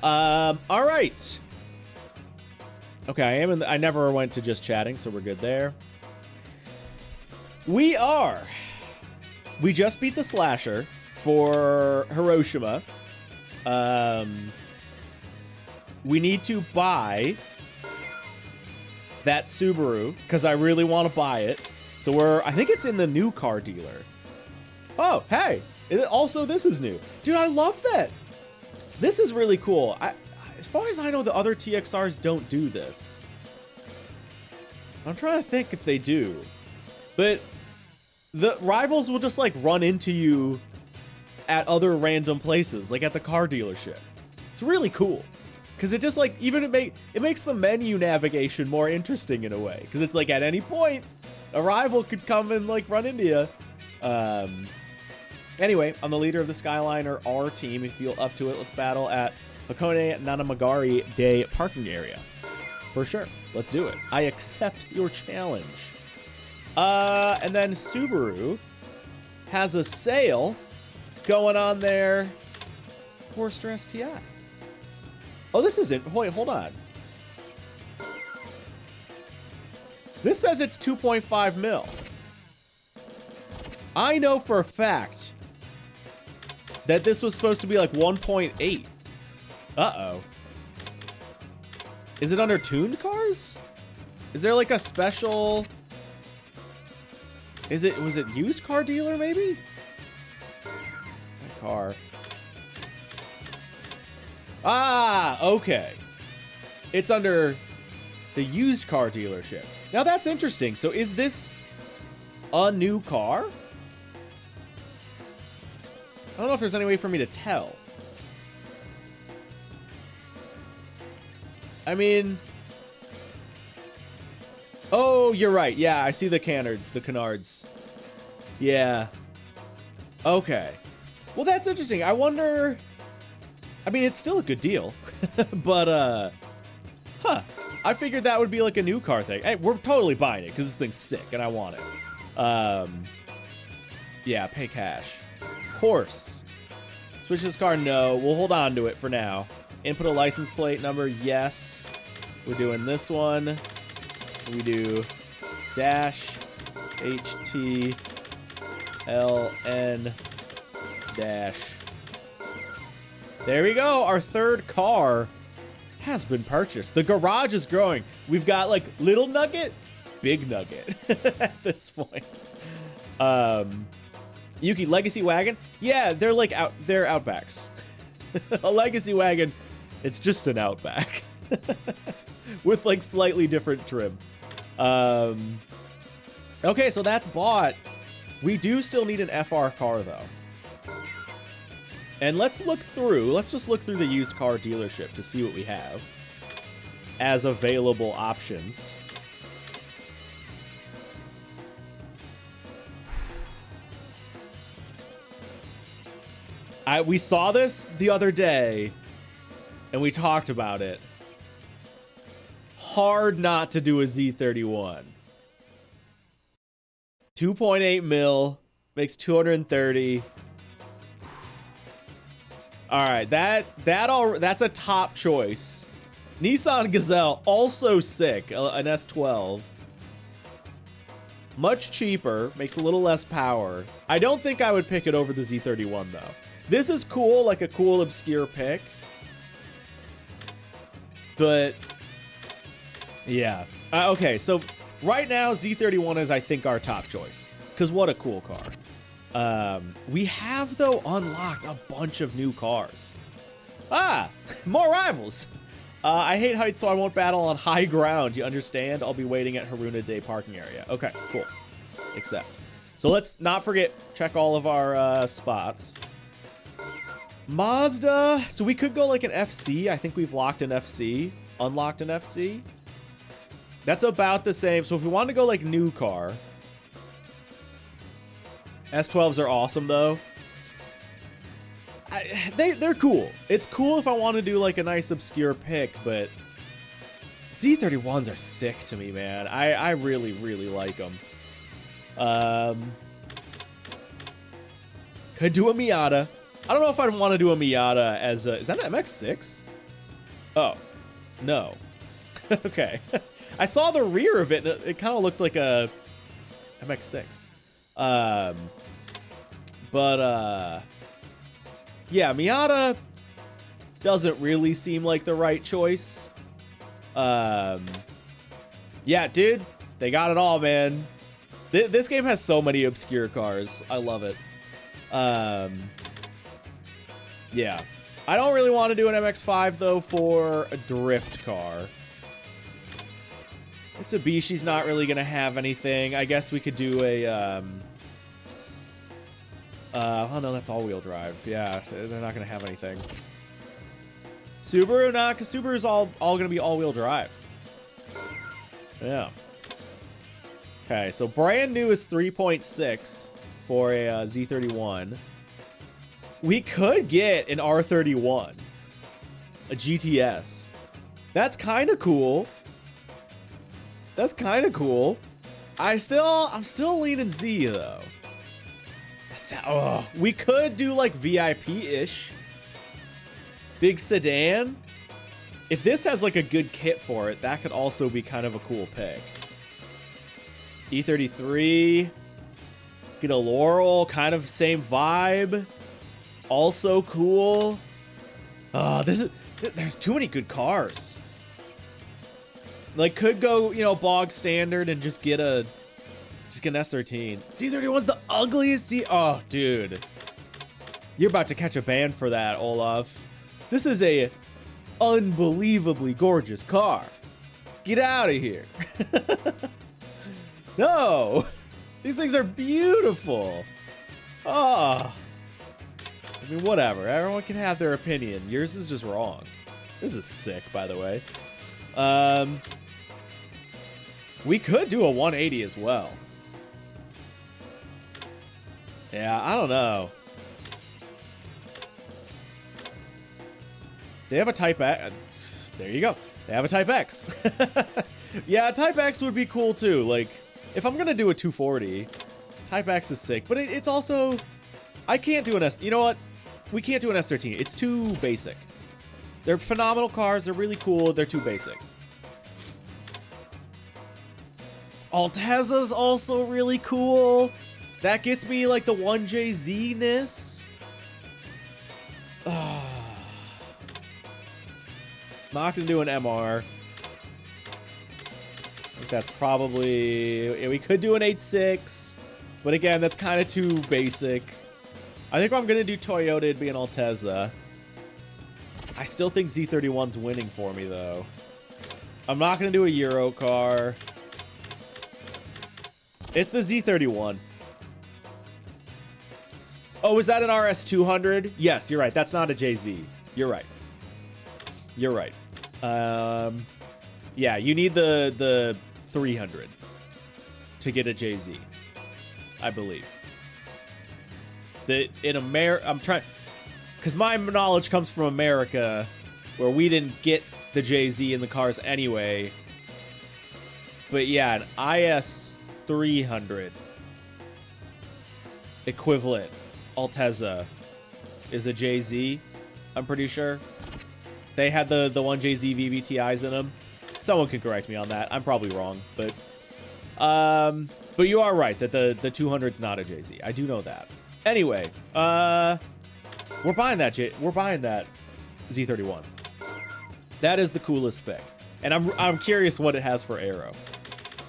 All right. Okay, I never went to just chatting, so we're good there. We just beat the slasher for Hiroshima. We need to buy that Subaru because I really want to buy it. So I think it's in the new car dealer. Oh, hey, also this is new. Dude, I love that. This is really cool. As far as I know, the other TXRs don't do this. I'm trying to think if they do. But the rivals will just like run into you at other random places, like at the car dealership. It's really cool. Because it just like, even it makes the menu navigation more interesting in a way. Because it's like at any point, a rival could come and like run into you. Anyway, I'm the leader of the Skyliner R team. If you feel up to it, let's battle at Hakone Nanamagari Day parking area. For sure. Let's do it. I accept your challenge. And then Subaru has a sale going on there for Stress TI. Oh, this isn't. Wait, hold on. This says it's 2.5 mil. I know for a fact that this was supposed to be like 1.8. Uh-oh. Is it under tuned cars? Is there like a special... was it used car dealer maybe? My car. Ah, okay. It's under the used car dealership. Now that's interesting. So is this a new car? I don't know if there's any way for me to tell. I mean... Oh, you're right. Yeah, I see the canards. Yeah. Okay. Well, that's interesting. I wonder... I mean, it's still a good deal. But, huh. I figured that would be like a new car thing. Hey, we're totally buying it because this thing's sick and I want it. Yeah, pay cash. Horse. Switch this car? No. We'll hold on to it for now. Input a license plate number? Yes. We're doing this one. We do dash HTLN dash. There we go. Our third car has been purchased. The garage is growing. We've got like little nugget, big nugget at this point. Yuki, legacy wagon? Yeah, they're like they're Outbacks. A legacy wagon, it's just an Outback. With like slightly different trim. Okay, so that's bought. We do still need an FR car though. And let's just look through the used car dealership to see what we have as available options. We saw this the other day and we talked about it. Hard not to do a Z31. 2.8 mil, makes 230. All right, that's a top choice. Nissan Gazelle, also sick, an S12. Much cheaper, makes a little less power. I don't think I would pick it over the Z31 though. This is cool, like a cool obscure pick. But yeah, okay, so right now Z31 is I think our top choice, because what a cool car. We have, though, unlocked a bunch of new cars. Ah, more rivals. I hate heights, so I won't battle on high ground. You understand? I'll be waiting at Haruna Day parking area. Okay, cool. Accept. So let's not forget, check all of our spots. Mazda. So we could go like an FC. I think we've locked an FC. Unlocked an FC. That's about the same. So if we want to go like new car... S12s are awesome, though. They're cool. It's cool if I want to do, like, a nice obscure pick, but Z31s are sick to me, man. I really, really like them. Could do a Miata. I don't know if I'd want to do a Miata as a... Is that an MX-6? Oh, no. Okay. I saw the rear of it, and it kind of looked like a MX-6. Yeah, Miata doesn't really seem like the right choice. Yeah, dude, they got it all, man. This game has so many obscure cars. I love it. Yeah. I don't really want to do an MX-5, though, for a drift car. Mitsubishi's not really going to have anything. I guess we could do a, oh, no, that's all-wheel drive. Yeah, they're not going to have anything. Subaru? Nah, because Subaru's all going to be all-wheel drive. Yeah. Okay, so brand new is 3.6 for a Z31. We could get an R31, a GTS. That's kind of cool. That's kind of cool. I'm still leaning Z though. Oh, we could do like VIP-ish. Big sedan. If this has like a good kit for it, that could also be kind of a cool pick. E33. Get a Laurel, kind of same vibe. Also cool. There's too many good cars. Like, could go, you know, bog standard and just get an S13. Z31's the ugliest oh, dude. You're about to catch a ban for that, Olaf. This is a unbelievably gorgeous car. Get out of here. No. These things are beautiful. Oh. I mean, whatever. Everyone can have their opinion. Yours is just wrong. This is sick, by the way. We could do a 180 as well. Yeah, I don't know. They have a Type X. There you go. They have a Type X. Yeah, Type X would be cool too. Like, if I'm gonna do a 240, Type X is sick. But it's also, I can't do an S. You know what? We can't do an S13. It's too basic. They're phenomenal cars. They're really cool. They're too basic. Alteza's also really cool. That gets me like the 1JZ-ness. Not gonna do an MR. I think that's probably, we could do an 8.6, but again, that's kind of too basic. I think if I'm gonna do Toyota, it'd be an Alteza. I still think Z31's winning for me though. I'm not gonna do a Euro car. It's the Z31. Oh, is that an RS200? Yes, you're right. That's not a JZ. You're right. You're right. Yeah, you need the 300 to get a JZ, I believe. In America, I'm trying, because my knowledge comes from America, where we didn't get the JZ in the cars anyway. But yeah, an IS 300 equivalent Alteza is a JZ, I'm pretty sure. They had the 1JZ VVTIs in them. Someone can correct me on that. I'm probably wrong, but you are right that the 200's not a JZ. I do know that. Anyway, we're buying that Z31. That is the coolest pick, and I'm curious what it has for aero.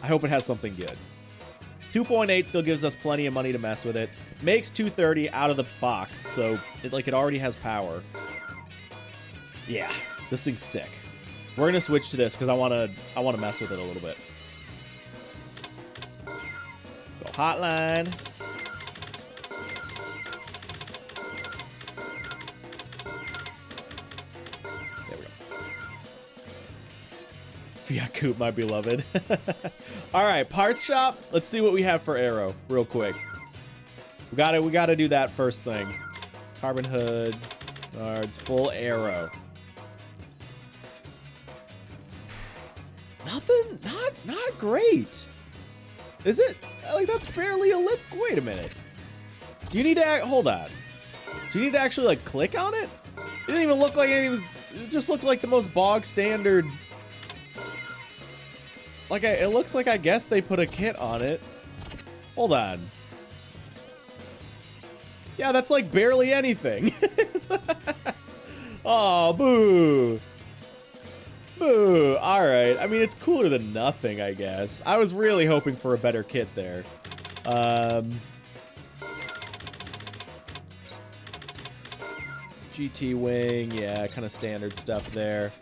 I hope it has something good. 2.8 still gives us plenty of money to mess with it. Makes 230 out of the box, so it already has power. Yeah, this thing's sick. We're gonna switch to this because I wanna mess with it a little bit. Go hotline. There we go. Fiat Coupe, my beloved. All right, parts shop. Let's see what we have for aero real quick. We gotta do that first thing. Carbon hood, guards, full aero. Nothing, not great. Is it? Like, that's barely a lip. Wait a minute. Do you need to hold on? Do you need to actually like click on it? It didn't even look like anything was. it just looked like the most bog standard. Like, it looks like, I guess they put a kit on it. Hold on. Yeah, that's like barely anything. Oh, boo. Boo. Alright. I mean, it's cooler than nothing, I guess. I was really hoping for a better kit there. GT wing, yeah, kind of standard stuff there.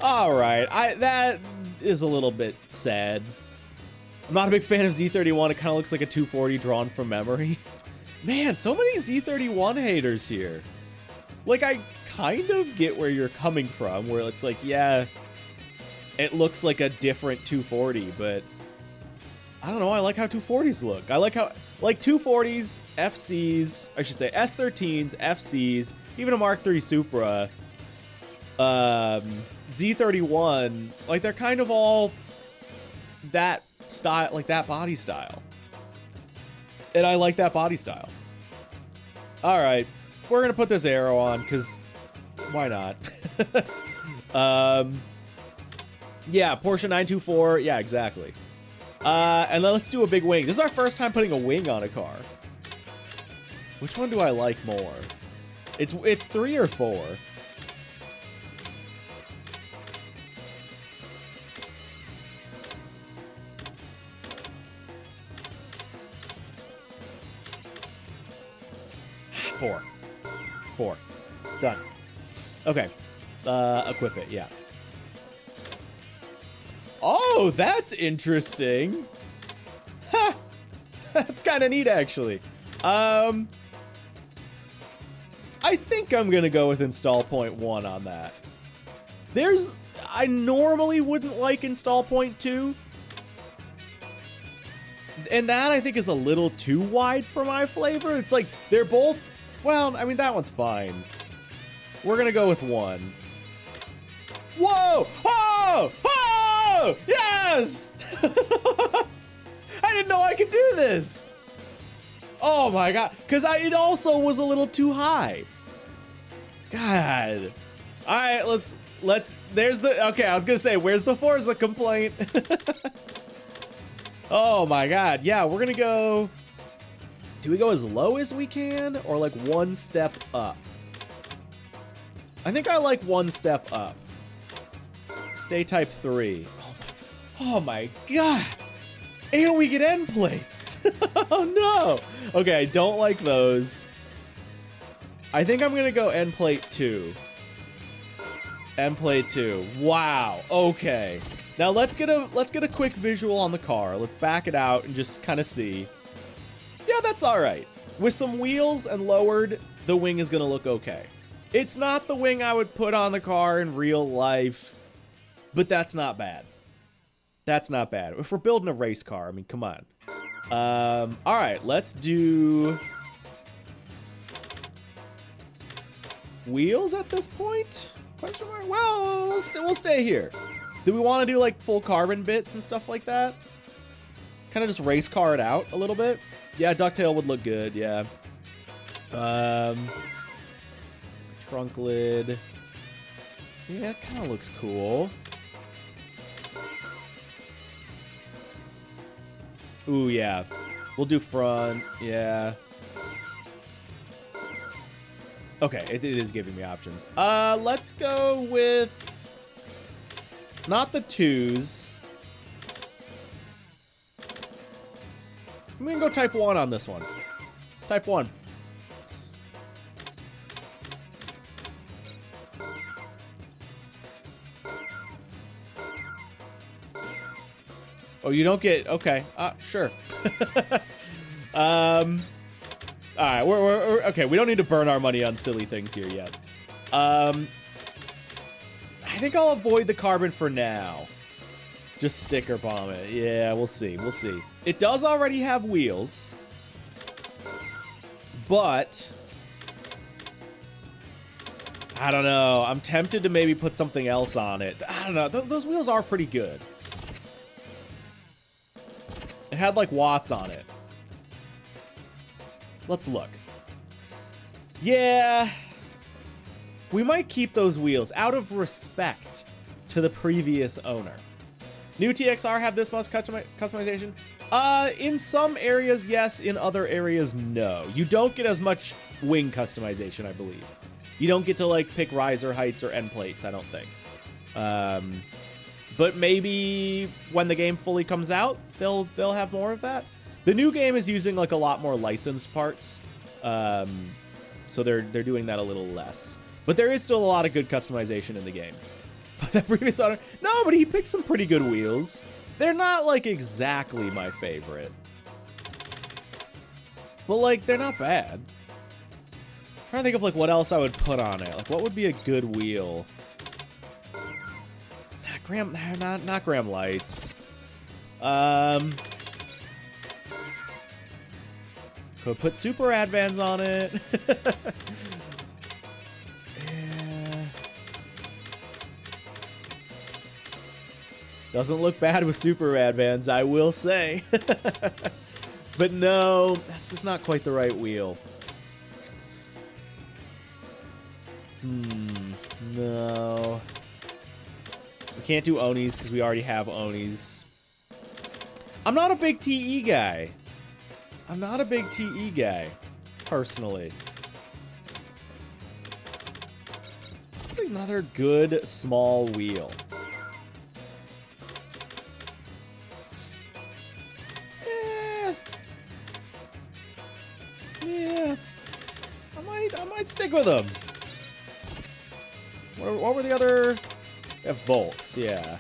Alright, that is a little bit sad. I'm not a big fan of Z31. It kind of looks like a 240 drawn from memory. Man, so many Z31 haters here. Like, I kind of get where you're coming from, where it's like, yeah, it looks like a different 240, but I don't know, I like how 240s look. I like how, like, 240s, FCs, I should say S13s, FCs, even a Mark III Supra, Z31, like, they're kind of all that style, like that body style. And I like that body style. Alright, we're gonna put this arrow on, because why not? Yeah, Porsche 924, yeah, exactly. And then let's do a big wing. This is our first time putting a wing on a car. Which one do I like more? It's 3 or 4. Four. Done. Okay. Equip it, yeah. Oh, that's interesting. Ha! That's kind of neat, actually. I think I'm gonna go with install point 1 on that. I normally wouldn't like install point 2. And that, I think, is a little too wide for my flavor. It's like, they're both, well, I mean, that one's fine. We're gonna go with 1. Whoa! Oh! Oh! Yes! I didn't know I could do this! Oh my god. Because it also was a little too high. God. Alright, there's the, okay, I was gonna say, where's the Forza complaint? Oh my god. Yeah, we're gonna go, do we go as low as we can, or like 1 step up? I think I like 1 step up. Stay type 3. Oh my god! And we get end plates! Oh no! Okay, I don't like those. I think I'm gonna go end plate 2. End plate 2. Wow, okay. Now let's get a quick visual on the car. Let's back it out and just kind of see. Yeah, that's alright. With some wheels and lowered, the wing is gonna look okay. It's not the wing I would put on the car in real life, but that's not bad. That's not bad. If we're building a race car, I mean, come on. Alright, let's do wheels at this point? Question mark? Well, we'll stay here. Do we want to do like full carbon bits and stuff like that? Kind of just race car it out a little bit? Yeah, ducktail would look good, yeah. Trunk lid. Yeah, it kind of looks cool. Ooh, yeah. We'll do front, yeah. Okay, it is giving me options. Let's go with not the 2s. I'm gonna go type 1 on this one. Type 1. Oh, you don't get, okay, sure. All right, we're okay. We don't need to burn our money on silly things here yet. I think I'll avoid the carbon for now. Just sticker bomb it. Yeah, we'll see. We'll see. It does already have wheels, but I don't know. I'm tempted to maybe put something else on it. I don't know. Those wheels are pretty good. It had like watts on it. Let's look. Yeah. we might keep those wheels out of respect to the previous owner. New TXR have this much customization? In some areas, yes. In other areas, no. You don't get as much wing customization, I believe. You don't get to, like, pick riser heights or end plates, I don't think. But maybe when the game fully comes out, they'll have more of that. The new game is using, like, a lot more licensed parts. So they're doing that a little less. But there is still a lot of good customization in the game. But that previous owner, no, but he picked some pretty good wheels. They're not, like, exactly my favorite. But, like, they're not bad. I'm trying to think of, like, what else I would put on it. Like, what would be a good wheel? Not Graham Lights. Could put Super Advans on it. Yeah. Doesn't look bad with Super Advans, I will say. But no, that's just not quite the right wheel. No. We can't do Onis because we already have Onis. I'm not a big TE guy. Personally. It's another good small wheel. Yeah. I might stick with them. What were the other? Yeah, Volks, yeah.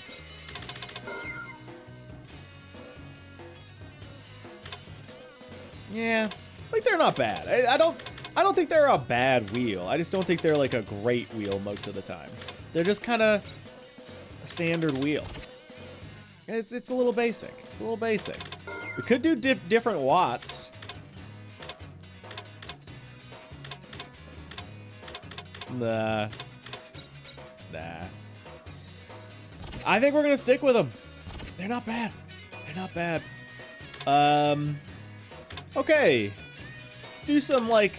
Yeah, like they're not bad. I don't think they're a bad wheel. I just don't think they're like a great wheel most of the time. They're just kind of a standard wheel. It's a little basic. It's a little basic. We could do different watts. Nah. I think we're gonna stick with them. They're not bad. Okay. Let's do some, like...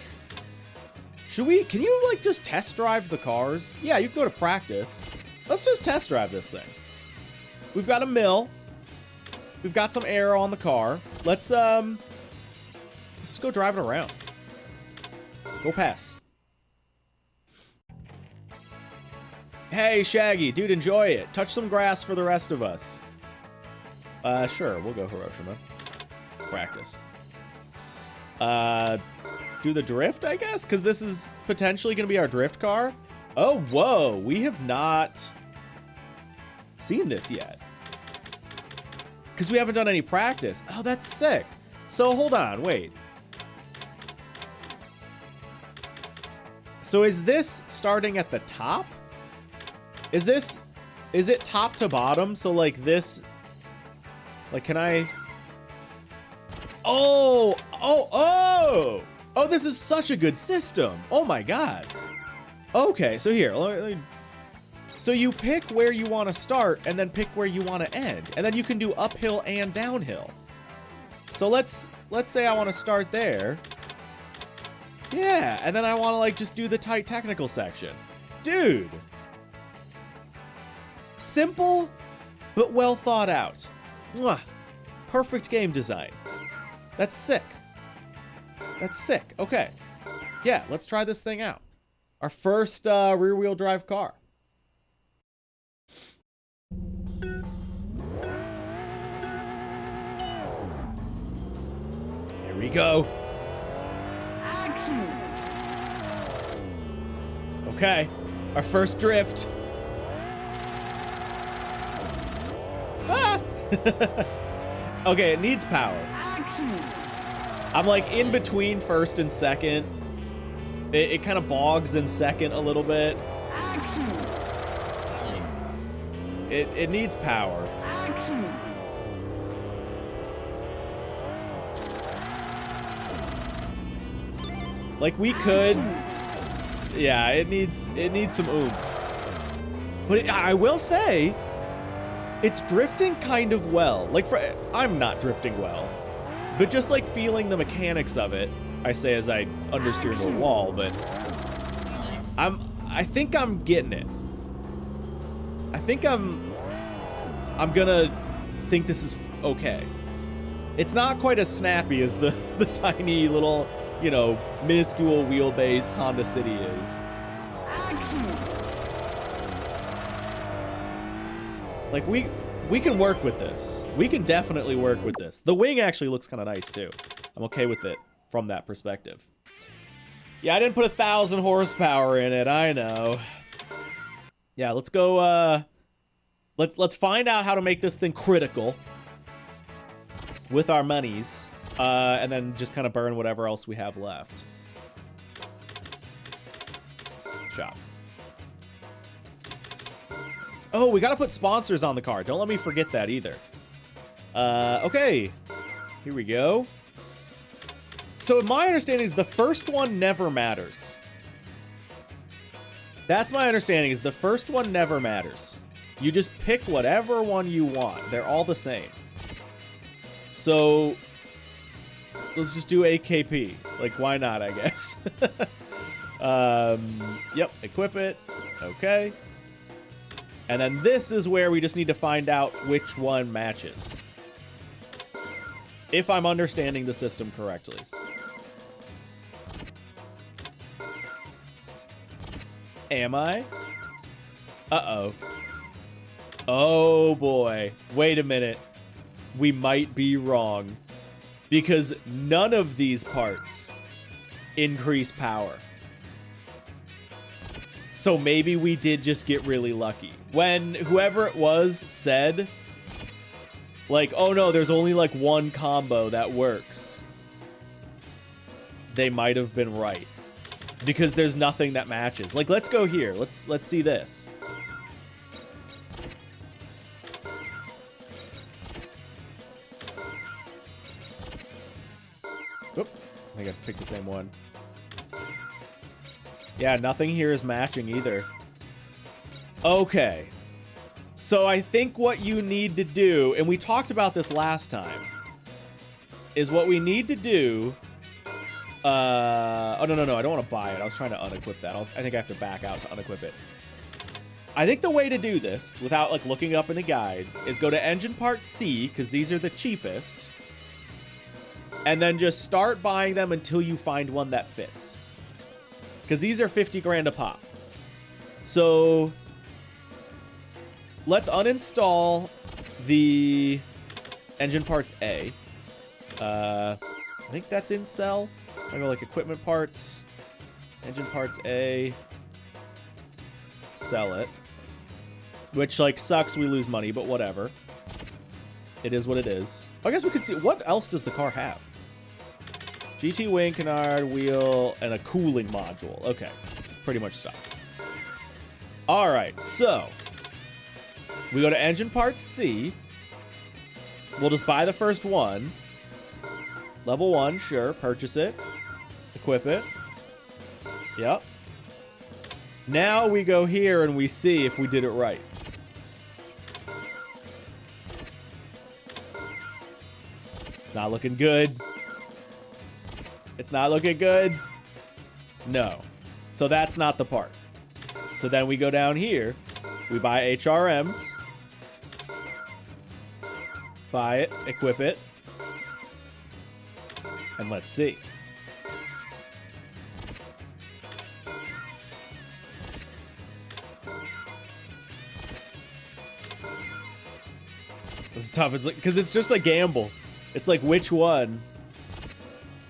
Can you, like, just test drive the cars? Yeah, you can go to practice. Let's just test drive this thing. We've got a mill. We've got some air on the car. Let's just go drive it around. Go pass. Hey, Shaggy. Dude, enjoy it. Touch some grass for the rest of us. Sure. We'll go Hiroshima. Practice. Do the drift, I guess? Because this is potentially going to be our drift car. Oh, whoa. We have not seen this yet. Because we haven't done any practice. Oh, that's sick. So, hold on. Wait. So, is this starting at the top? Is it top to bottom? So, like, this... Like, can I... Oh, this is such a good system. Oh my god. Okay, so here, so you pick where you want to start and then pick where you want to end. And then you can do uphill and downhill. So let's say I want to start there. Yeah, and then I want to, like, just do the tight technical section. Dude. Simple, but well thought out. Mwah. Perfect game design. That's sick. Okay. Yeah, let's try this thing out. Our first rear-wheel drive car. Here we go. Action. Okay, our first drift. Ah! Okay, it needs power. I'm like in between first and second. It kind of bogs in second a little bit. It needs power. Like we could. Yeah, it needs some oomph. But I will say, it's drifting kind of well. Like, I'm not drifting well, but just like feeling the mechanics of it, I say as I understeer the wall, but I think I'm getting it. I think I'm gonna think this is okay. It's not quite as snappy as the tiny little, you know, minuscule wheelbase Honda City is. Like, we can work with this. We can definitely work with this. The wing actually looks kind of nice, too. I'm okay with it from that perspective. Yeah, I didn't put 1,000 horsepower in it, I know. Yeah, let's go, let's find out how to make this thing critical with our monies, and then just kind of burn whatever else we have left. Shot. Oh, we gotta put sponsors on the card. Don't let me forget that either. Okay. Here we go. So my understanding is the first one never matters. That's my understanding, is the first one never matters. You just pick whatever one you want. They're all the same. So let's just do AKP. Like, why not, I guess. Yep, equip it. Okay. And then this is where we just need to find out which one matches. If I'm understanding the system correctly. Am I? Uh-oh. Oh, boy. Wait a minute. We might be wrong. Because none of these parts increase power. So maybe we did just get really lucky. When whoever it was said, like, oh no, there's only like one combo that works, they might have been right. Because there's nothing that matches. Like, let's go here. Let's see this. Oop, I think I picked the same one. Yeah, nothing here is matching either. Okay. So I think what you need to do, and we talked about this last time, is what we need to do... oh, no, I don't want to buy it. I was trying to unequip that. I think I have to back out to unequip it. I think the way to do this, without, like, looking up in a guide, is go to Engine Part C, because these are the cheapest, and then just start buying them until you find one that fits. Because these are 50 grand a pop. So let's uninstall the Engine Parts A. I think that's in cell. I go like equipment parts, Engine Parts A, sell it. Which, like, sucks, we lose money, but whatever. It is what it is. I guess we could see, what else does the car have? GT wing, canard, wheel, and a cooling module. Okay, pretty much stock. All right, so we go to Engine Parts C. We'll just buy the first one. Level 1, sure, purchase it. Equip it. Yep. Now we go here and we see if we did it right. It's not looking good. It's not looking good. No. So that's not the part. So then we go down here. We buy HRMs. Buy it. Equip it. And let's see. This is tough. It's like, because it's just a gamble. It's like, which one?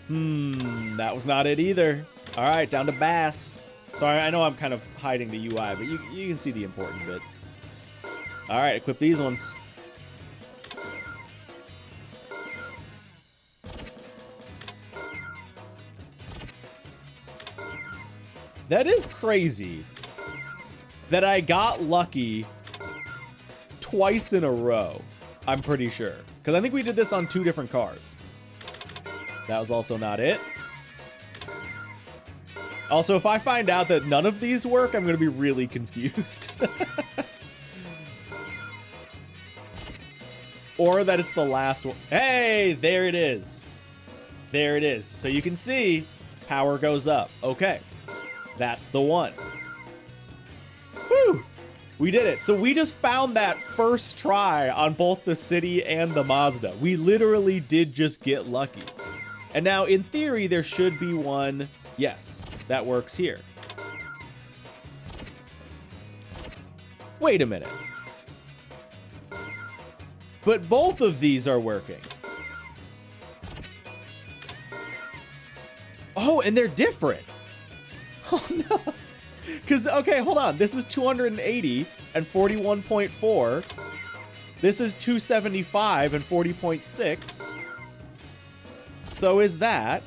That was not it either. All right, down to Bass. Sorry, I know I'm kind of hiding the UI, but you can see the important bits. All right, equip these ones. That is crazy that I got lucky twice in a row, I'm pretty sure. Because I think we did this on 2 different cars. That was also not it. Also, if I find out that none of these work, I'm going to be really confused. Or that it's the last one. Hey, there it is. There it is. So you can see power goes up. Okay. That's the one. We did it. So we just found that first try on both the City and the Mazda. We literally did just get lucky. And now, in theory, there should be one. Yes, that works here. Wait a minute. But both of these are working. Oh, and they're different. Oh, no. Because, okay, hold on. This is 280 and 41.4. This is 275 and 40.6. So is that.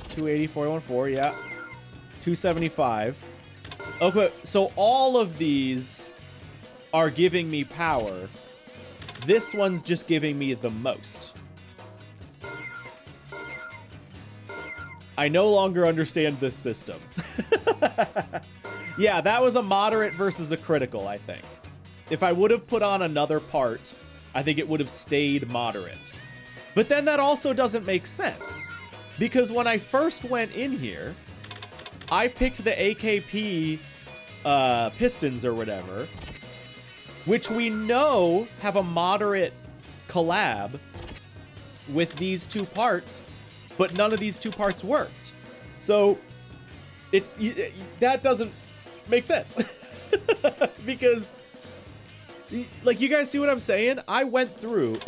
280, 41.4, yeah. 275. Okay, so all of these are giving me power. This one's just giving me the most. I no longer understand this system. Yeah, that was a moderate versus a critical, I think. If I would have put on another part, I think it would have stayed moderate. But then that also doesn't make sense. Because when I first went in here, I picked the AKP pistons or whatever, which we know have a moderate collab with these two parts, but none of these two parts worked. So that doesn't make sense. Because, like, you guys see what I'm saying? I went through,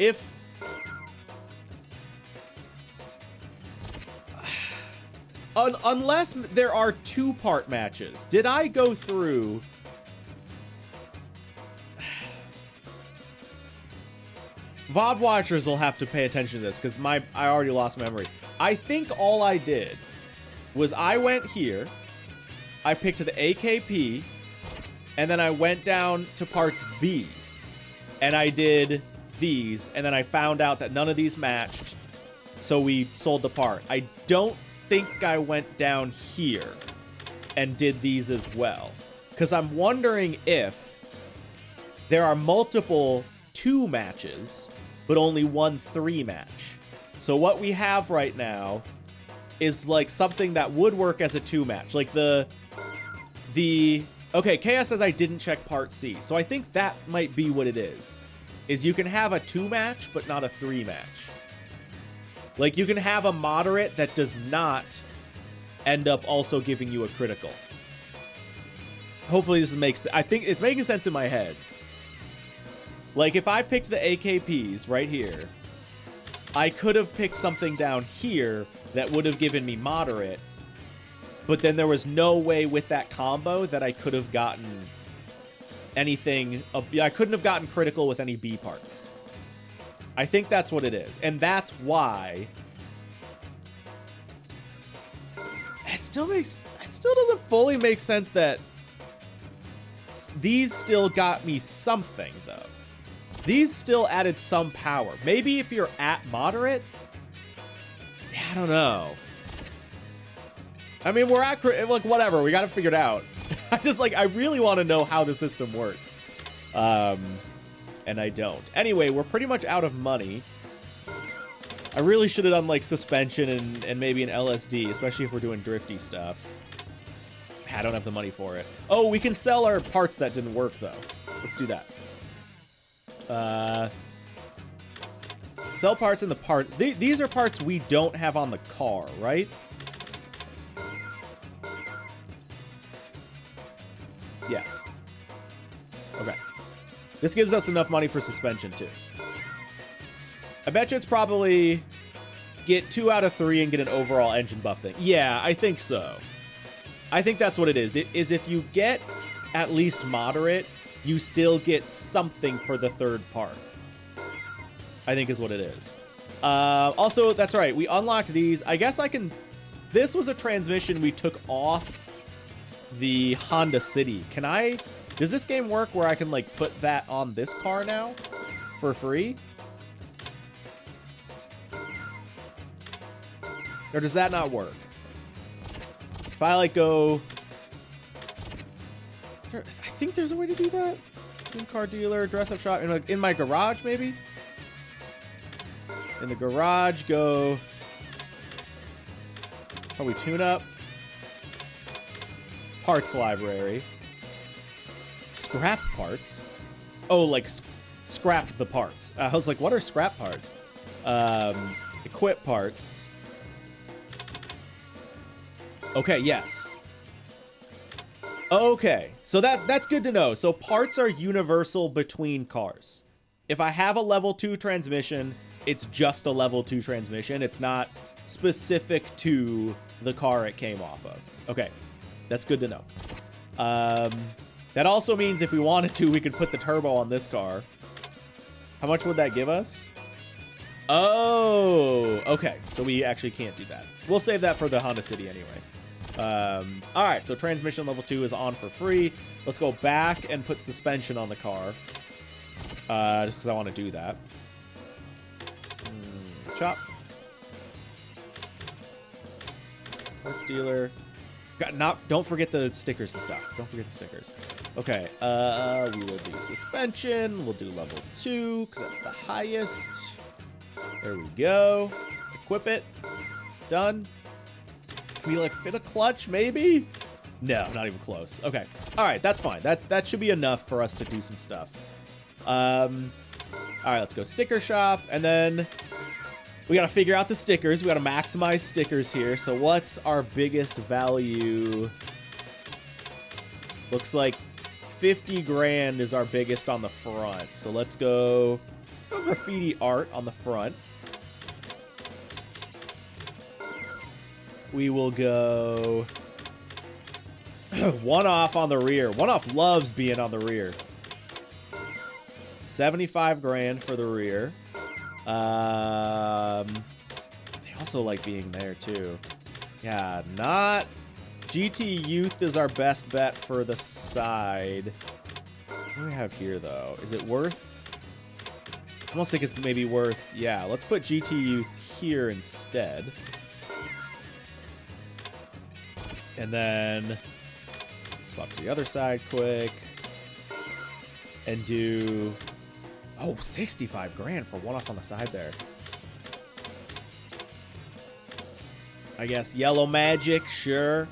unless there are two-part matches, did I go through... VOD watchers will have to pay attention to this, because I already lost memory. I think all I did was I went here, I picked the AKP, and then I went down to parts B, and I did these, and then I found out that none of these matched, so we sold the part. I don't think I went down here and did these as well, because I'm wondering if there are multiple 2 matches, but only one 3 match. So what we have right now is like something that would work as a 2 match. Like okay, Chaos says I didn't check part C. So I think that might be what it is you can have a 2 match, but not a 3 match. Like, you can have a moderate that does not end up also giving you a critical. Hopefully this makes... I think it's making sense in my head. Like, if I picked the AKPs right here, I could have picked something down here that would have given me moderate, but then there was no way with that combo that I could have gotten anything... I couldn't have gotten critical with any B parts. I think that's what it is. And that's why... It still doesn't fully make sense that these still got me something, though. These still added some power. Maybe if you're at moderate? Yeah, I don't know. I mean, we're at... Like, whatever. We got to figure it out. I really want to know how the system works. And I don't. Anyway, we're pretty much out of money. I really should have done, like, suspension and maybe an LSD, especially if we're doing drifty stuff. I don't have the money for it. Oh, we can sell our parts that didn't work, though. Let's do that. Sell parts in the part... These are parts we don't have on the car, right? Yes. Okay. This gives us enough money for suspension, too. I bet you it's probably get 2 out of 3 and get an overall engine buff thing. Yeah, I think so. I think that's what it is. It is if you get at least moderate, you still get something for the third part. I think is what it is. Also, that's right. We unlocked these. I guess I can... This was a transmission we took off the Honda City. Can I... Does this game work where I can, like, put that on this car now for free? Or does that not work? If I, like, go... I think there's a way to do that. In-car dealer, dress-up shop. In my garage, maybe? In the garage, go... Probably tune-up. parts library. Scrap parts? Oh, like scrap the parts. I was like, what are scrap parts? Equip parts. Okay, yes. Okay, so that's good to know. So parts are universal between cars. If I have a level 2 transmission, it's just a level 2 transmission. It's not specific to the car it came off of. Okay, that's good to know. That also means if we wanted to, we could put the turbo on this car. How much would that give us? Oh, okay. So we actually can't do that. We'll save that for the Honda City anyway. All right, so transmission level 2 is on for free. Let's go back and put suspension on the car. Just because I want to do that. Chop. Parts dealer. Don't forget the stickers and stuff. Don't forget the stickers. Okay, we will do suspension. We'll do level 2, because that's the highest. There we go. Equip it. Done. Can we, like, fit a clutch, maybe? No, not even close. Okay. All right, that's fine. That should be enough for us to do some stuff. All right, let's go sticker shop, and then we got to figure out the stickers. We got to maximize stickers here. So what's our biggest value? Looks like 50 grand is our biggest on the front. So let's go graffiti art on the front. We will go one off on the rear. One off loves being on the rear. 75 grand for the rear. They also like being there too. Yeah, not GT Youth is our best bet for the side. What do we have here though? Is it worth? I almost think it's maybe worth. Yeah, let's put GT Youth here instead. And then swap to the other side quick and do, oh, 65 grand for one off on the side there. I guess Yellow Magic, sure.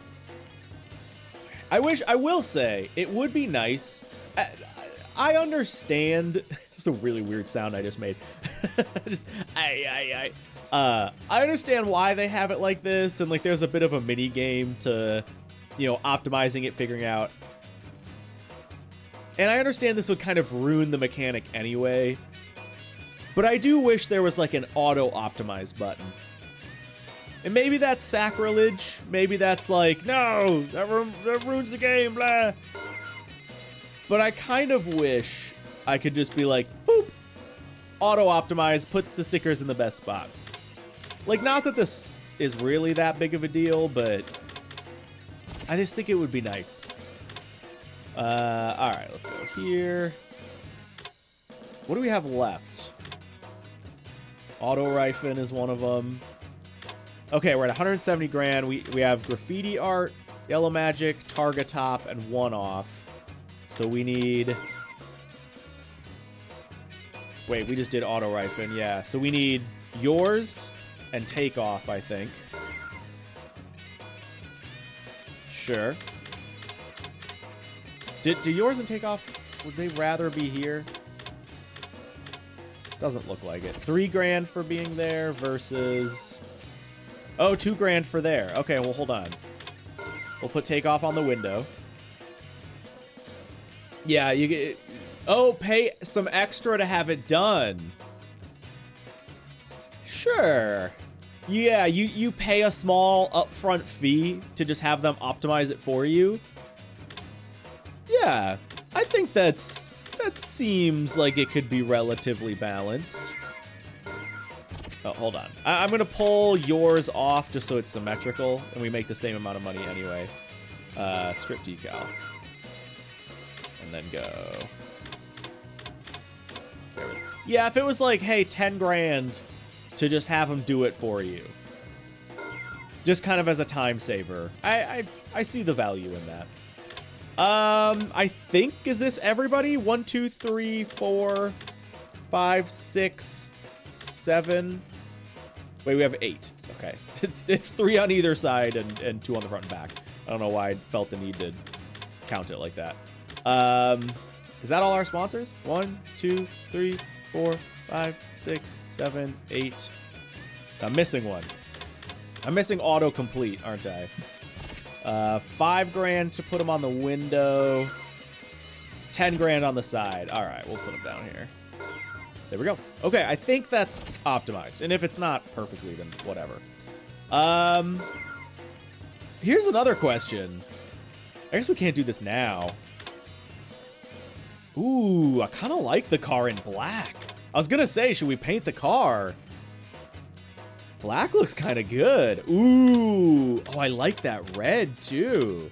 I will say, it would be nice. I understand. This is a really weird sound I just made. I understand why they have it like this, and like there's a bit of a mini game to, you know, optimizing it, figuring out. And I understand this would kind of ruin the mechanic anyway, but I do wish there was like an auto optimize button. And maybe that's sacrilege. Maybe that's like, no, that ruins the game, blah. But I kind of wish I could just be like, boop, auto optimize, put the stickers in the best spot. Like, not that this is really that big of a deal, but I just think it would be nice. All right, let's go here. What do we have left? Auto Rifle is one of them. Okay, we're at 170 grand. We have graffiti art, Yellow Magic, Targa Top, and one off. So we need... Wait, we just did Auto Rifle, yeah. So we need yours and Takeoff, I think. Sure. Do yours and Takeoff, would they rather be here? Doesn't look like it. 3 grand for being there versus... Oh, 2 grand for there. Okay, well, hold on. We'll put Takeoff on the window. Yeah, you get... Oh, pay some extra to have it done. Sure. Yeah, you pay a small upfront fee to just have them optimize it for you. Yeah, I think that seems like it could be relatively balanced. Oh, hold on. I'm going to pull yours off just so it's symmetrical, and we make the same amount of money anyway. Strip decal. And then go. There we go. Yeah, if it was like, hey, 10 grand to just have them do it for you. Just kind of as a time saver. I see the value in that. I think, is this everybody? 1, 2, 3, 4, 5, 6, 7. Wait, we have 8. Okay. It's 3 on either side and 2 on the front and back. I don't know why I felt the need to count it like that. Is that all our sponsors? 1, 2, 3, 4, 5, 6, 7, 8. I'm missing one. I'm missing autocomplete, aren't I? $5 grand to put them on the window. 10 grand on the side. All right, we'll put them down here. There we go. Okay, I think that's optimized. And if it's not perfectly, then whatever. Here's another question. I guess we can't do this now. Ooh, I kind of like the car in black. I was gonna say, should we paint the car? Black looks kind of good. Ooh, oh, I like that red too.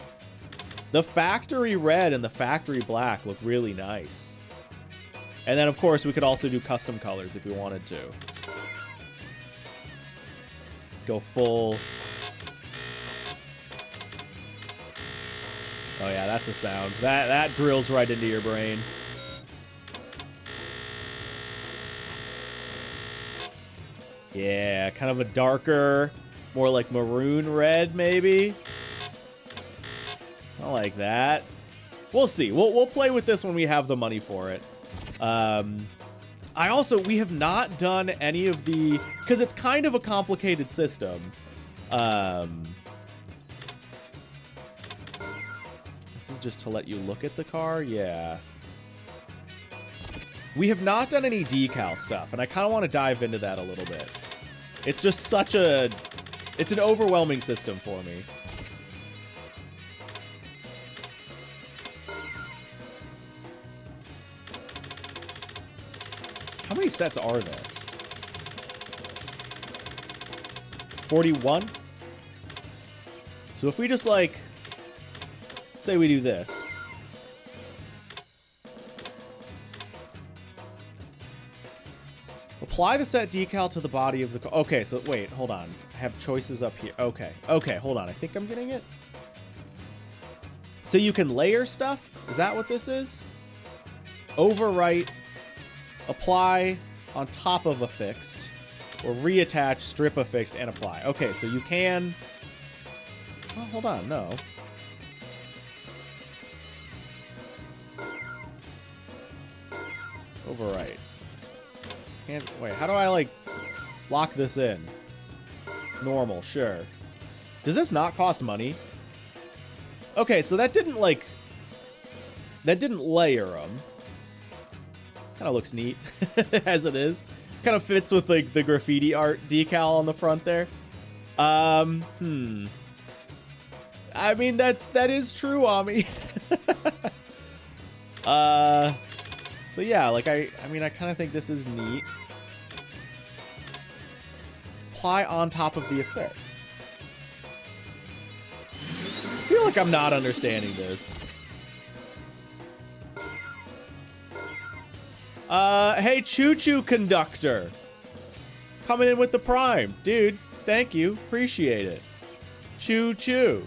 The factory red and the factory black look really nice. And then, of course, we could also do custom colors if we wanted to. Go full. Oh yeah, that's a sound. That drills right into your brain. Yeah, kind of a darker, more like maroon red, maybe. I like that. We'll see. We'll play with this when we have the money for it. We have not done any of the, because it's kind of a complicated system. This is just to let you look at the car? Yeah. We have not done any decal stuff, and I kind of want to dive into that a little bit. It's just such a... It's an overwhelming system for me. How many sets are there? 41? So if we just, like... Say we do this. Apply the set decal to the body of the car. Okay, so wait, hold on. I have choices up here. Okay, hold on. I think I'm getting it. So you can layer stuff? Is that what this is? Overwrite, apply on top of a fixed, or reattach, strip a fixed, and apply. Okay, so you can... Oh, hold on, no. Overwrite. Wait, how do I, like, lock this in? Normal, sure. Does this not cost money? Okay, so that didn't, like... That didn't layer them. Kind of looks neat, as it is. Kind of fits with, like, the graffiti art decal on the front there. I mean, that is true, Ami. So yeah, like, I mean, I kind of think this is neat. Apply on top of the affixed. I feel like I'm not understanding this. Hey, choo-choo conductor. Coming in with the prime. Dude, thank you. Appreciate it. Choo-choo.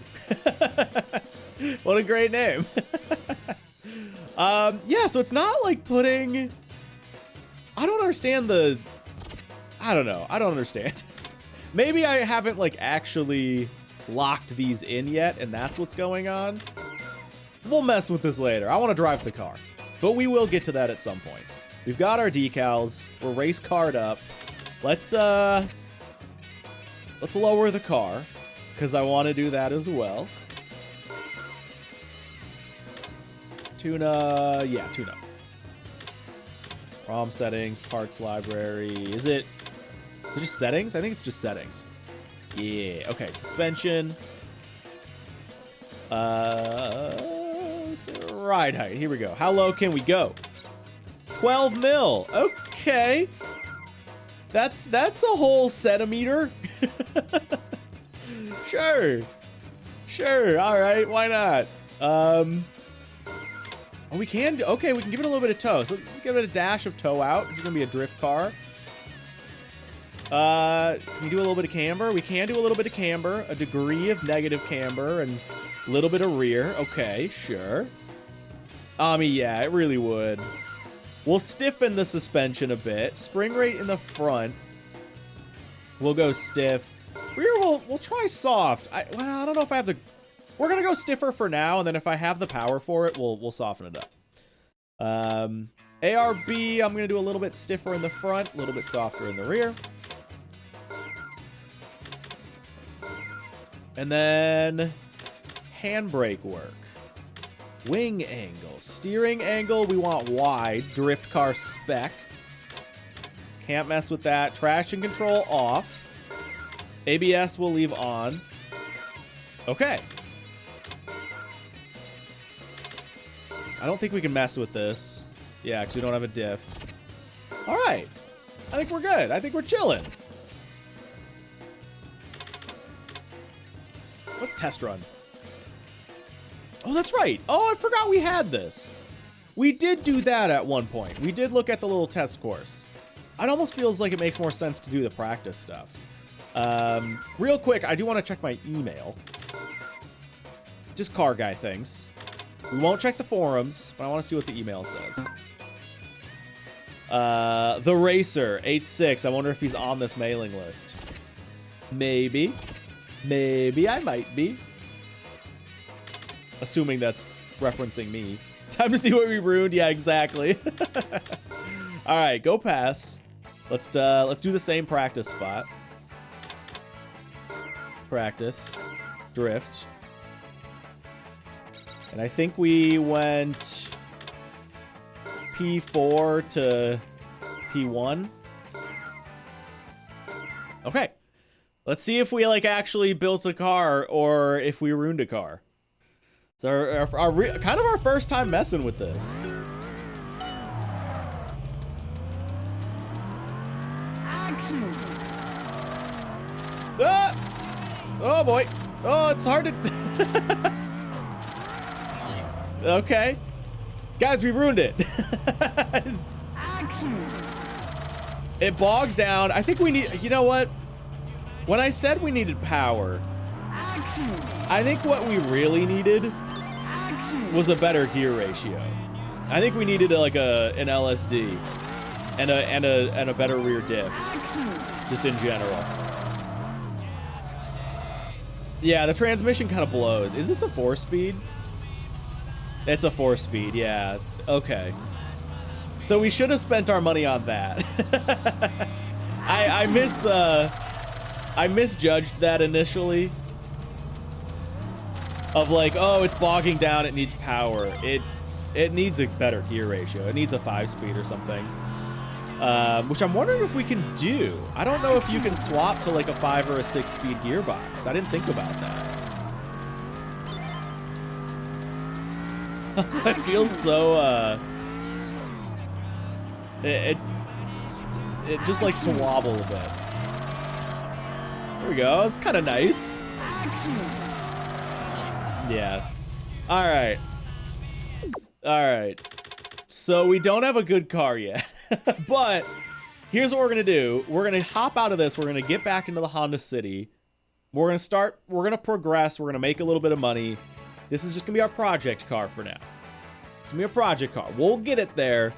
What a great name. Yeah, so it's not like putting... I don't understand the... I don't know. I don't understand. Maybe I haven't, like, actually locked these in yet, and that's what's going on. We'll mess with this later. I want to drive the car. But we will get to that at some point. We've got our decals. We're race car'd up. Let's lower the car, because I want to do that as well. Tuna, yeah, tuna. ROM settings, parts library. Is it just settings? I think it's just settings. Yeah, okay, suspension. Ride height, here we go. How low can we go? 12 mil, okay. That's a whole centimeter. Sure, all right, why not? Oh, we can do, okay, we can give it a little bit of toe. So let's give it a dash of toe out. This is gonna be a drift car. Can we do a little bit of camber? We can do a little bit of camber, a degree of negative camber, and a little bit of rear. Okay, sure. Yeah, it really would. We'll stiffen the suspension a bit. Spring rate in the front. We'll go stiff. Rear, we'll try soft. Well, I don't know if I have the We're gonna go stiffer for now, and then if I have the power for it, we'll soften it up. ARB, I'm gonna do a little bit stiffer in the front, a little bit softer in the rear. And then handbrake work. Wing angle. Steering angle, we want wide. Drift car spec. Can't mess with that. Traction control off. ABS we'll leave on. Okay. I don't think we can mess with this. Yeah, because we don't have a diff. All right. I think we're good. I think we're chilling. Let's test run. Oh, that's right. Oh, I forgot we had this. We did do that at one point. We did look at the little test course. It almost feels like it makes more sense to do the practice stuff. Real quick, I do want to check my email. Just car guy things. We won't check the forums, but I want to see what the email says. The Racer 86. I wonder if he's on this mailing list. Maybe. Maybe I might be. Assuming that's referencing me. Time to see what we ruined. Yeah, exactly. All right, go pass. Let's do the same practice spot. Practice. Drift. And I think we went P4 to P1. Okay. Let's see if we like actually built a car or if we ruined a car. It's kind of our first time messing with this. Ah! Oh boy. Oh, it's hard to... Okay. Guys, we ruined it. It bogs down. I think we need... You know what? When I said we needed power, I think what we really needed was a better gear ratio. I think we needed like an LSD and a better rear diff, just in general. Yeah, the transmission kind of blows. Is this a 4-speed? It's a 4-speed, yeah. Okay. So we should have spent our money on that. I misjudged that initially. Of like, oh, it's bogging down, it needs power. It needs a better gear ratio. It needs a 5-speed or something. Which I'm wondering if we can do. I don't know if you can swap to like a 5 or a 6-speed gearbox. I didn't think about that. So it feels so, it just likes to wobble a bit. There we go, it's kind of nice. Yeah. All right. So we don't have a good car yet, but here's what we're gonna do. We're gonna hop out of this. We're gonna get back into the Honda City. We're gonna progress. We're gonna make a little bit of money. This is just gonna be our project car for now. It's gonna be a project car. We'll get it there.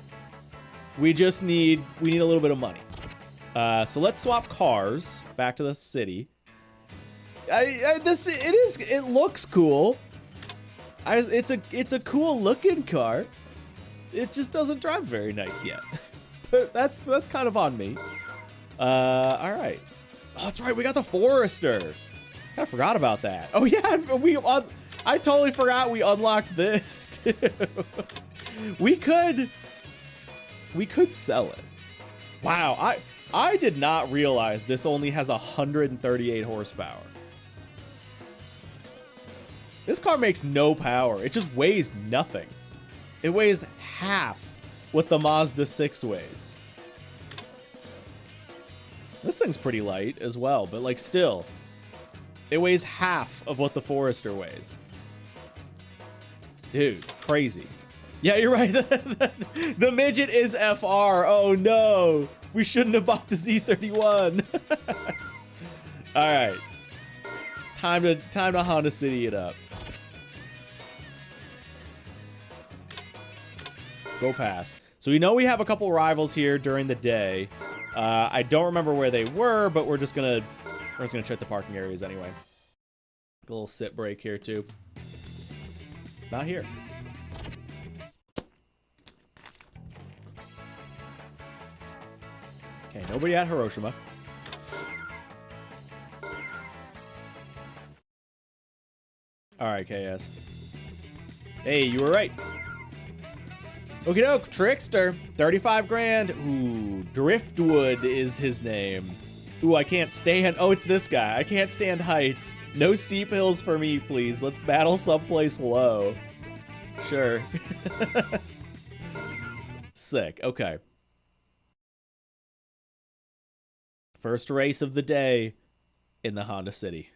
We need a little bit of money. So let's swap cars back to the city. It looks cool. It's a cool looking car. It just doesn't drive very nice yet. But that's kind of on me. All right. Oh, that's right. We got the Forester. Kind of forgot about that. Oh yeah, I totally forgot we unlocked this too. We could sell it. Wow, I did not realize this only has 138 horsepower. This car makes no power. It just weighs nothing. It weighs half what the Mazda 6 weighs. This thing's pretty light as well, but like still, it weighs half of what the Forester weighs. Dude, crazy. Yeah, you're right. The midget is FR. Oh no, we shouldn't have bought the Z31. All right, time to Honda City it up. Go pass. So we know we have a couple rivals here during the day. I don't remember where they were, but we're just gonna check the parking areas anyway. A little sit break here too. Not here. Okay, nobody at Hiroshima. Alright, KS. Hey, you were right. Okie doke, Trickster. 35 grand. Ooh, Driftwood is his name. Ooh, I can't stand. Oh, it's this guy. I can't stand heights. No steep hills for me, please. Let's battle someplace low. Sure. Sick. Okay. First race of the day in the Honda City.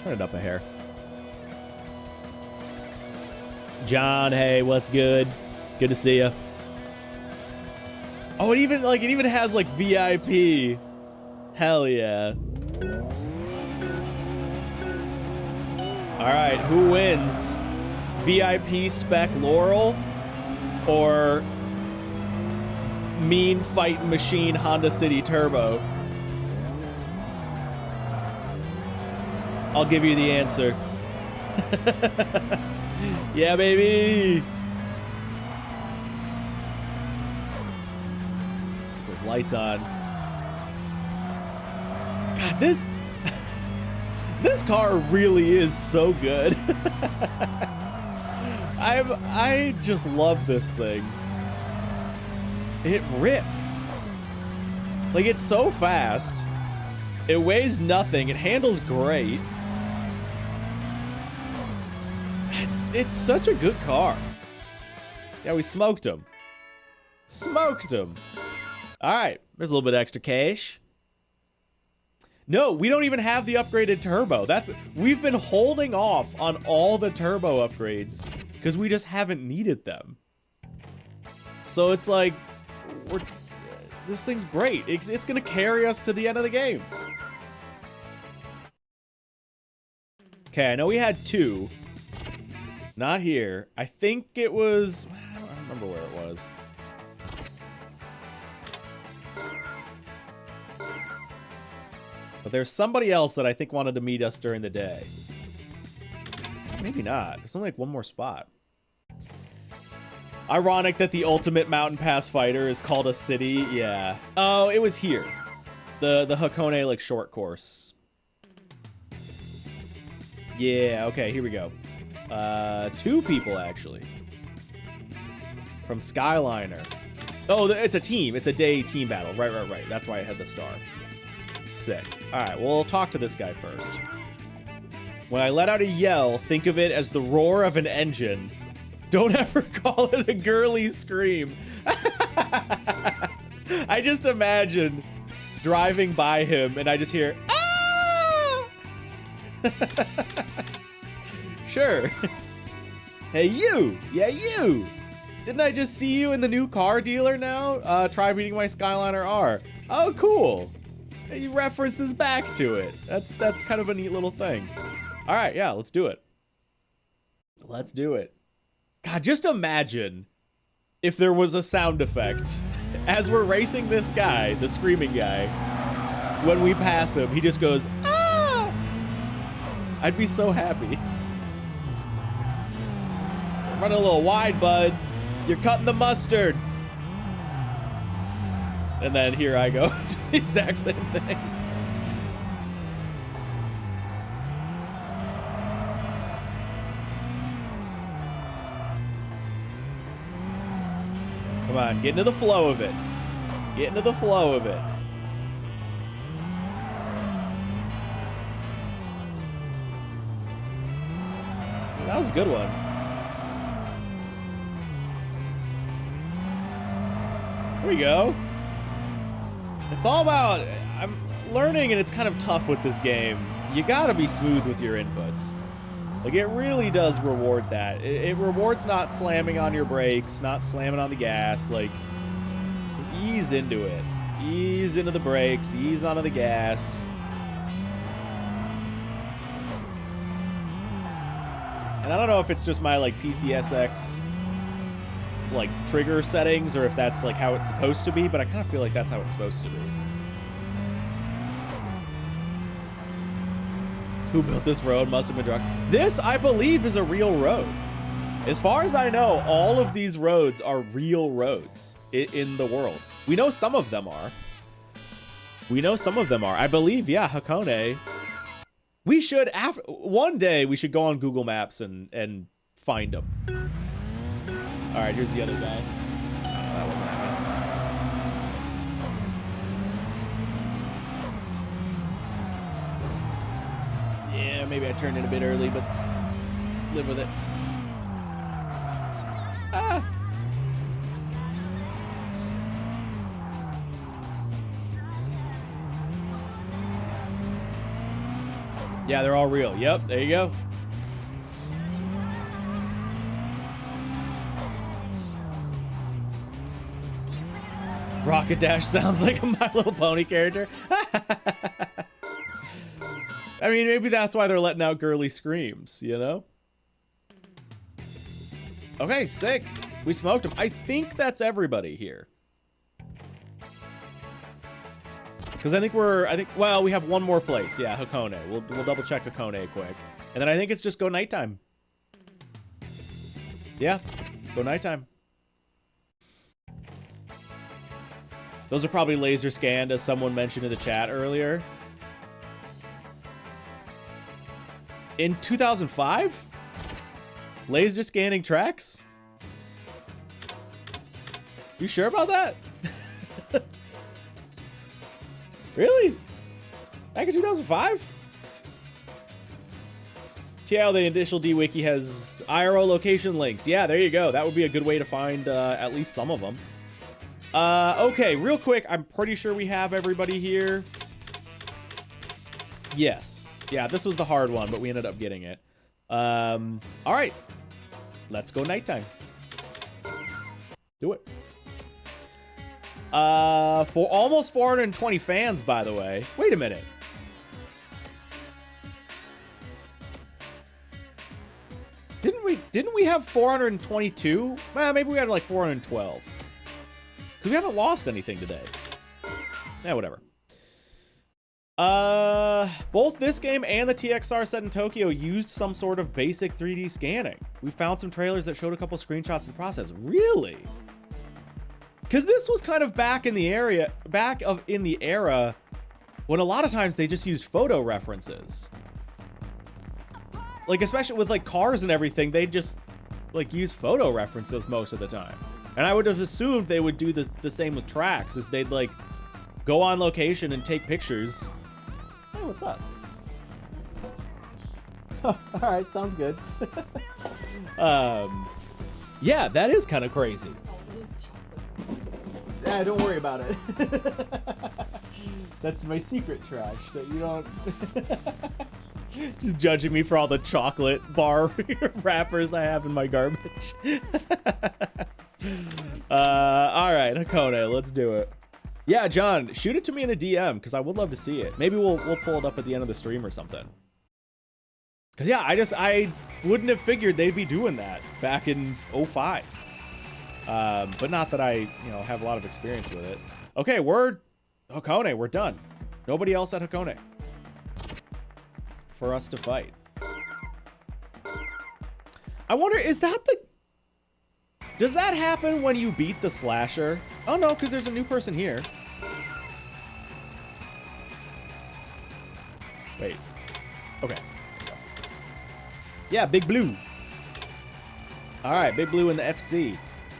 Turn it up a hair. John, hey, what's good? Good to see you. Oh, it even has like VIP. Hell yeah. All right, who wins? VIP spec Laurel or mean fighting machine Honda City Turbo? I'll give you the answer. Yeah, baby. Get those lights on. God, this car really is so good. I just love this thing. It rips. Like, it's so fast. It weighs nothing. It handles great. It's such a good car. Yeah, we smoked him. Smoked him. All right, there's a little bit extra cash. No, we don't even have the upgraded turbo. We've been holding off on all the turbo upgrades because we just haven't needed them. So it's like, this thing's great. It's gonna carry us to the end of the game. Okay, I know we had two. Not here. I think it was, I don't remember where it was. But there's somebody else that I think wanted to meet us during the day. Maybe not. There's only like one more spot. Ironic that the ultimate mountain pass fighter is called a city. Yeah. Oh, it was here. The Hakone like short course. Yeah, okay, here we go. Two people actually. From Skyliner. Oh, it's a team. It's a day team battle. Right. That's why I had the star. Sick. Alright, well, we'll talk to this guy first. When I let out a yell, think of it as the roar of an engine. Don't ever call it a girly scream. I just imagine driving by him and I just hear, ah! Sure. Hey, you! Yeah, you! Didn't I just see you in the new car dealer now? Try beating my Skyliner R. Oh, cool. He references back to it. That's kind of a neat little thing. All right, yeah, let's do it. Let's do it. God, just imagine if there was a sound effect as we're racing this guy, the screaming guy. When we pass him, he just goes, ah! I'd be so happy. Running a little wide, bud. You're cutting the mustard. And then here I go, do the exact same thing. Come on, get into the flow of it. Get into the flow of it. That was a good one. There we go. It's all about, I'm learning, and it's kind of tough with this game. You gotta be smooth with your inputs. Like, it really does reward that. It rewards not slamming on your brakes, not slamming on the gas. Like, just ease into it. Ease into the brakes, ease onto the gas. And I don't know if it's just my, like, PCSX, like, trigger settings, or if that's, like, how it's supposed to be, but I kind of feel like that's how it's supposed to be. Who built this road must have been drunk. This, I believe, is a real road. As far as I know, all of these roads are real roads in the world. We know some of them are. I believe, yeah, Hakone. We should, one day, we should go on Google Maps and find them. All right, here's the other guy. Oh, that wasn't happening. Yeah, maybe I turned in a bit early, but live with it. Ah. Yeah, they're all real. Yep, there you go. Rocket Dash sounds like a My Little Pony character. I mean, maybe that's why they're letting out girly screams, you know? Okay, sick. We smoked them. I think that's everybody here. Because I think well, we have one more place. Yeah, Hakone. We'll double check Hakone quick. And then I think it's just go nighttime. Yeah, go nighttime. Those are probably laser scanned, as someone mentioned in the chat earlier. In 2005? Laser scanning tracks? You sure about that? Really? Back in 2005? TL, the initial D-Wiki has IRL location links. Yeah, there you go. That would be a good way to find at least some of them. Okay, real quick. I'm pretty sure we have everybody here. Yes. Yeah, this was the hard one, but we ended up getting it. All right. Let's go nighttime. Do it. For almost 420 fans, by the way. Wait a minute. Didn't we have 422? Well, maybe we had like 412. Because we haven't lost anything today. Yeah, whatever. Both this game and the TXR set in Tokyo used some sort of basic 3D scanning. We found some trailers that showed a couple screenshots of the process. Really? Because this was kind of back in the era when a lot of times they just used photo references. Like, especially with like cars and everything, they just like use photo references most of the time. And I would have assumed they would do the same with tracks, is they'd like go on location and take pictures. Hey, what's up? Oh, all right, sounds good. Yeah, that is kind of crazy. Yeah, don't worry about it. That's my secret trash that you don't. Just judging me for all the chocolate bar wrappers I have in my garbage. All right, Hakone, let's do it. Yeah, John, shoot it to me in a DM because I would love to see it. Maybe we'll pull it up at the end of the stream or something. Because yeah, I wouldn't have figured they'd be doing that back in 05. But not that I have a lot of experience with it. Okay, we're Hakone. We're done. Nobody else at Hakone for us to fight. I wonder, does that happen when you beat the slasher? Oh no, because there's a new person here. Wait. Okay. Yeah, Big Blue. All right, Big Blue in the FC.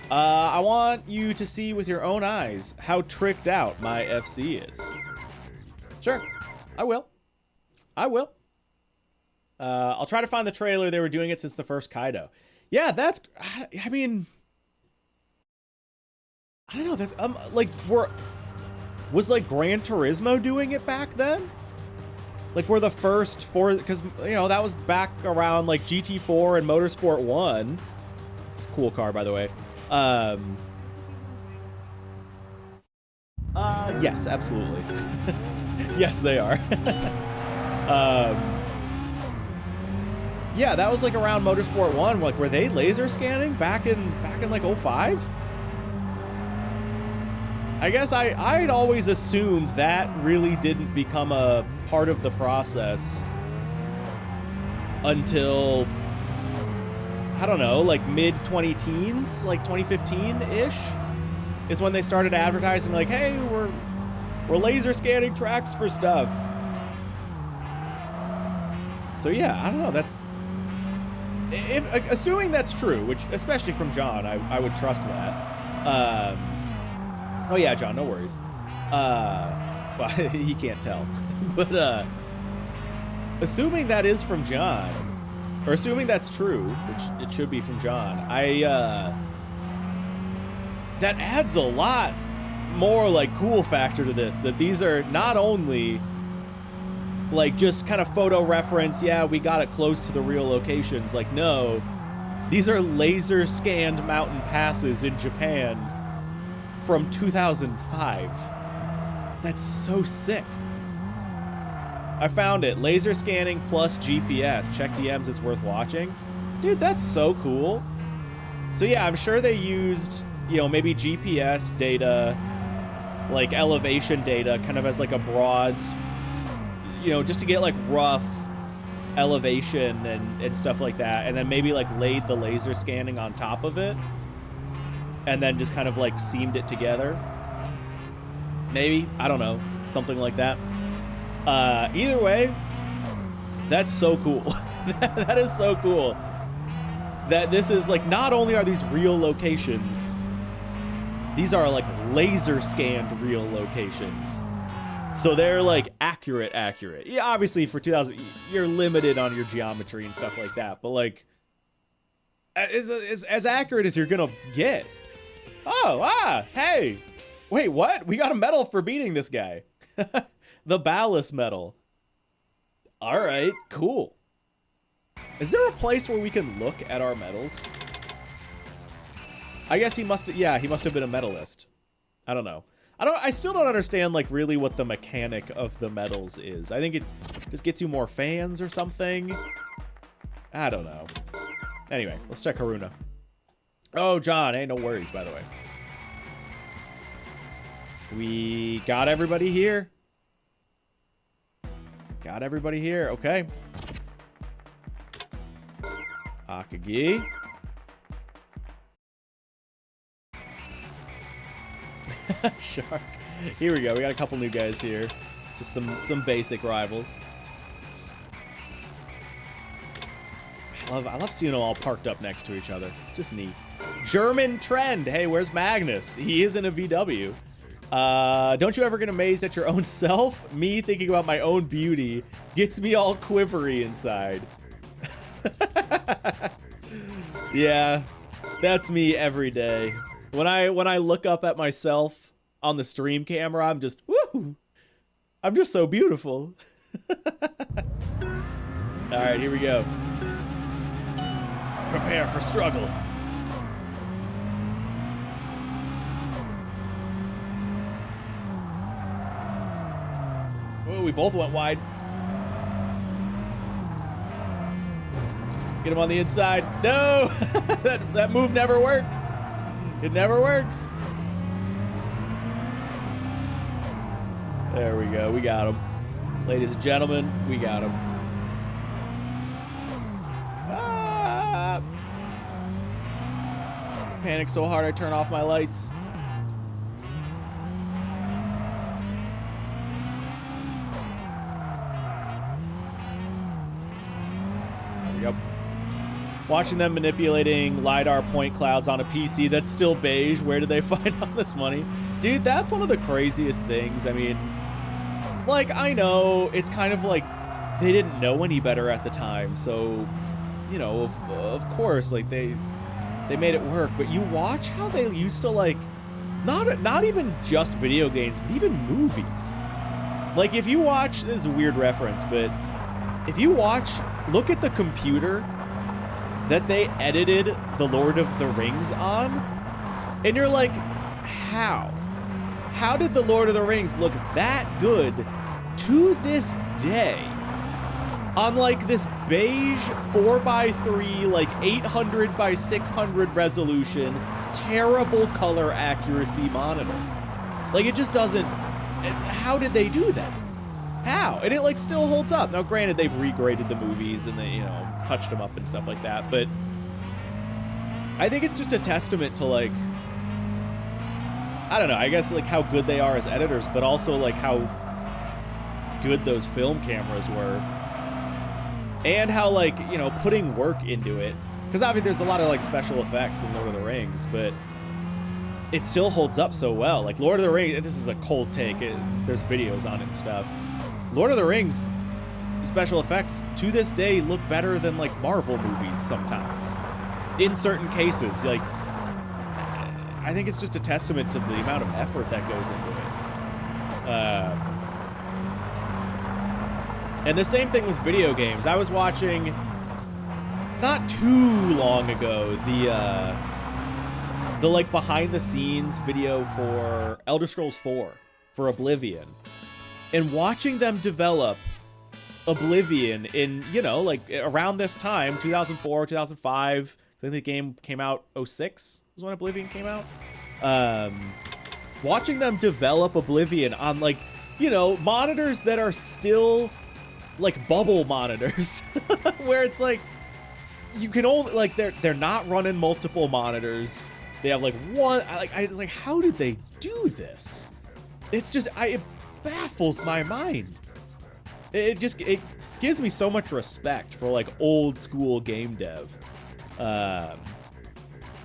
I want you to see with your own eyes how tricked out my FC is. Sure, I will. I'll try to find the trailer. They were doing it since the first Kaido. Yeah, I mean, I don't know. That's like was like Gran Turismo doing it back then? Like we're the first for, because that was back around like GT4 and Motorsport 1. It's a cool car, by the way. Yes, absolutely. Yes, they are. Yeah, that was like around Motorsport 1. Like, were they laser scanning back in like 05? I guess I'd always assumed that really didn't become a part of the process until, I don't know, like mid-20-teens, like 2015-ish, is when they started advertising like, hey, we're laser scanning tracks for stuff. So yeah, I don't know, that's, assuming that's true, which, especially from John, I would trust that. Oh yeah, John, no worries. Well, he can't tell. But, assuming that is from John, or assuming that's true, which it should be from John, that adds a lot more, like, cool factor to this, that these are not only, like, just kind of photo reference, yeah, we got it close to the real locations, like, no, these are laser scanned mountain passes in Japan from 2005. That's so sick. I found it. Laser scanning plus GPS. Check DMs, it's worth watching. Dude, that's so cool. So yeah, I'm sure they used, you know, maybe GPS data, like elevation data, kind of as like a broad, you know, just to get like rough elevation and stuff like that. And then maybe like laid the laser scanning on top of it. And then just kind of like seamed it together. Maybe, I don't know, something like that. Either way, that's so cool. That is so cool. That this is like, not only are these real locations, these are like laser scanned real locations. So they're like accurate. Yeah, obviously for 2000, you're limited on your geometry and stuff like that, but like, as accurate as you're gonna get. Oh, hey. Wait, what? We got a medal for beating this guy. The ballast medal. All right, cool. Is there a place where we can look at our medals? I guess he must have been a medalist. I don't know. I still don't understand like really what the mechanic of the medals is. I think it just gets you more fans or something. I don't know. Anyway, let's check Haruna. Oh, John, hey, no worries, by the way. We got everybody here. Got everybody here, okay. Akagi. Shark. Here we go, we got a couple new guys here. Just some basic rivals. I love seeing them all parked up next to each other. It's just neat. German Trend. Hey, where's Magnus? He is in a VW. Don't you ever get amazed at your own self? Me thinking about my own beauty gets me all quivery inside. Yeah, that's me every day. When I look up at myself on the stream camera, I'm just, woo! I'm just so beautiful. All right, here we go. Prepare for struggle. Oh, we both went wide. Get him on the inside. No! that move never works. It never works. There we go. We got him. Ladies and gentlemen, we got him. Ah! Panic so hard I turn off my lights. There we go. Watching them manipulating LiDAR point clouds on a PC that's still beige. Where did they find all this money? Dude, that's one of the craziest things. I mean, like, I know it's kind of like they didn't know any better at the time. So, you know, of course, like they made it work. But you watch how they used to, like, not even just video games, but even movies. Like, if you watch, this is a weird reference, but if you look at the computer that they edited The Lord of the Rings on, and you're like, how? How did The Lord of the Rings look that good to this day on like this beige 4x3, like 800 by 600 resolution, terrible color accuracy monitor? Like, it just doesn't, how did they do that? How? And it like still holds up. Now, granted, they've regraded the movies and they, you know, touched them up and stuff like that, but I think it's just a testament to like, I don't know, I guess like how good they are as editors, but also like how good those film cameras were. And how like, you know, putting work into it. Because obviously there's a lot of like special effects in Lord of the Rings, but it still holds up so well. Like Lord of the Rings, this is a cold take, there's videos on it and stuff. Lord of the Rings special effects to this day look better than like Marvel movies sometimes. In certain cases, like, I think it's just a testament to the amount of effort that goes into it. And the same thing with video games. I was watching, not too long ago, the like behind the scenes video for Elder Scrolls 4 for Oblivion. And watching them develop Oblivion in, you know, like around this time, 2004, 2005, I think the game came out 06 was when Oblivion came out. Watching them develop Oblivion on like, you know, monitors that are still like bubble monitors where it's like you can only like they're not running multiple monitors. They have like one. I was like, how did they do this? It's just it baffles my mind. It gives me so much respect for like old school game dev.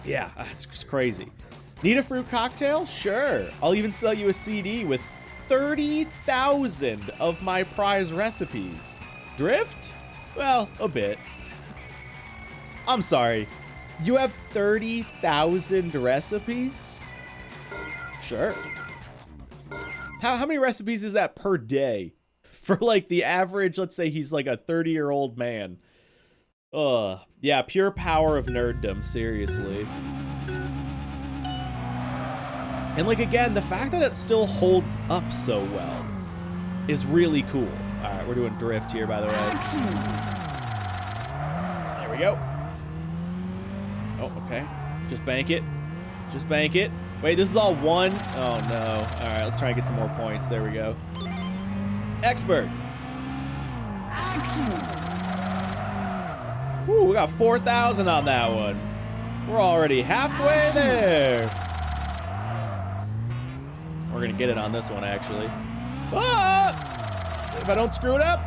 Yeah, it's just crazy. Need a fruit cocktail? Sure. I'll even sell you a CD with 30,000 of my prize recipes. Drift? Well, a bit. I'm sorry. You have 30,000 recipes? Sure. How many recipes is that per day? For like the average, let's say he's like a 30-year-old man. Yeah, pure power of nerddom, seriously. And like, again, the fact that it still holds up so well is really cool. All right, we're doing drift here, by the way. There we go. Oh, okay. Just bank it. Just bank it. Wait, this is all one? Oh, no. All right, let's try and get some more points. There we go. Expert. Ooh, we got 4,000 on that one. We're already halfway there. We're gonna get it on this one, actually. Ah! If I don't screw it up.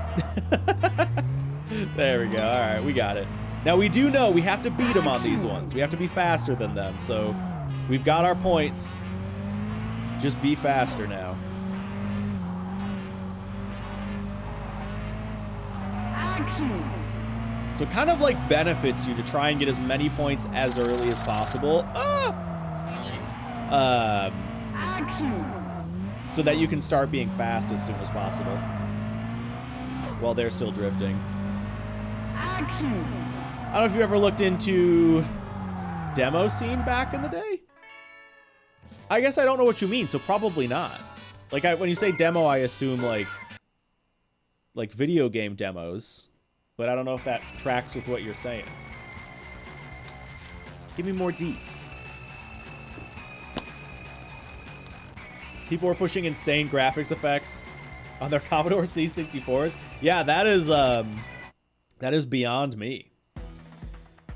There we go. All right, we got it. Now we do know we have to beat them on these ones. We have to be faster than them. So we've got our points. Just be faster now. So it kind of like benefits you to try and get as many points as early as possible. So that you can start being fast as soon as possible. While they're still drifting. I don't know if you ever looked into demo scene back in the day. I guess I don't know what you mean, so probably not. Like when you say demo, I assume like video game demos. But I don't know if that tracks with what you're saying. Give me more deets. People were pushing insane graphics effects on their Commodore C64s. Yeah, that is beyond me.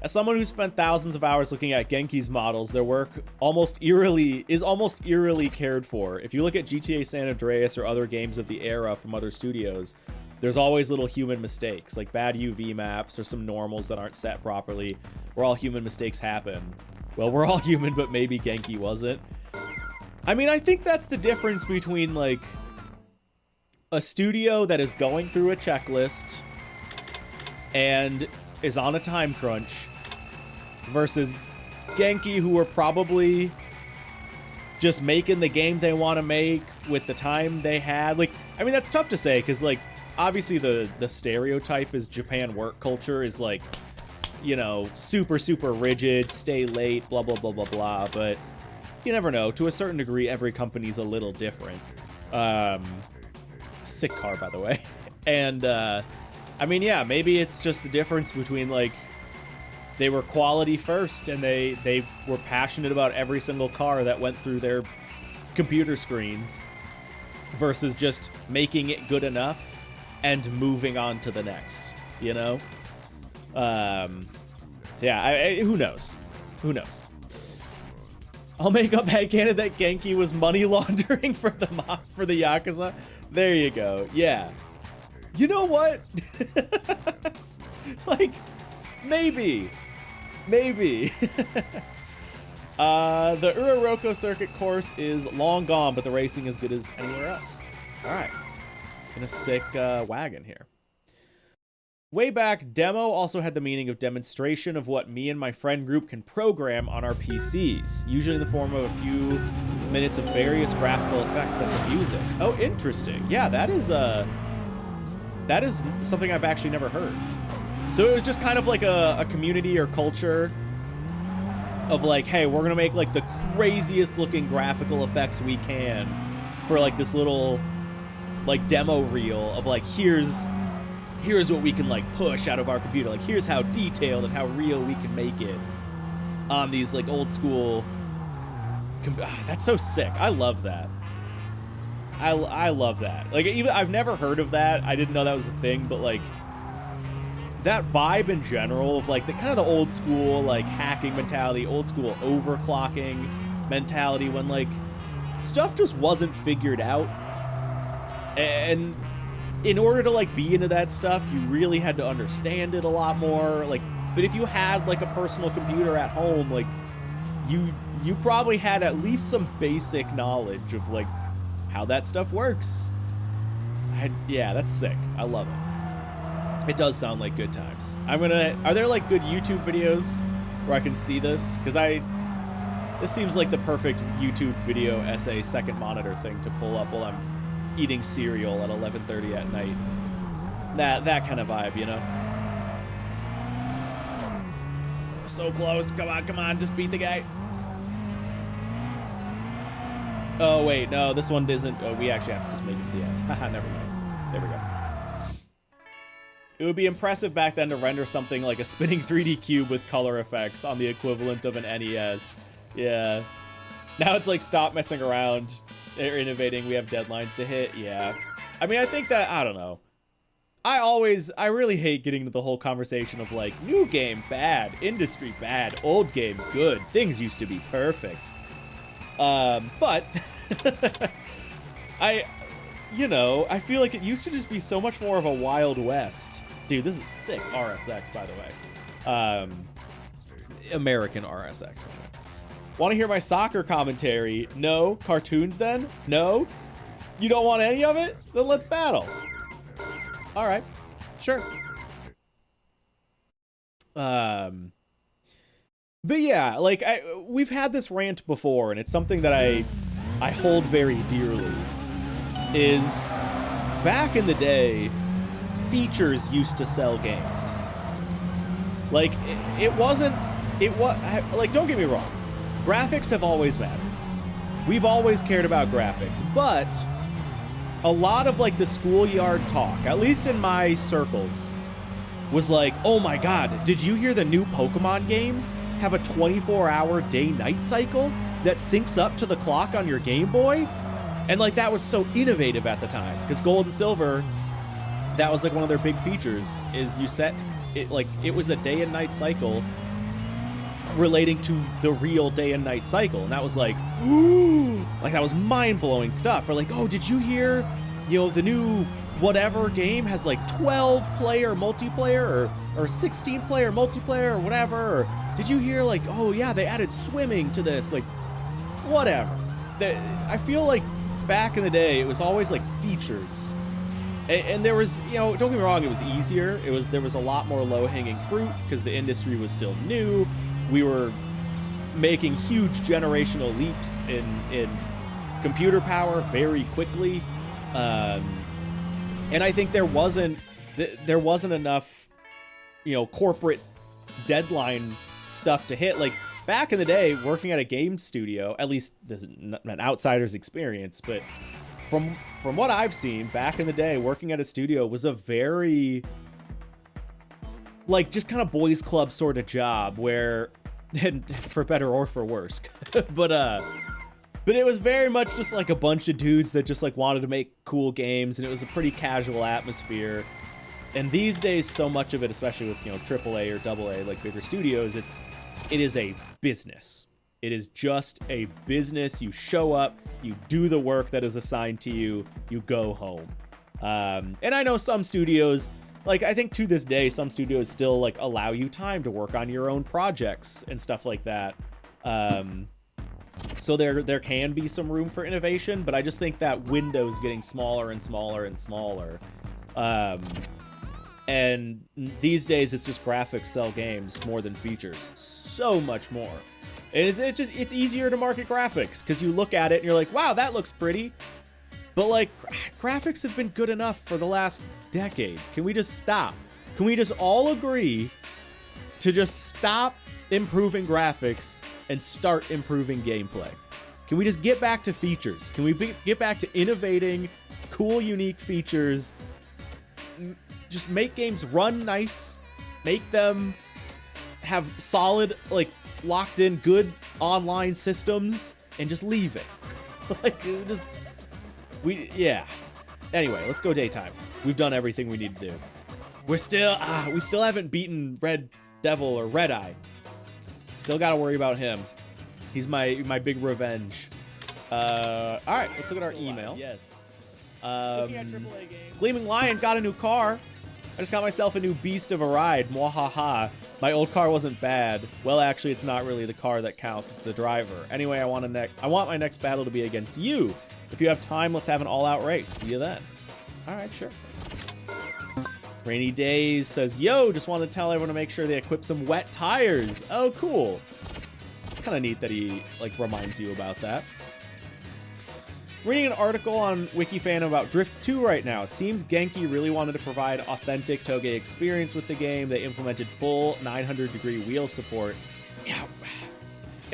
As someone who spent thousands of hours looking at Genki's models, their work is almost eerily cared for. If you look at GTA San Andreas or other games of the era from other studios, there's always little human mistakes, like bad UV maps or some normals that aren't set properly, where all human mistakes happen. Well, we're all human, but maybe Genki wasn't. I mean, I think that's the difference between, like, a studio that is going through a checklist and is on a time crunch versus Genki, who are probably just making the game they want to make with the time they had. Like, I mean, that's tough to say, because, like, obviously the stereotype is Japan work culture is, like, you know, super, super rigid, stay late, blah, blah, blah, blah, blah, but you never know. To a certain degree, every company's a little different. Sick car, by the way. And, I mean, yeah, maybe it's just a difference between, like, they were quality first, and they were passionate about every single car that went through their computer screens. versus just making it good enough and moving on to the next, you know? So yeah, who knows? Who knows? I'll make up headcanon that Genki was money laundering for the Yakuza. There you go. Yeah. You know what? Like, maybe. Maybe. The Uraroko circuit course is long gone, but the racing is good as anywhere else. All right. In a sick wagon here. Way back, demo also had the meaning of demonstration of what me and my friend group can program on our PCs, usually in the form of a few minutes of various graphical effects set to music. Oh, interesting. Yeah, that is something I've actually never heard. So it was just kind of like a community or culture of like, hey, we're gonna make like the craziest looking graphical effects we can for like this little like demo reel of like, here's what we can like push out of our computer. Like, here's how detailed and how real we can make it on these like old school. That's so sick. I love that. I love that. Like, even I've never heard of that. I didn't know that was a thing, but like that vibe in general of like the kind of the old school like hacking mentality, old school overclocking mentality when like stuff just wasn't figured out. And in order to like be into that stuff, you really had to understand it a lot more. Like, but if you had like a personal computer at home, like you probably had at least some basic knowledge of like how that stuff works. Yeah, that's sick. I love it. It does sound like good times. Are there like good YouTube videos where I can see this? Because this seems like the perfect YouTube video essay second monitor thing to pull up while I'm eating cereal at 11:30 at night. That kind of vibe, you know? So close. Come on, just beat the guy. Oh, wait, no, this one isn't. Oh, we actually have to just make it to the end. Haha, never mind. There we go. It would be impressive back then to render something like a spinning 3D cube with color effects on the equivalent of an NES. Yeah. Now it's like, stop messing around. They're innovating. We have deadlines to hit. Yeah. I mean, I think that, I don't know. I really hate getting into the whole conversation of like, new game, bad. Industry, bad. Old game, good. Things used to be perfect. But I feel like it used to just be so much more of a Wild West. Dude, this is sick RSX, by the way. American RSX. Want to hear my soccer commentary? No. Cartoons then? No. You don't want any of it? Then let's battle. All right. Sure. But yeah, like we've had this rant before, and it's something that I hold very dearly. Is back in the day, features used to sell games. Like it was like, don't get me wrong, graphics have always mattered. We've always cared about graphics, but a lot of like the schoolyard talk, at least in my circles, was like, oh my god, did you hear the new Pokemon games have a 24-hour day-night cycle that syncs up to the clock on your Game Boy? And like that was so innovative at the time, because Gold and Silver, that was like one of their big features, is you set it like it was a day and night cycle relating to the real day and night cycle, and that was like, ooh, like that was mind-blowing stuff. Or like, oh, did you hear, the new whatever game has like 12-player multiplayer or 16-player multiplayer or whatever? Or did you hear like, oh yeah, they added swimming to this? Like, whatever. I feel like back in the day, it was always like features. And there was, don't get me wrong, it was easier. There was a lot more low-hanging fruit because the industry was still new. We were making huge generational leaps in computer power very quickly. And I think there wasn't enough, corporate deadline stuff to hit. Like back in the day, working at a game studio, at least this is an outsider's experience, but from what I've seen back in the day, working at a studio was a very like just kind of boys club sort of job where, and for better or for worse, but But it was very much just like a bunch of dudes that just like wanted to make cool games, and it was a pretty casual atmosphere. And these days, so much of it, especially with, you know, AAA or AA, like bigger studios, it is a business. It is just a business. You show up, you do the work that is assigned to you, you go home. And I know some studios, like I think to this day, some studios still like allow you time to work on your own projects and stuff like that. So there can be some room for innovation, but I just think that window's getting smaller and smaller and smaller. And these days it's just graphics sell games more than features, so much more. And it's easier to market graphics because you look at it and you're like, wow, that looks pretty. But like, graphics have been good enough for the last decade. Can we just stop? Can we just all agree to just stop improving graphics and start improving gameplay? Can we just get back to features? Can we get back to innovating cool, unique features? Just make games run nice, make them have solid, like, locked in good online systems, and just leave it. Like, yeah. Anyway, let's go daytime. We've done everything we need to do. We still haven't beaten Red Devil or Red Eye. Still gotta worry about him. He's my big revenge. All right, let's look at our email. Yes. Gleaming Lion got a new car. I just got myself a new beast of a ride. Mwahaha. My old car wasn't bad. Well, actually, it's not really the car that counts. It's the driver. Anyway, I want my next battle to be against you. If you have time, let's have an all-out race. See you then. All right, sure. Rainy Days says, yo, just wanted to tell everyone to make sure they equip some wet tires. Oh, cool. Kind of neat that he, like, reminds you about that. Reading an article on WikiFan about Drift 2 right now. Seems Genki really wanted to provide authentic Touge experience with the game. They implemented full 900-degree wheel support. Yeah.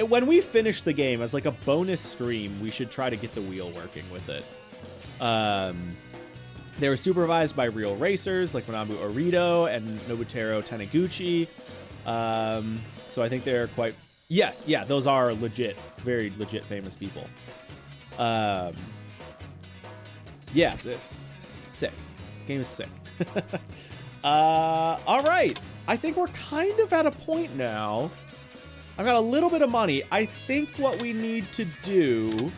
When we finish the game as like a bonus stream, we should try to get the wheel working with it. They were supervised by real racers like Manabu Orito and Nobutaro Taniguchi. So I think they're quite... Yes, yeah, those are legit, very legit famous people. Yeah, this is sick. This game is sick. All right. I think we're kind of at a point now. I've got a little bit of money. I think what we need to do...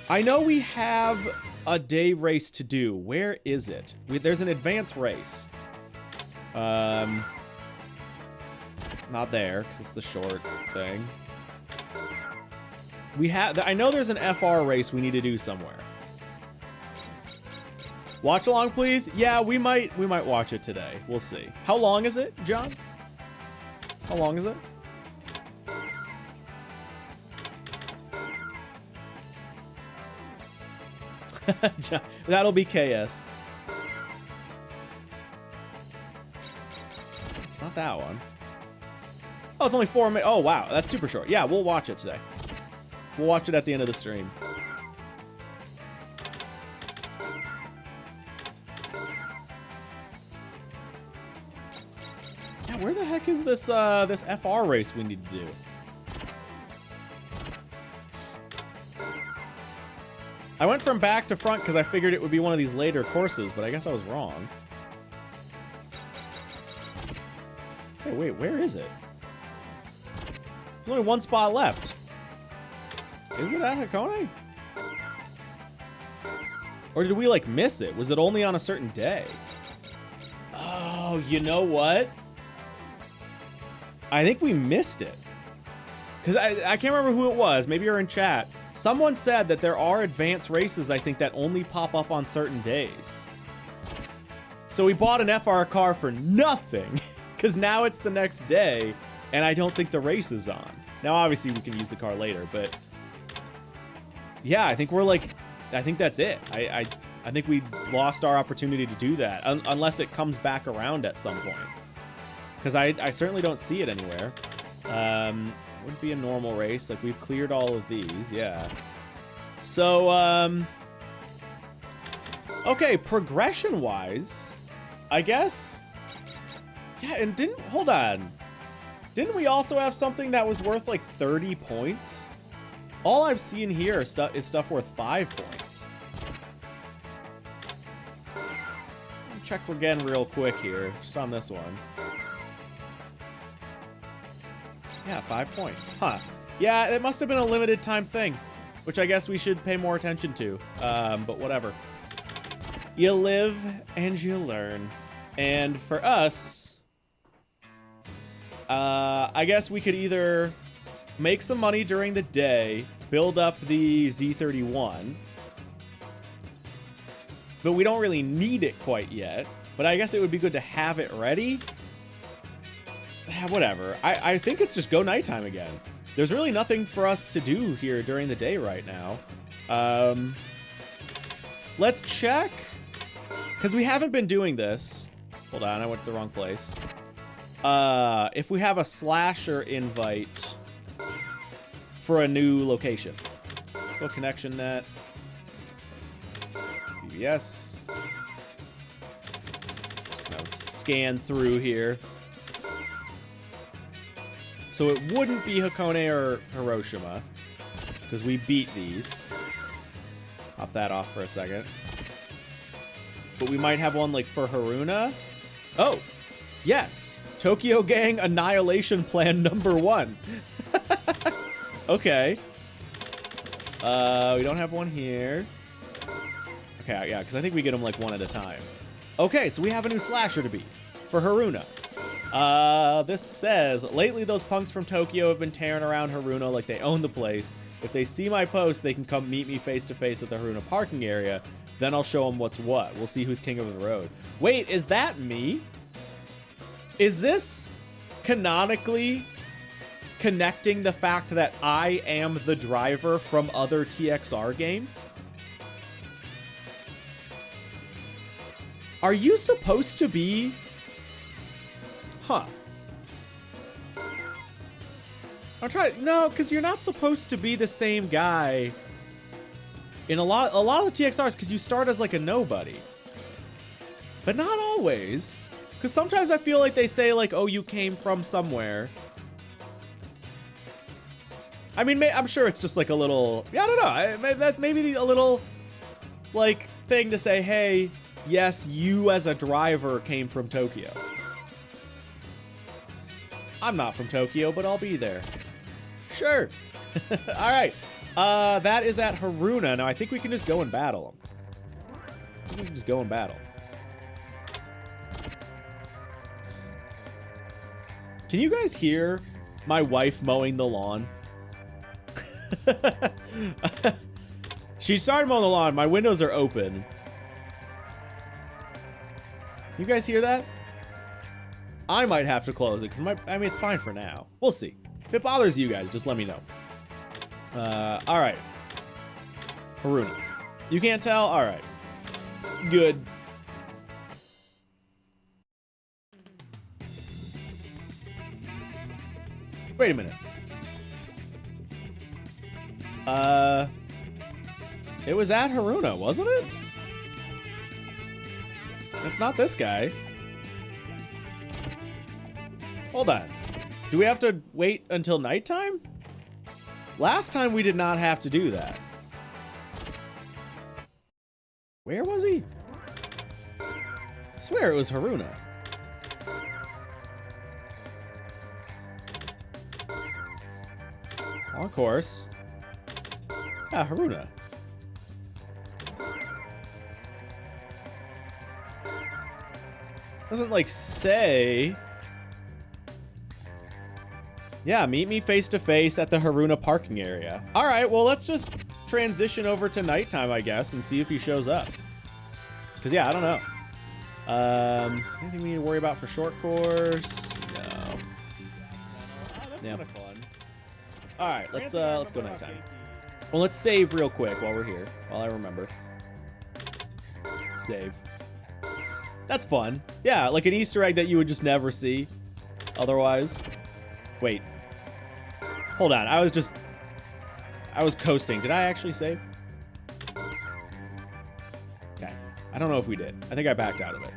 I know we have a day race to do. Where is it? There's an advanced race. Not there, because it's the short thing. I know there's an FR race we need to do somewhere. Watch along, please. Yeah, we might watch it today. We'll see. How long is it, John? How long is it? That'll be KS. It's not that one. Oh, it's only 4 minutes. Oh, wow. That's super short. Yeah, we'll watch it today. We'll watch it at the end of the stream. Yeah, where the heck is this this FR race we need to do? I went from back to front because I figured it would be one of these later courses, but I guess I was wrong. Hey, wait, where is it? There's only one spot left. Is it at Hakone? Or did we, like, miss it? Was it only on a certain day? Oh, you know what? I think we missed it. Because I can't remember who it was. Maybe you're in chat. Someone said that there are advanced races, I think, that only pop up on certain days. So we bought an FR car for nothing. Because now it's the next day, and I don't think the race is on. Now, obviously, we can use the car later, but... Yeah, I think we're like... I think that's it. I think we lost our opportunity to do that, unless it comes back around at some point. Because I certainly don't see it anywhere. Wouldn't be a normal race. Like, we've cleared all of these, yeah. So, okay, progression-wise, I guess... Yeah, and hold on. Didn't we also have something that was worth, like, 30 points? All I've seen here is stuff worth 5 points. Check again real quick here, just on this one. Yeah, 5 points. Huh. Yeah, it must have been a limited time thing, which I guess we should pay more attention to. But whatever. You live and you learn. And for us, I guess we could either make some money during the day, build up the Z31, but we don't really need it quite yet. But I guess it would be good to have it ready. Whatever. I think it's just go nighttime again. There's really nothing for us to do here during the day right now. Let's check. Because we haven't been doing this. Hold on, I went to the wrong place. If we have a slasher invite for a new location. Let's go connection net. Yes. Kind of scan through here. So it wouldn't be Hakone or Hiroshima, because we beat these. Pop that off for a second. But we might have one like for Haruna. Oh, yes. Tokyo Gang Annihilation Plan #1. Okay. We don't have one here. Okay, yeah, because I think we get them like one at a time. Okay, so we have a new slasher to beat for Haruna. This says, lately those punks from Tokyo have been tearing around Haruna like they own the place. If they see my post, they can come meet me face to face at the Haruna parking area. Then I'll show them what's what. We'll see who's king of the road. Wait, is that me? Is this canonically connecting the fact that I am the driver from other TXR games? Are you supposed to be... Huh. I'm trying... No, because you're not supposed to be the same guy in a lot of the TXRs, because you start as like a nobody. But not always. Because sometimes I feel like they say like, oh, you came from somewhere. I mean, I'm sure it's just like a little... Yeah, I don't know. That's maybe a little like thing to say, hey, yes, you as a driver came from Tokyo. I'm not from Tokyo, but I'll be there. Sure. All right. That is at Haruna. Now, I think we can just go and battle him. I think we can just go and battle. Can you guys hear my wife mowing the lawn? She started mowing the lawn. My windows are open. You guys hear that? I might have to close it, because I mean, it's fine for now. We'll see. If it bothers you guys, just let me know. All right. Haruna. You can't tell? All right. Good. Wait a minute. It was at Haruna, wasn't it? It's not this guy. Hold on. Do we have to wait until nighttime? Last time we did not have to do that. Where was he? I swear it was Haruna. On course. Yeah, Haruna. Doesn't like say... Yeah, meet me face to face at the Haruna parking area. All right, well, let's just transition over to nighttime, I guess, and see if he shows up. Because, yeah, I don't know. Anything we need to worry about for short course? No. Oh, that's kind of fun. All right, let's go nighttime. Well, let's save real quick while we're here, while I remember. Save. That's fun. Yeah, like an Easter egg that you would just never see otherwise. Wait. Hold on, I was coasting. Did I actually save? Okay. I don't know if we did. I think I backed out of it.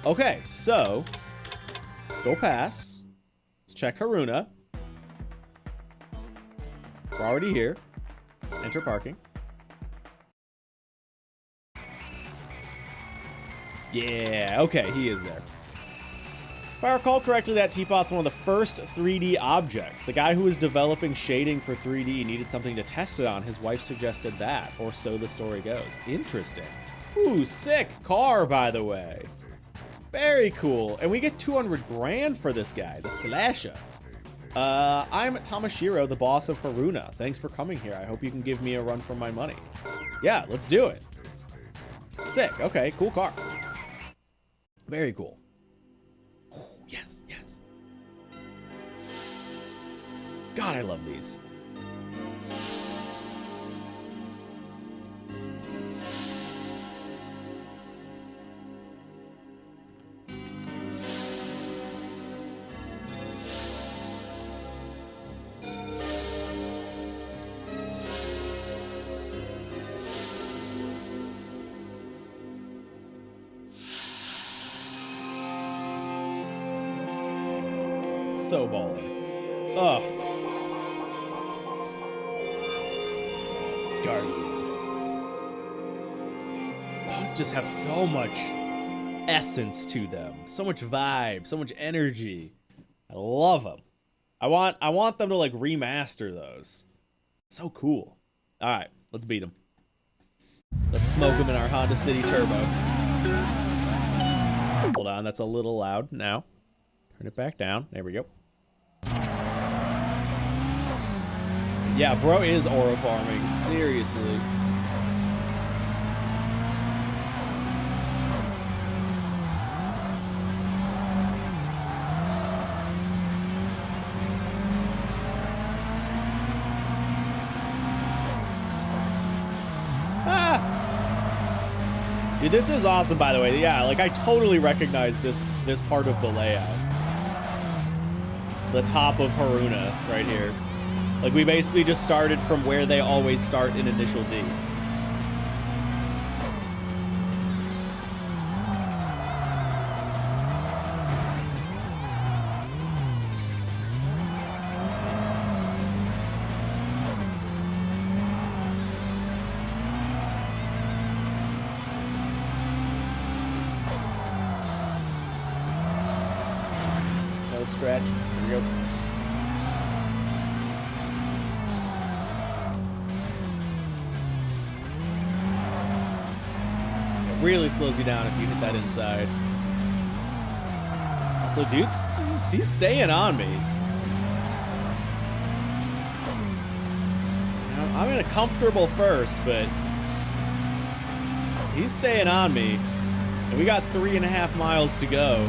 Okay, so go pass. Let's check Haruna. We're already here. Enter parking. Yeah, okay, he is there. If I recall correctly, that teapot's one of the first 3D objects. The guy who was developing shading for 3D needed something to test it on. His wife suggested that, or so the story goes. Interesting. Ooh, sick car, by the way. Very cool. And we get 200 grand for this guy, the Slasher. I'm Tamashiro, the boss of Haruna. Thanks for coming here. I hope you can give me a run for my money. Yeah, let's do it. Sick. Okay, cool car. Very cool. Yes, yes. God, I love these. So baller. Ugh. Guardian. Those just have so much essence to them. So much vibe, so much energy. I love them. I want them to like remaster those. So cool. All right, let's beat them. Let's smoke them in our Honda City Turbo. Hold on, that's a little loud now. Turn it back down. There we go. Yeah, bro is aura farming. Seriously. Ah! Dude, this is awesome, by the way. Yeah, like I totally recognize this part of the layout. The top of Haruna right here. Like we basically just started from where they always start in Initial D. No stretch. Here we go. Really slows you down if you hit that inside. Also, dude, he's staying on me. I'm in a comfortable first, but he's staying on me. And we got 3.5 miles to go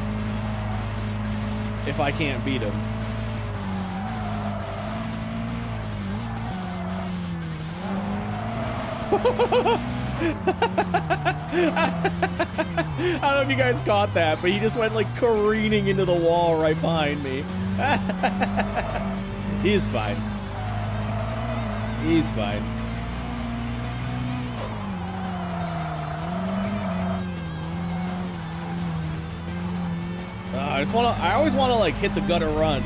if I can't beat him. I don't know if you guys caught that, but he just went like careening into the wall right behind me. He's fine. He's fine. I always wanna like hit the gutter run.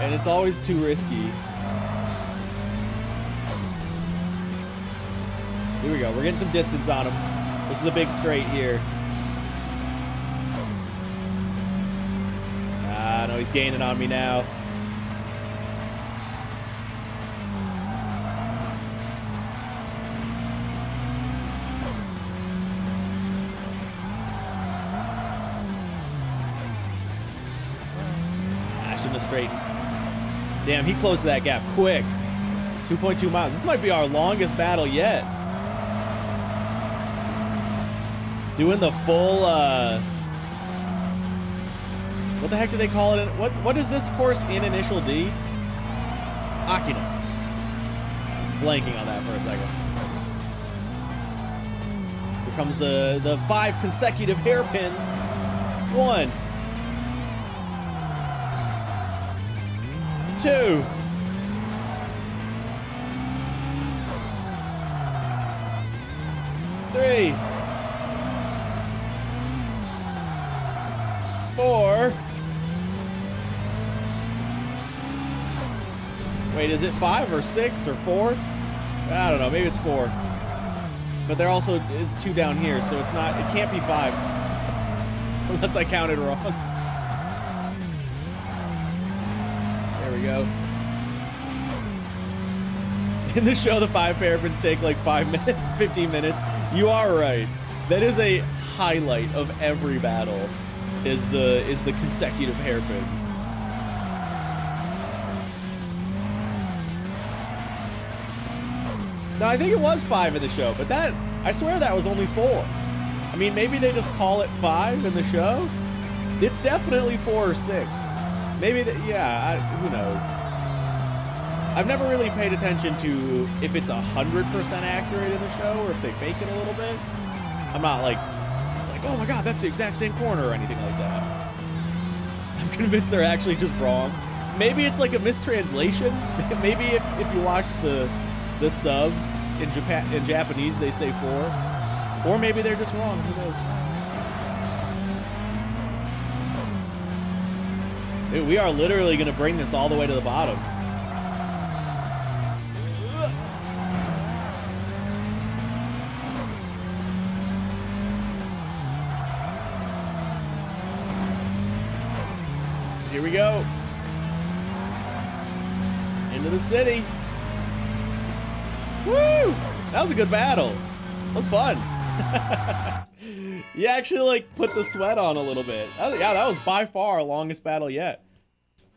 And it's always too risky. Here we go, we're getting some distance on him. This is a big straight here. Ah, no, he's gaining on me now. Ashton the straightened. Damn, he closed that gap quick. 2.2 miles. This might be our longest battle yet. Doing the full, what the heck do they call it? What is this course in Initial D? Akina. Blanking on that for a second. Here comes the 5 consecutive hairpins. 1, 2. 3. 4. Wait, Wait, is it 5 or 6 or 4? I don't know, maybe it's 4. But there also is 2 down here, so it's not, it can't be 5. Unless I counted wrong. There we go. In the show, the 5 hairpins take like 5 minutes, 15 minutes. You are right. That is a highlight of every battle, is the consecutive hairpins. No, I think it was 5 in the show, but that, I swear that was only 4. I mean, maybe they just call it 5 in the show? It's definitely 4 or 6. Maybe, yeah, who knows? I've never really paid attention to if it's 100% accurate in the show or if they fake it a little bit. I'm not like, oh my god, that's the exact same corner or anything like that. I'm convinced they're actually just wrong. Maybe it's like a mistranslation. Maybe if you watch the sub in Japanese, they say 4. Or maybe they're just wrong, who knows? Dude, we are literally gonna bring this all the way to the bottom. Here we go. Into the city. Woo! That was a good battle. That was fun. You actually like put the sweat on a little bit. Yeah, that was by far our longest battle yet.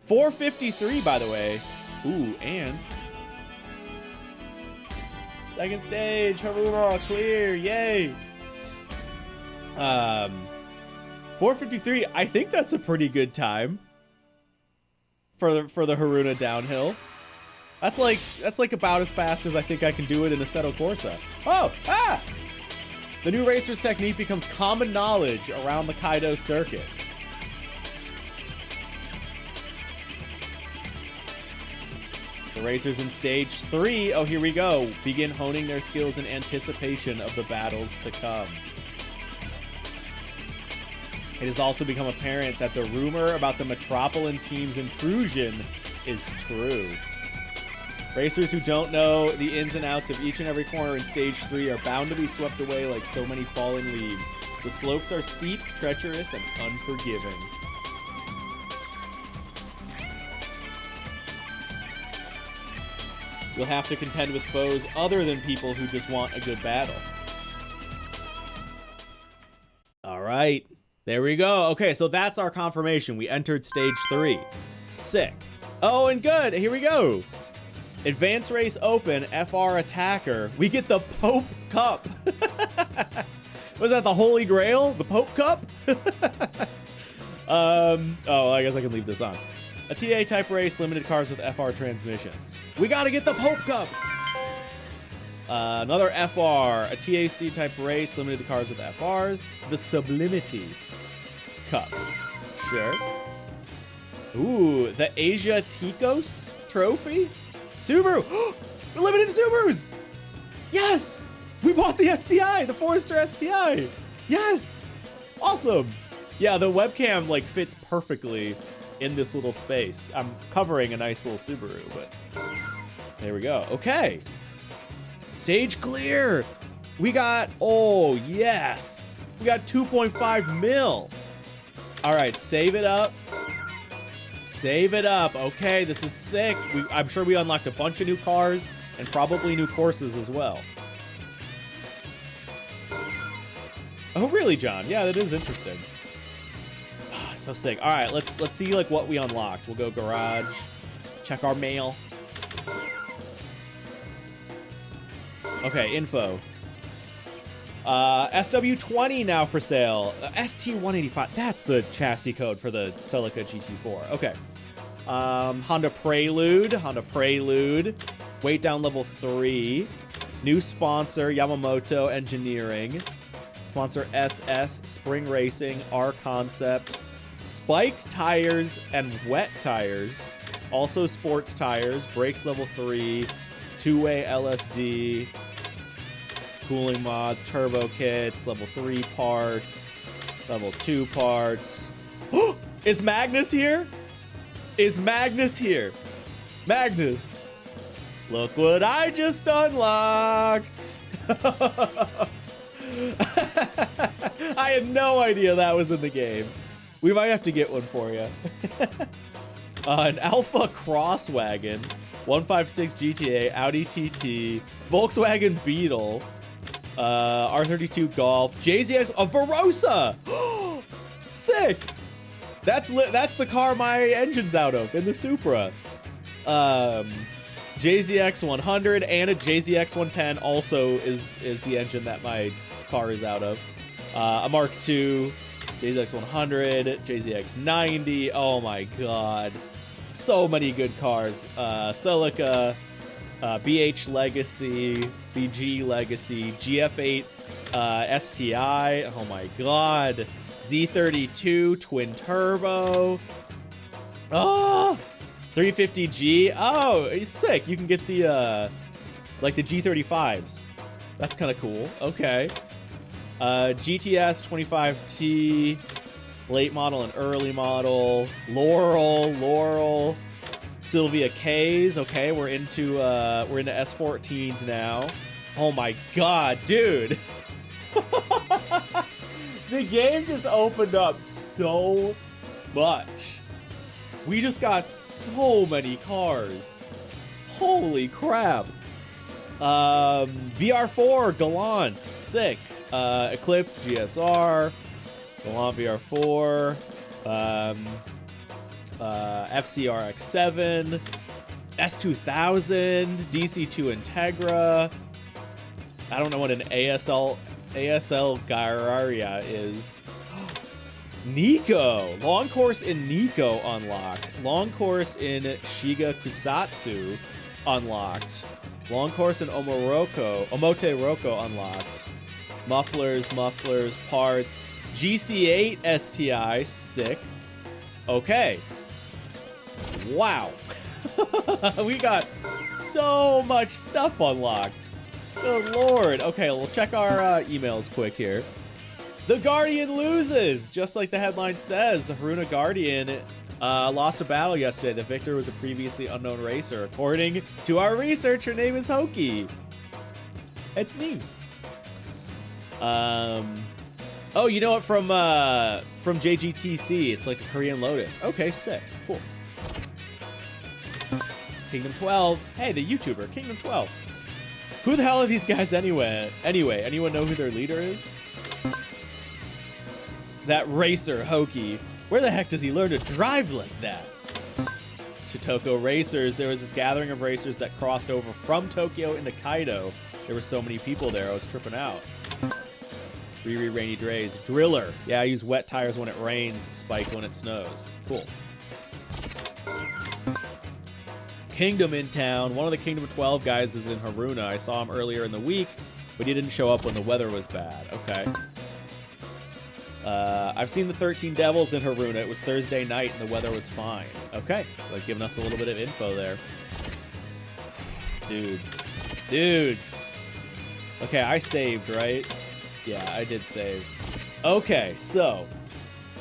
4:53, by the way. Ooh, and second stage, Haruna, clear, yay. 4:53. I think that's a pretty good time for the Haruna downhill. That's like about as fast as I think I can do it in Assetto Corsa. Oh, ah! The new racer's technique becomes common knowledge around the Kaido circuit. The racers in stage 3, oh here we go, begin honing their skills in anticipation of the battles to come. It has also become apparent that the rumor about the Metropolitan team's intrusion is true. Racers who don't know the ins and outs of each and every corner in stage 3 are bound to be swept away like so many fallen leaves. The slopes are steep, treacherous, and unforgiving. You'll have to contend with foes other than people who just want a good battle. All right, there we go. Okay, so that's our confirmation. We entered stage 3. Sick. Oh, and good, here we go. Advanced Race Open, FR Attacker. We get the Pope Cup. Was that the Holy Grail? The Pope Cup? Oh, I guess I can leave this on. A TA type race, limited cars with FR transmissions. We gotta get the Pope Cup. Another FR, a TAC type race, limited cars with FRs. The Sublimity Cup. Sure. Ooh, the Asia Ticos Trophy? Subaru! Limited Subarus! Yes! We bought the STI, the Forester STI! Yes! Awesome! Yeah, the webcam like fits perfectly in this little space. I'm covering a nice little Subaru, but there we go. Okay. Stage clear! We got, oh yes! We got 2.5 mil! Alright, save it up. Save it up. Okay, this is sick. I'm sure we unlocked a bunch of new cars and probably new courses as well. Oh, really, John? Yeah, that is interesting. Oh, so sick. All right, let's see like what we unlocked. We'll go garage, check our mail. Okay, info. SW20 now for sale. ST185. That's the chassis code for the Celica GT4. Okay. Honda Prelude. Weight down level 3. New sponsor, Yamamoto Engineering. Sponsor SS, Spring Racing, R Concept. Spiked tires and wet tires. Also sports tires. Brakes level 3. Two-way LSD. Cooling mods, turbo kits, level 3 parts, level 2 parts. Is Magnus here? Is Magnus here? Magnus, Look what I just unlocked. I had no idea that was in the game. We might have to get one for you. An Alpha Crosswagon, 156 GTA, Audi TT, Volkswagen Beetle, R32 Golf, JZX, a Verosa! Sick! That's the car my engine's out of in the Supra. JZX 100 and a JZX 110 also is the engine that my car is out of. A Mark II, JZX 100, JZX 90. Oh my god. So many good cars. Celica, BH Legacy, BG Legacy, GF8 STI. Oh my god. Z32 Twin Turbo. Oh, 350G. Oh, he's sick. You can get the like the G35s. That's kind of cool. Okay. GTS 25T, late model and early model. Laurel, Sylvia K's. Okay, we're into S14s now. Oh my god, dude. The game just opened up so much. We just got so many cars. Holy crap. VR4 Gallant, sick. Eclipse GSR, Gallant VR4, FCRX7, S2000, DC2 Integra. I don't know what an ASL Gyraria is. Nico, long course in Nico unlocked. Long course in Shiga Kusatsu unlocked. Long course in Omote-roko unlocked. Mufflers, parts. GC8 STI, sick. Okay. Wow. We got so much stuff unlocked. Good lord. Okay, we'll check our emails quick here. The Guardian loses, just like the headline says. The Haruna Guardian lost a battle yesterday. The victor was a previously unknown racer. According to our research, her name is Hoki. It's me. Oh, you know what? From JGTC, it's like a Korean Lotus. Okay, sick. Cool. Kingdom 12. Hey, the YouTuber, Kingdom 12. Who the hell are these guys anyway? Anyone know who their leader is? That racer, Hoki. Where the heck does he learn to drive like that? Shitoko Racers. There was this gathering of racers that crossed over from Tokyo into Kaido. There were so many people there, I was tripping out. Riri Rainy Drays. Driller. Yeah, I use wet tires when it rains, Spike when it snows. Cool. Kingdom in town. One of the Kingdom 12 guys is in Haruna. I saw him earlier in the week, but he didn't show up when the weather was bad. Okay. I've seen the 13 Devils in Haruna. It was Thursday night and the weather was fine. Okay, so they're giving us a little bit of info there. Dudes. Okay, I saved, right? Yeah, I did save. Okay, so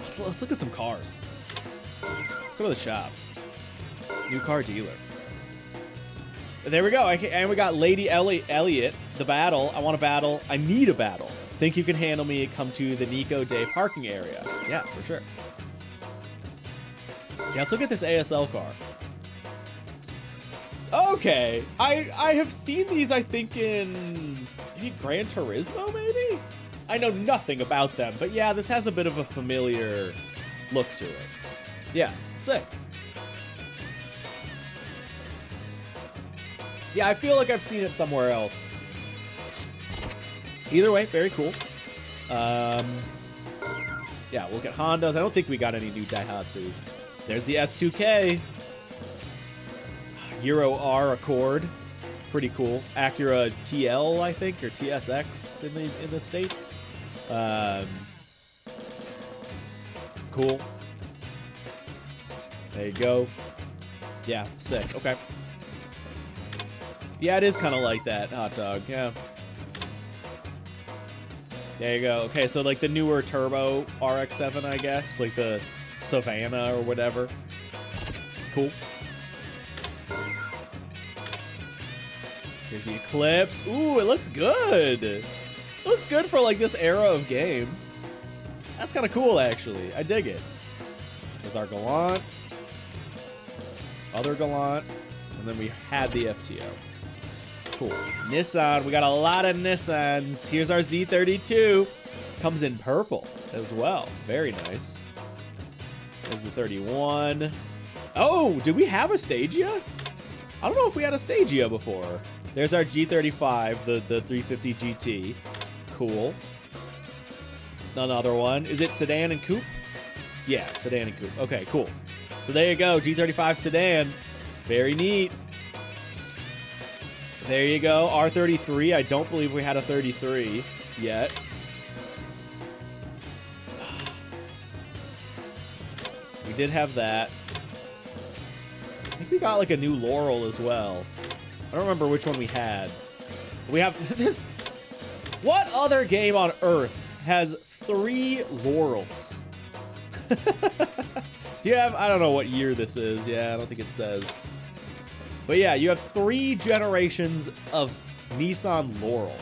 let's look at some cars. Let's go to the shop. New car dealer. There we go. And we got Lady Elliot, the battle. I want a battle. I need a battle. Think you can handle me? Come to the Nico Day parking area. Yeah, for sure. Yeah, let's look at this ASL car. Okay, I have seen these, I think, in maybe Gran Turismo, maybe? I know nothing about them, but yeah, this has a bit of a familiar look to it. Yeah, sick. Yeah, I feel like I've seen it somewhere else. Either way, very cool. Yeah, we'll look at Hondas. I don't think we got any new Daihatsus. There's the S2K. Euro R Accord. Pretty cool. Acura TL, I think, or TSX in the States. Cool. There you go. Yeah, sick. Okay. Yeah, it is kind of like that hot dog. Yeah. There you go. Okay, so like the newer turbo RX-7, I guess, like the Savannah or whatever. Cool. Here's the Eclipse. Ooh, it looks good. It looks good for like this era of game. That's kind of cool, actually. I dig it. Here's our Gallant. Other Gallant. And then we had the FTO. Cool. Nissan. We got a lot of Nissans. Here's our Z32. Comes in purple as well. Very nice. There's the 31. Oh, did we have a Stagia? I don't know if we had a Stagia before. There's our G35, the 350 GT. Cool. Another one. Is it sedan and coupe? Yeah, sedan and coupe. Okay, cool. So there you go, G35 sedan. Very neat. There you go, R33. I don't believe we had a 33 yet. We did have that. I think we got like a new Laurel as well. I don't remember which one we had. We have this. What other game on Earth has 3 Laurels? Do you have, I don't know what year this is. Yeah, I don't think it says. But yeah, you have 3 generations of Nissan Laurel.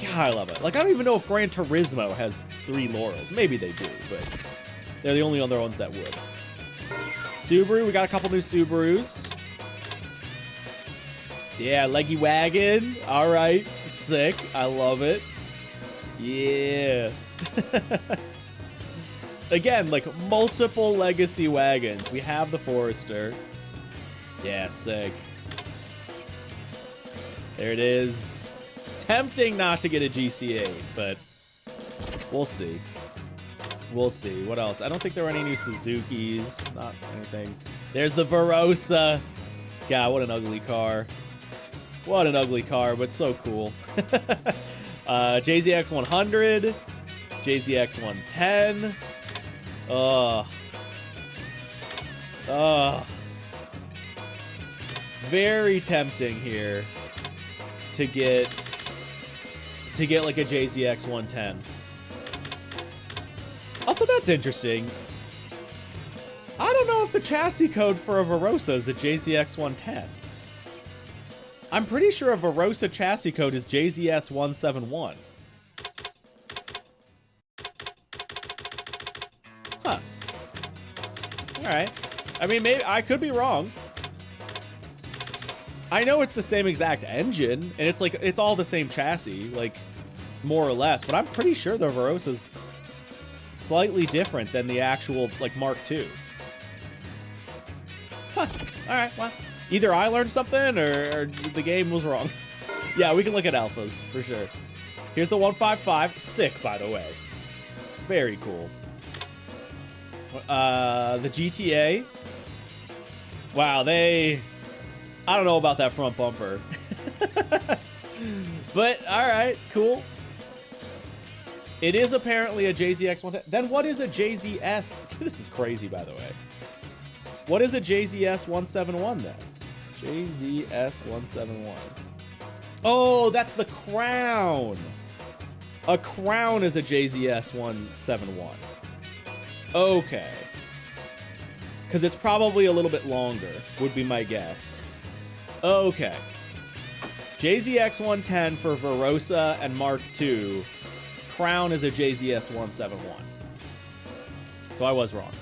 God, I love it. Like, I don't even know if Gran Turismo has 3 Laurels. Maybe they do, but they're the only other ones that would. Subaru, we got a couple new Subarus. Yeah, Leggy Wagon. All right, sick. I love it. Yeah. Again, like multiple legacy wagons. We have the Forester. Yeah, sick. There it is. Tempting not to get a GC8, but we'll see. We'll see. What else? I don't think there were any new Suzukis. Not anything. There's the Verosa. God, what an ugly car. What an ugly car, but so cool. JZX 100. JZX 110. Very tempting here to get like a JZX 110. Also, that's interesting. I don't know if the chassis code for a Verosa is a JZX 110. I'm pretty sure a Verosa chassis code is JZS 171. Huh. Alright. I mean, maybe I could be wrong. I know it's the same exact engine, and it's like, it's all the same chassis, like, more or less, but I'm pretty sure the Verosa's slightly different than the actual, like, Mark II. Huh. Alright, well, either I learned something, or the game was wrong. Yeah, we can look at alphas, for sure. Here's the 155. Sick, by the way. Very cool. The GTA. Wow, I don't know about that front bumper. But, alright, cool. It is apparently a JZX 110. Then what is a JZS? This is crazy, by the way. What is a JZS 171 then? JZS 171. Oh, that's the Crown. A Crown is a JZS 171. Okay. Because it's probably a little bit longer, would be my guess. Okay. JZX 110 for Verosa and Mark II. Crown is a JZS 171. So I was wrong.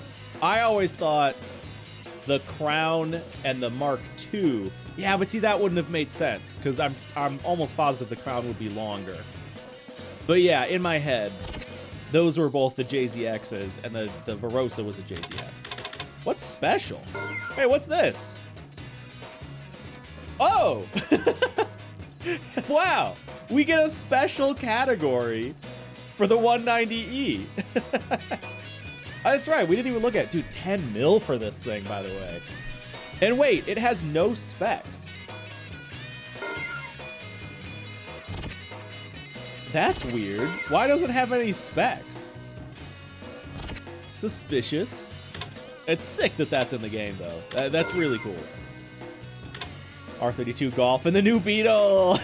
I always thought the Crown and the Mark II. Yeah, but see, that wouldn't have made sense because I'm almost positive the Crown would be longer. But yeah, in my head, those were both the JZXs and the Verosa was a JZS. What's special? Hey, what's this? Oh! Wow, we get a special category for the 190E. That's right, we didn't even look at it. Dude, 10 mil for this thing, by the way. And wait, it has no specs. That's weird. Why doesn't it have any specs? Suspicious. It's sick that that's in the game, though. That's really cool. R32 Golf and the new Beetle.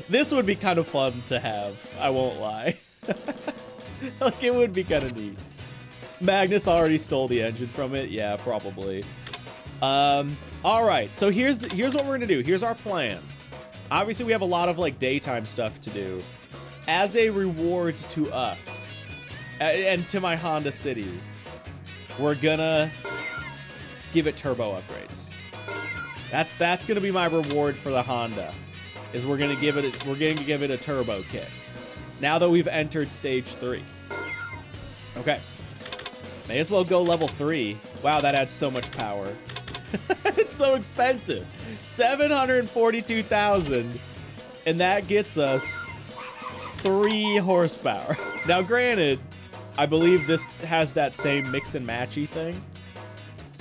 This would be kind of fun to have, I won't lie. Like, it would be kind of neat. Magnus already stole the engine from it. Yeah, probably. All right, so here's what we're gonna do. Here's our plan. Obviously, we have a lot of like daytime stuff to do. As a reward to us and to my Honda City, we're gonna give it turbo upgrades. That's gonna be my reward for the Honda. Is we're gonna give it a turbo kit. Now that we've entered stage 3. Okay. May as well go level 3. Wow, that adds so much power. It's so expensive. 742,000. And that gets us 3 horsepower. Now, granted, I believe this has that same mix and matchy thing.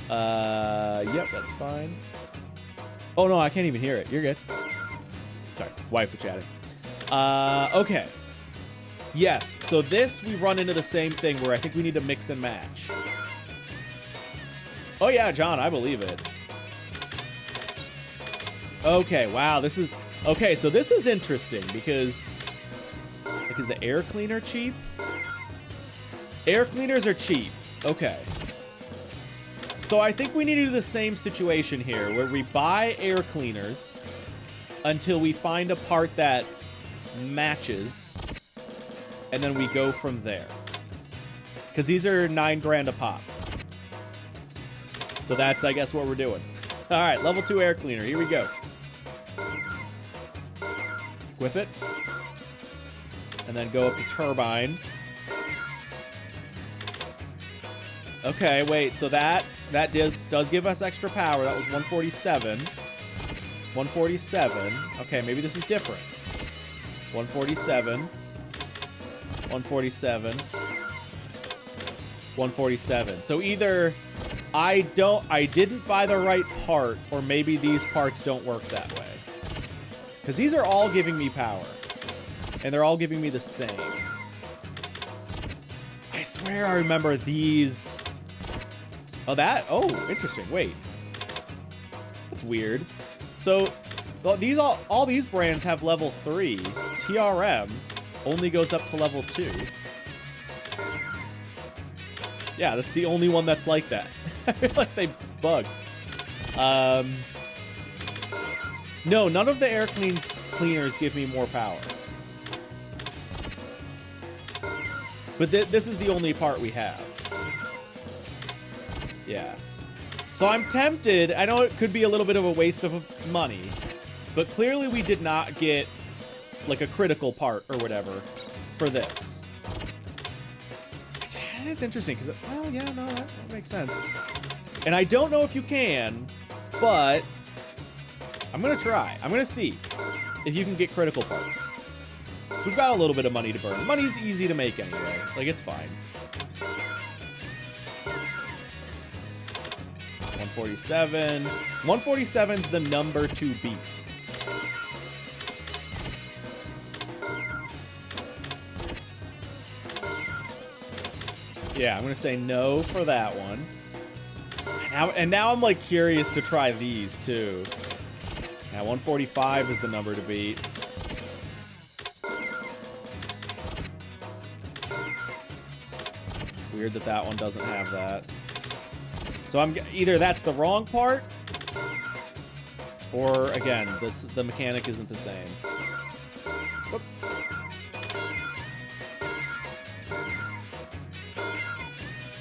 Yep, that's fine. Oh, no, I can't even hear it. You're good. Sorry, wife was chatting. Okay. Yes, so this, we run into the same thing where I think we need to mix and match. Oh yeah, John, I believe it. Okay, wow, this is... Okay, so this is interesting because... Like, is the air cleaner cheap? Air cleaners are cheap. Okay. So I think we need to do the same situation here, where we buy air cleaners until we find a part that matches, and then we go from there. Because these are 9 grand a pop. So that's, I guess, what we're doing. All right, level 2 air cleaner. Here we go. Equip it. And then go up to turbine. Okay, wait. So that does give us extra power. That was 147. 147. Okay, maybe this is different. 147. 147. 147. So either I didn't buy the right part, or maybe these parts don't work that way. Because these are all giving me power. And they're all giving me the same. I swear I remember these. Oh, that? Oh, interesting. Wait. That's weird. So, well, all these brands have level 3. TRM only goes up to level 2. Yeah, that's the only one that's like that. I feel like they bugged. No, none of the air cleaners give me more power. But this is the only part we have. Yeah. So I'm tempted. I know it could be a little bit of a waste of money, but clearly we did not get like a critical part or whatever for this. That is interesting because, well, yeah, no, that makes sense. And I don't know if you can, but I'm going to try. I'm going to see if you can get critical parts. We've got a little bit of money to burn. Money's easy to make anyway. Like, it's fine. 147. 147's the number to beat. Yeah, I'm gonna say no for that one. And now I'm like curious to try these too. Now 145 is the number to beat. Weird that one doesn't have that. So I'm either that's the wrong part, or again, the mechanic isn't the same. Whoop.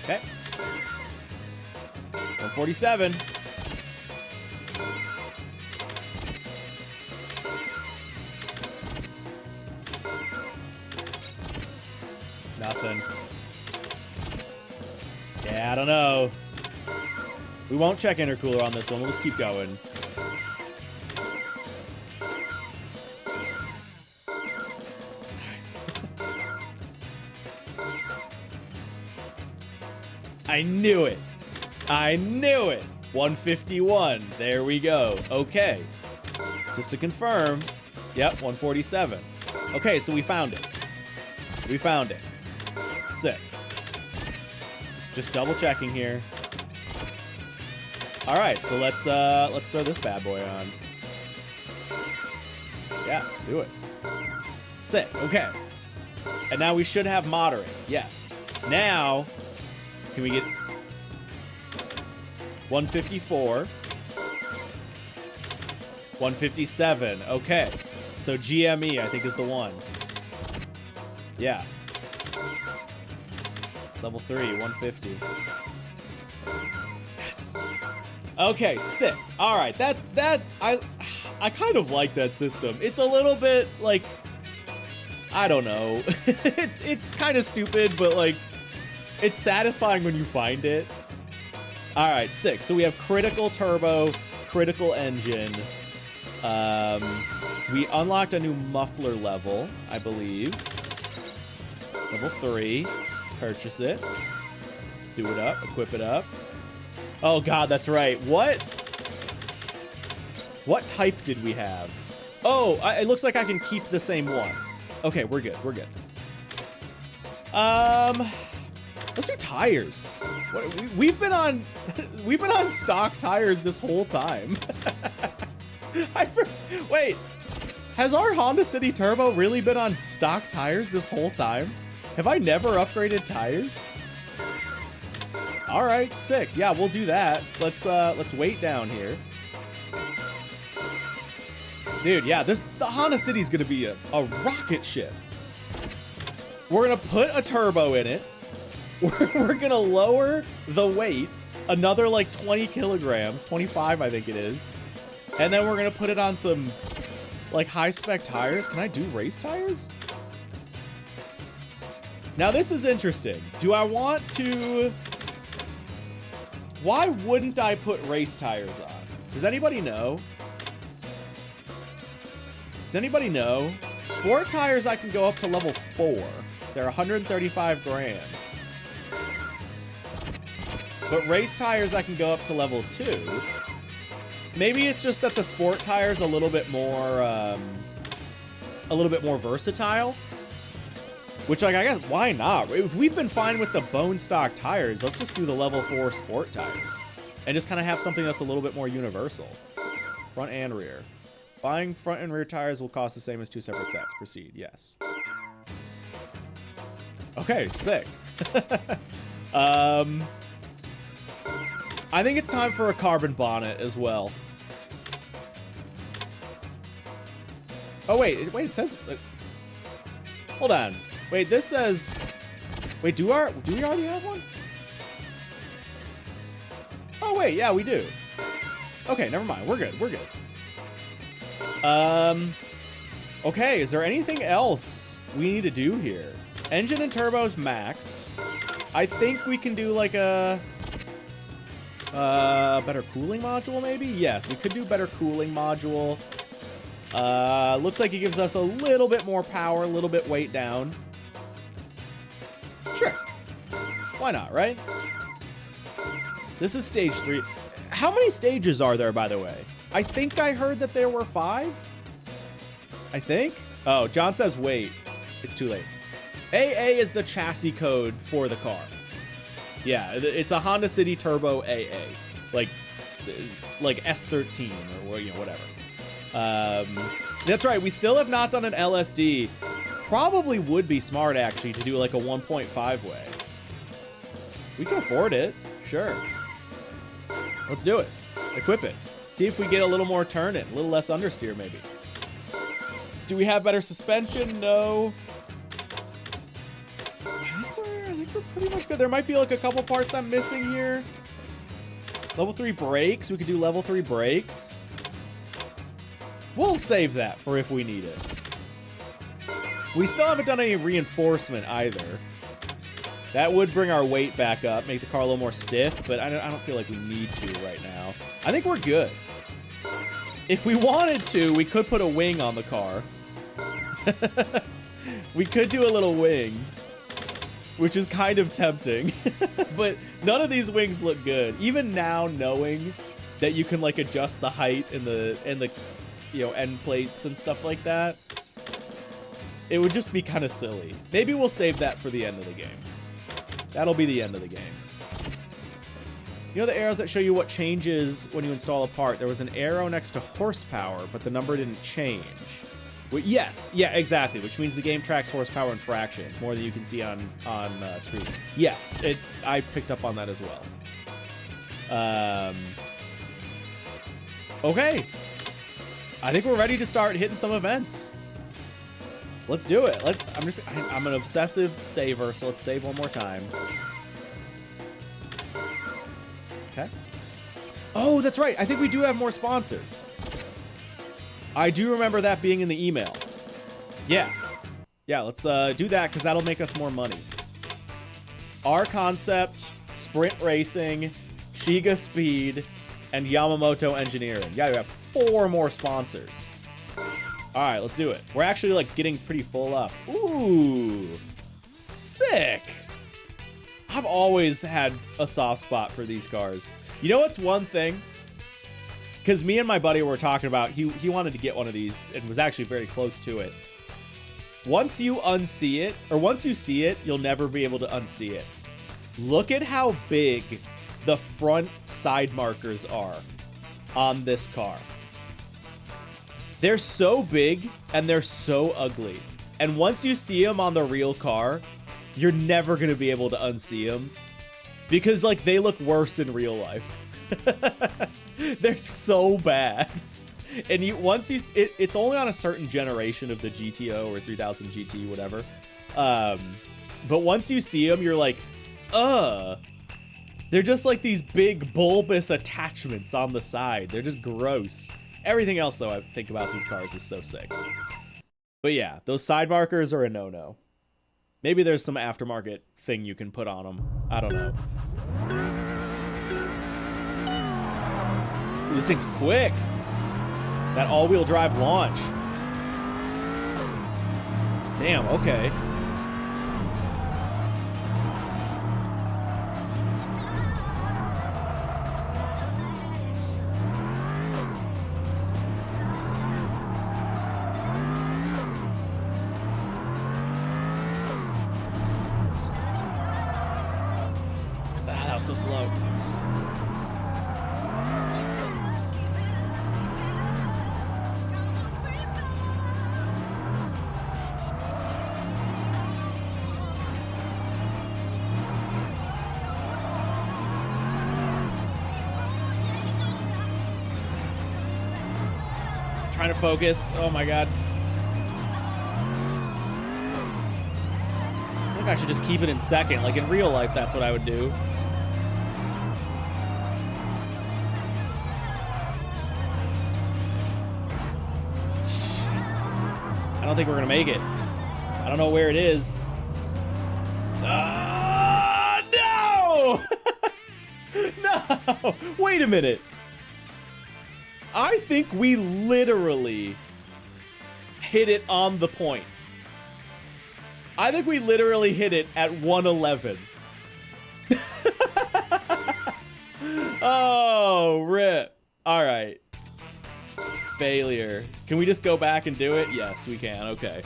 Okay. 147. Nothing. Yeah, I don't know. We won't check intercooler on this one. We'll just keep going. I knew it. I knew it. 151. There we go. Okay. Just to confirm. Yep, 147. Okay, so we found it. We found it. Sick. Just double checking here. All right, so let's throw this bad boy on. Yeah, do it. Sick. Okay. And now we should have moderate. Yes. Now, can we get 154? 157. Okay. So GME, I think, is the one. Yeah. Level 3, 150. Yes. Okay, sick. All right, that. I kind of like that system. It's a little bit like, I don't know. It's kind of stupid, but like, it's satisfying when you find it. All right, sick. So we have critical turbo, critical engine. We unlocked a new muffler level, I believe. Level 3. Purchase it. Do it up. Equip it up. Oh god, that's right. What type did we have? Oh, it looks like I can keep the same one. Okay, we're good. We're good. Let's do tires. We've been on stock tires this whole time. Wait, has our Honda City Turbo really been on stock tires this whole time? Have I never upgraded tires? All right, sick. Yeah, we'll do that. Let's wait down here. Dude, yeah, the Honda City's gonna be a rocket ship. We're gonna put a turbo in it. We're gonna lower the weight another like 20 kilograms, 25 I think it is. And then we're gonna put it on some like high spec tires. Can I do race tires? Now this is interesting. Do I want to... Why wouldn't I put race tires on? Does anybody know? Does anybody know? Sport tires I can go up to level 4. They're 135 grand. But race tires I can go up to level 2. Maybe it's just that the sport tire's a little bit more versatile. Which, like, I guess, why not? If we've been fine with the bone stock tires, let's just do the level 4 sport tires. And just kind of have something that's a little bit more universal. Front and rear. Buying front and rear tires will cost the same as 2 separate sets. Proceed, yes. Okay, sick. I think it's time for a carbon bonnet as well. Oh, wait, it says... hold on. Wait, this says... Wait, do we already have one? Oh, wait, yeah, we do. Okay, never mind. We're good. We're good. Okay, is there anything else we need to do here? Engine and turbo's maxed. I think we can do like a better cooling module, maybe? Yes, we could do better cooling module. Looks like it gives us a little bit more power, a little bit weight down. Sure. Why not, right? This is stage 3. How many stages are there, by the way? I think I heard that there were 5. I think. Oh, John says wait. It's too late. AA is the chassis code for the car. Yeah, it's a Honda City Turbo AA. Like S13 or whatever. That's right, we still have not done an LSD. Probably would be smart, actually, to do like a 1.5 way. We can afford it, sure. Let's do it. Equip it. See if we get a little more turn-in, a little less understeer, maybe. Do we have better suspension? No. I think we're pretty much good. There might be like a couple parts I'm missing here. Level 3 brakes. We could do level 3 brakes. We'll save that for if we need it. We still haven't done any reinforcement either. That would bring our weight back up, make the car a little more stiff, but I don't feel like we need to right now. I think we're good. If we wanted to, we could put a wing on the car. We could do a little wing, which is kind of tempting. But none of these wings look good. Even now, knowing that you can like adjust the height and the end plates and stuff like that, it would just be kind of silly. Maybe we'll save that for the end of the game. That'll be the end of the game. You know the arrows that show you what changes when you install a part? There was an arrow next to horsepower, but the number didn't change. Well, yes, yeah, exactly, which means the game tracks horsepower in fractions, more than you can see on screen. Yes, I picked up on that as well. Okay. I think we're ready to start hitting some events. Let's do it. I'm an obsessive saver, so let's save one more time. Okay. Oh, that's right. I think we do have more sponsors. I do remember that being in the email. Yeah. Yeah, let's do that because that'll make us more money. Our Concept, Sprint Racing, Shiga Speed, and Yamamoto Engineering. Yeah, we have 4 more sponsors. All right, let's do it. We're actually like getting pretty full up. Ooh, sick. I've always had a soft spot for these cars. You know what's one thing? Because me and my buddy were talking about, he wanted to get one of these and was actually very close to it. Once you unsee it, or once you see it, you'll never be able to unsee it. Look at how big the front side markers are on this car. They're so big and they're so ugly. And once you see them on the real car, you're never gonna be able to unsee them because like they look worse in real life. They're so bad. And it's only on a certain generation of the GTO or 3000 GT, whatever. But once you see them, you're like, they're just like these big bulbous attachments on the side. They're just gross. Everything else, though, I think about these cars is so sick. But yeah, those side markers are a no-no. Maybe there's some aftermarket thing you can put on them. I don't know. Ooh, this thing's quick. That all-wheel drive launch. Damn, okay. That was so slow. Trying to focus. Oh my god. I think I should just keep it in second. Like in real life, that's what I would do. I don't think we're gonna make it. I don't know where it is. No! No! Wait a minute. I think we literally hit it on the point. I think we literally hit it at 111. Oh, rip. All right. Failure. Can we just go back and do it? Yes, we can. Okay.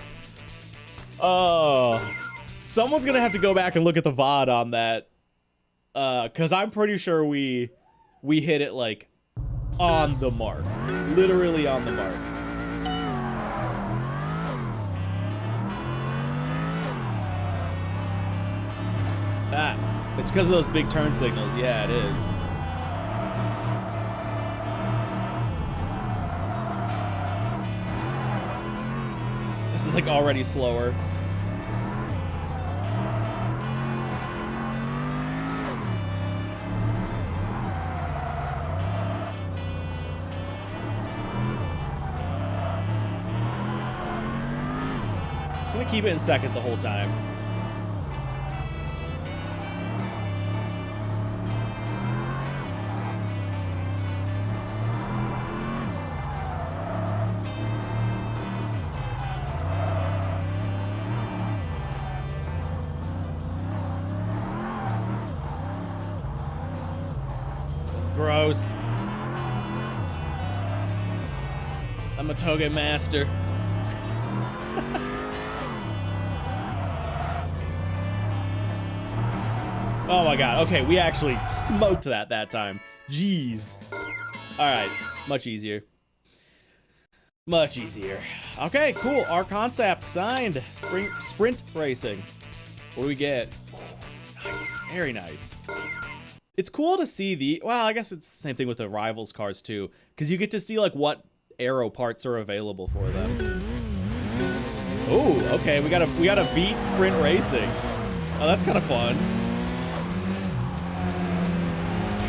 Oh. Someone's gonna have to go back and look at the VOD on that. Because I'm pretty sure we hit it, like, on the mark. Literally on the mark. Ah, it's because of those big turn signals. Yeah, it is. This is like already slower. Just gonna keep it in second the whole time. Gross. I'm a Touge master. Oh my god. Okay, we actually smoked that time. Jeez. Alright, much easier. Much easier. Okay, cool. Our concept signed. Sprint Racing. What do we get? Nice. Very nice. It's cool to see the, well, I guess it's the same thing with the Rivals cars too, because you get to see like what aero parts are available for them. Oh, okay, we gotta beat sprint racing. Oh, that's kind of fun.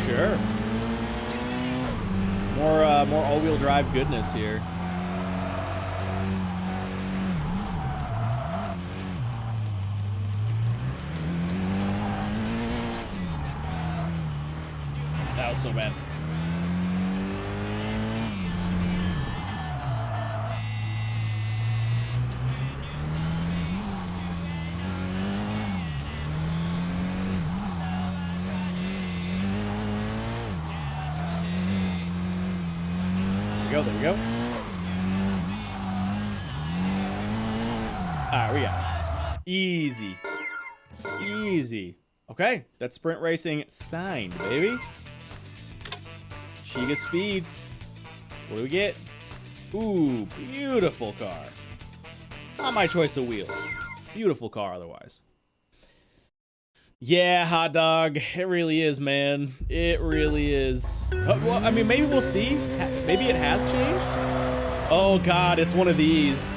Sure. More all-wheel drive goodness here. That was so bad. There we go. Alright, we got it. Easy. Easy. Okay, that's sprint racing signed, baby. Shiga speed. What do we get? Ooh, beautiful car. Not my choice of wheels. Beautiful car otherwise. Yeah, hot dog. It really is, man. It really is. Well, I mean, maybe we'll see. Maybe it has changed. Oh God, it's one of these.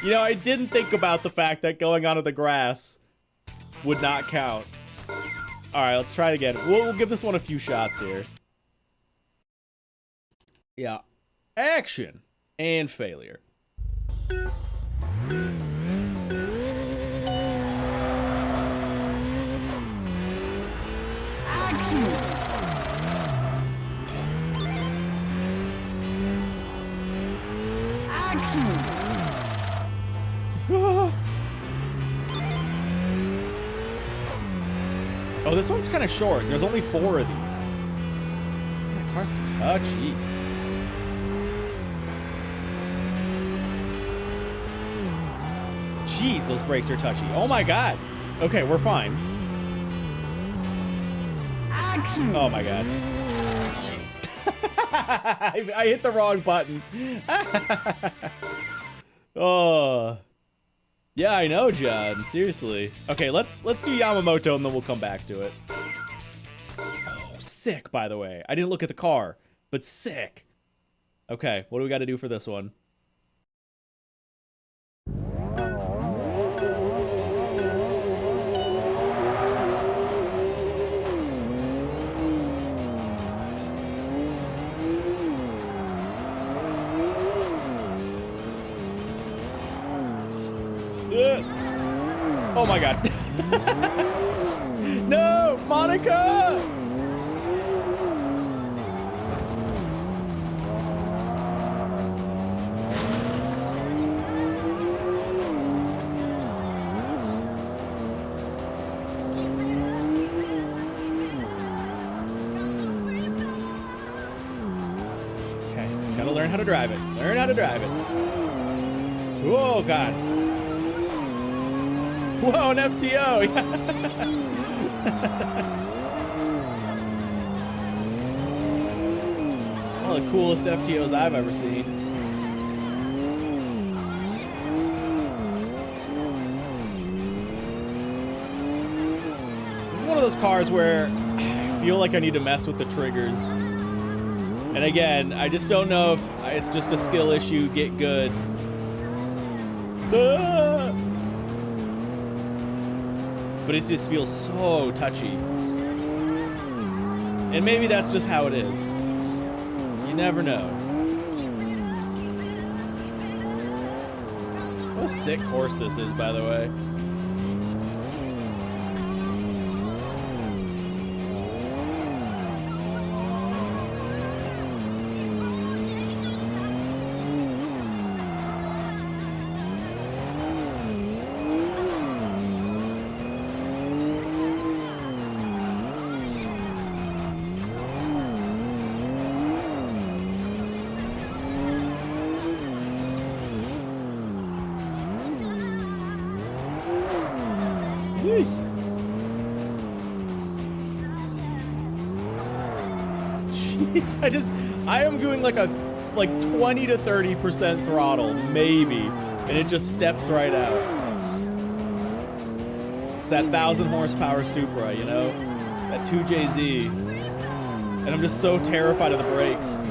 You know, I didn't think about the fact that going onto the grass would not count. All right, let's try it again. We'll give this one a few shots here. Yeah, action and failure. Oh, this one's kind of short. There's only 4 of these. That car's touchy. Jeez, those brakes are touchy. Oh my God. Okay, we're fine. Oh my God. I hit the wrong button. Oh. Yeah, I know, John. Seriously. Okay, let's do Yamamoto and then we'll come back to it. Oh, sick, by the way. I didn't look at the car, but sick. Okay, what do we got to do for this one? Oh my God. No, Monica! Okay, just gotta learn how to drive it. Learn how to drive it. Oh God. Whoa, an FTO! One of the coolest FTOs I've ever seen. This is one of those cars where I feel like I need to mess with the triggers. And again, I just don't know if it's just a skill issue, get good. Ah! But it just feels so touchy. And maybe that's just how it is. You never know. What a sick course this is, by the way. Jeez, I am doing like 20 to 30% throttle, maybe, and it just steps right out. It's that 1,000 horsepower Supra, you know? That 2JZ. And I'm just so terrified of the brakes.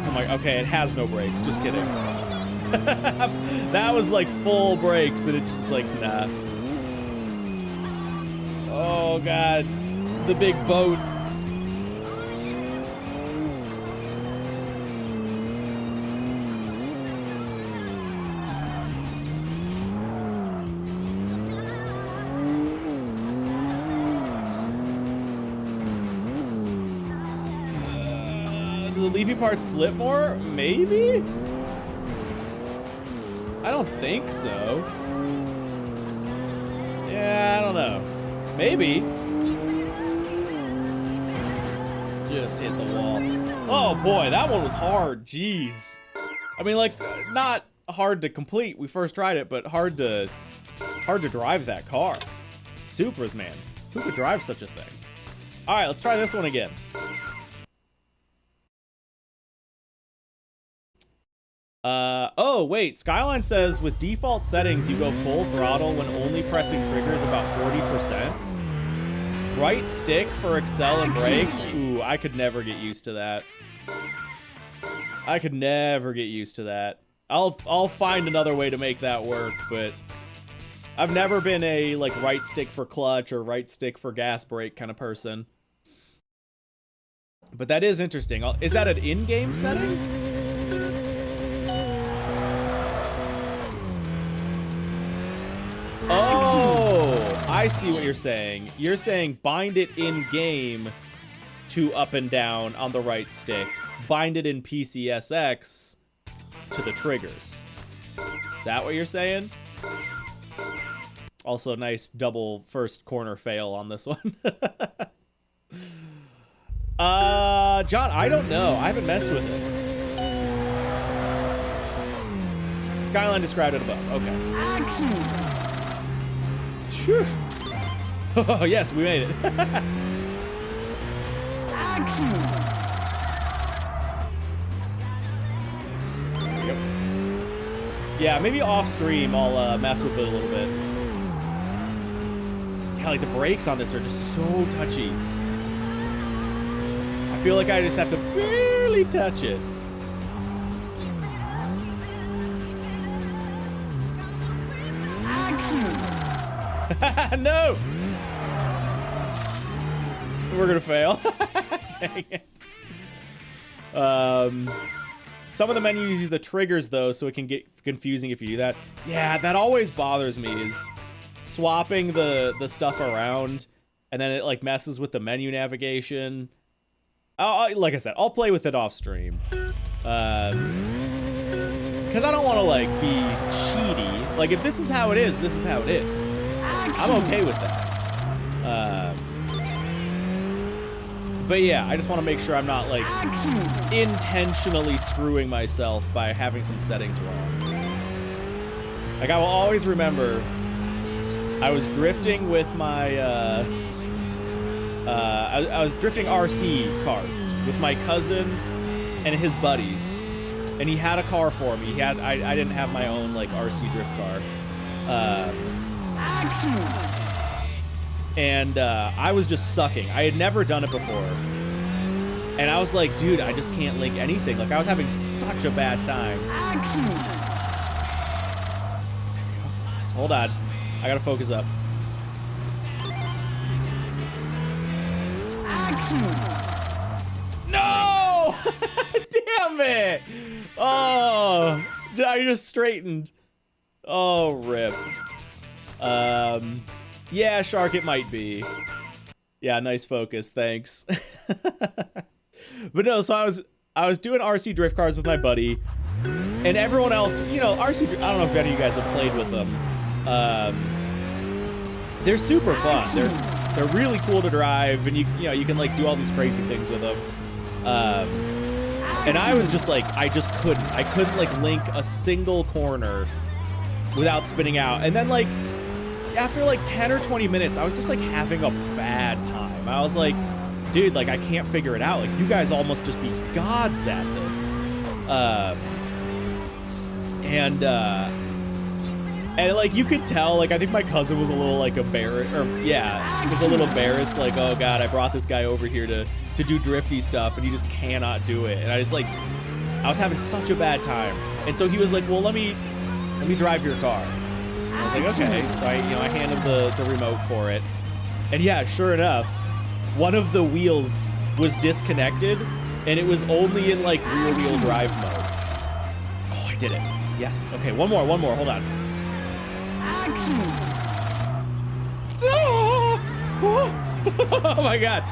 Oh my, okay, it has no brakes, just kidding. That was like full brakes and it's just like, nah. Oh God, the big boat. Do the leafy parts slip more? Maybe? I don't think so. Yeah, I don't know. Maybe. Just hit the wall. Oh boy, that one was hard. Jeez. I mean, like, not hard to complete. We first tried it, but hard to drive that car. Supras, man. Who could drive such a thing? All right, let's try this one again. Oh, wait. Skyline says, with default settings, you go full throttle when only pressing triggers about 40%. Right stick for accel and brakes? Ooh, I could never get used to that. I could never get used to that. I'll find another way to make that work, but I've never been a, like, right stick for clutch or right stick for gas brake kind of person. But that is interesting. Is that an in-game setting? Oh, I see what you're saying. You're saying bind it in-game to up and down on the right stick. Bind it in PCSX to the triggers. Is that what you're saying? Also, nice double first corner fail on this one. John, I don't know. I haven't messed with it. Skyline described it above. Okay. Sure. Oh, yes, we made it. Yep. Yeah, maybe off stream I'll mess with it a little bit. Yeah, like the brakes on this are just so touchy. I feel like I just have to barely touch it. No! We're gonna fail. Dang it. Some of the menus use the triggers though, so it can get confusing if you do that. Yeah, that always bothers me, is swapping the stuff around, and then it like messes with the menu navigation. Like I said, I'll play with it off stream. Because I don't want to like be cheaty. Like if this is how it is, this is how it is. I'm okay with that. But yeah, I just want to make sure I'm not like intentionally screwing myself by having some settings wrong. Like I will always remember I was drifting with my I was drifting RC cars with my cousin and his buddies, and he had a car for me. I didn't have my own like RC drift car. And I was just sucking. I had never done it before. And I was like, dude, I just can't link anything. Like, I was having such a bad time. Hold on. I gotta focus up. No! Damn it! Oh, I just straightened. Oh, rip. Yeah, Shark, it might be. Yeah, nice focus, thanks. But no, so I was doing RC drift cars with my buddy, and everyone else, you know, RC, I don't know if any of you guys have played with them. They're super fun. They're really cool to drive, and you know, you can like do all these crazy things with them. And I was just like, I couldn't like link a single corner without spinning out. And then like, after like 10 or 20 minutes, I was just like having a bad time. I was like, dude, like I can't figure it out. Like you guys all must just be gods at this. And like you could tell, like I think my cousin was a little like embarrassed, or yeah, he was a little embarrassed, like, oh god, I brought this guy over here to do drifty stuff and he just cannot do it. And I just like, I was having such a bad time. And so he was like, well, let me drive your car. And I was like, okay. So I handed the remote for it. And yeah, sure enough, one of the wheels was disconnected and it was only in like rear wheel drive mode. Oh, I did it. Yes. Okay, one more, hold on. Oh my god.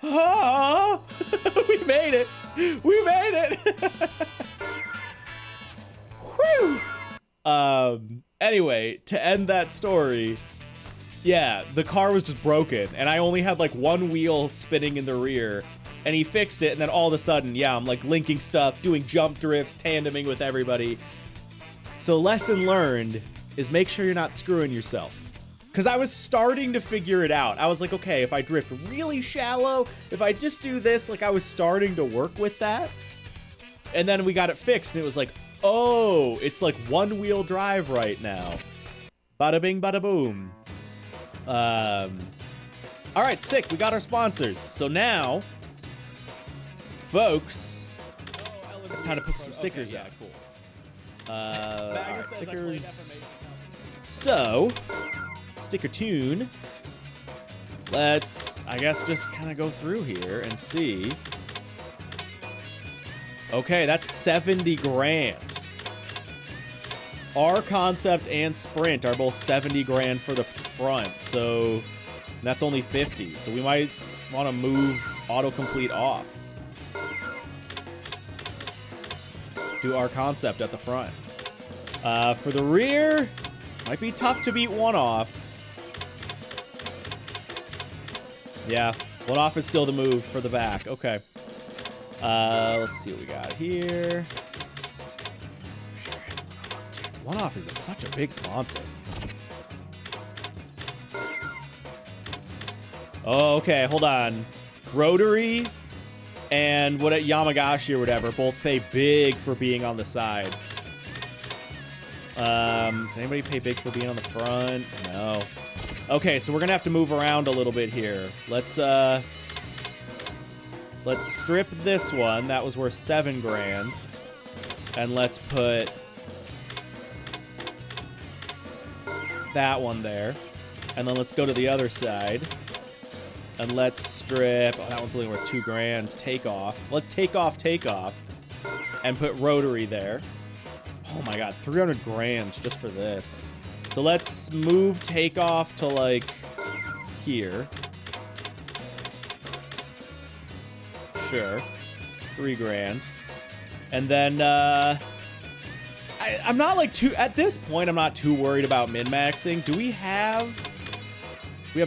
Oh, we made it. We made it. Whew. Anyway, to end that story, yeah, the car was just broken and I only had like one wheel spinning in the rear and he fixed it and then all of a sudden, yeah, I'm like linking stuff, doing jump drifts, tandeming with everybody. So lesson learned is make sure you're not screwing yourself. Because I was starting to figure it out. I was like, okay, if I drift really shallow, if I just do this, like I was starting to work with that. And then we got it fixed and it was like, oh, it's like one wheel drive right now. Bada bing, bada boom. All right, sick, we got our sponsors. So now, folks, it's time to put some stickers out. Cool. All right, stickers. So, sticker tune. Let's, I guess, just kind of go through here and see. Okay, that's 70 grand. Our concept and sprint are both 70 grand for the front, so that's only 50. So we might want to move autocomplete off. Do our concept at the front. For the rear, might be tough to beat one off. Yeah, one off is still the move for the back. Okay. Let's see what we got here. One off is such a big sponsor. Oh, okay, hold on. Rotary and what at Yamagashi or whatever both pay big for being on the side. Does anybody pay big for being on the front? No. Okay, so we're gonna have to move around a little bit here. Let's strip this one. That was worth 7 grand. And let's put that one there. And then let's go to the other side. And let's strip, oh, that one's only worth 2 grand. Take off. Let's take off. And put rotary there. Oh my god, 300 grand just for this. So let's move takeoff to like here. Sure. 3 grand. And then I'm not like too, at this point I'm not too worried about min-maxing. Do we have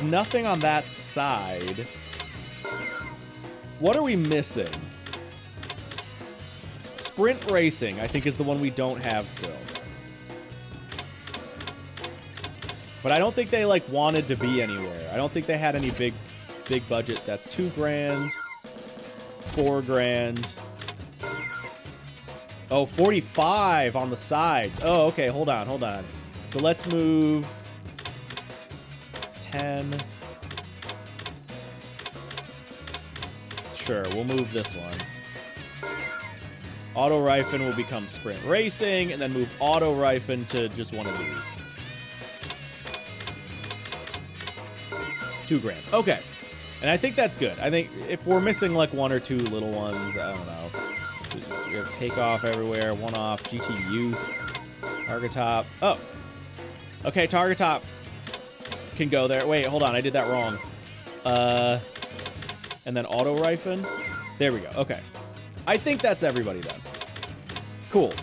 nothing on that side. What are we missing? Sprint racing, I think, is the one we don't have still. But I don't think they like wanted to be anywhere. I don't think they had any big budget. That's 2 grand, 4 grand. Oh, 45 on the sides. Oh, okay, hold on. So let's move 10. Sure, we'll move this one. Auto Rifen will become sprint racing, and then move Auto Rifen to just one of these. 2 grand. Okay. And I think that's good. I think if we're missing like 1 or 2 little ones, I don't know. We have takeoff everywhere, 1 off, GT Youth, Target Top. Oh. Okay, Target Top can go there. Wait, hold on, I did that wrong. And then Auto Rifen. There we go. Okay. I think that's everybody then. Cool.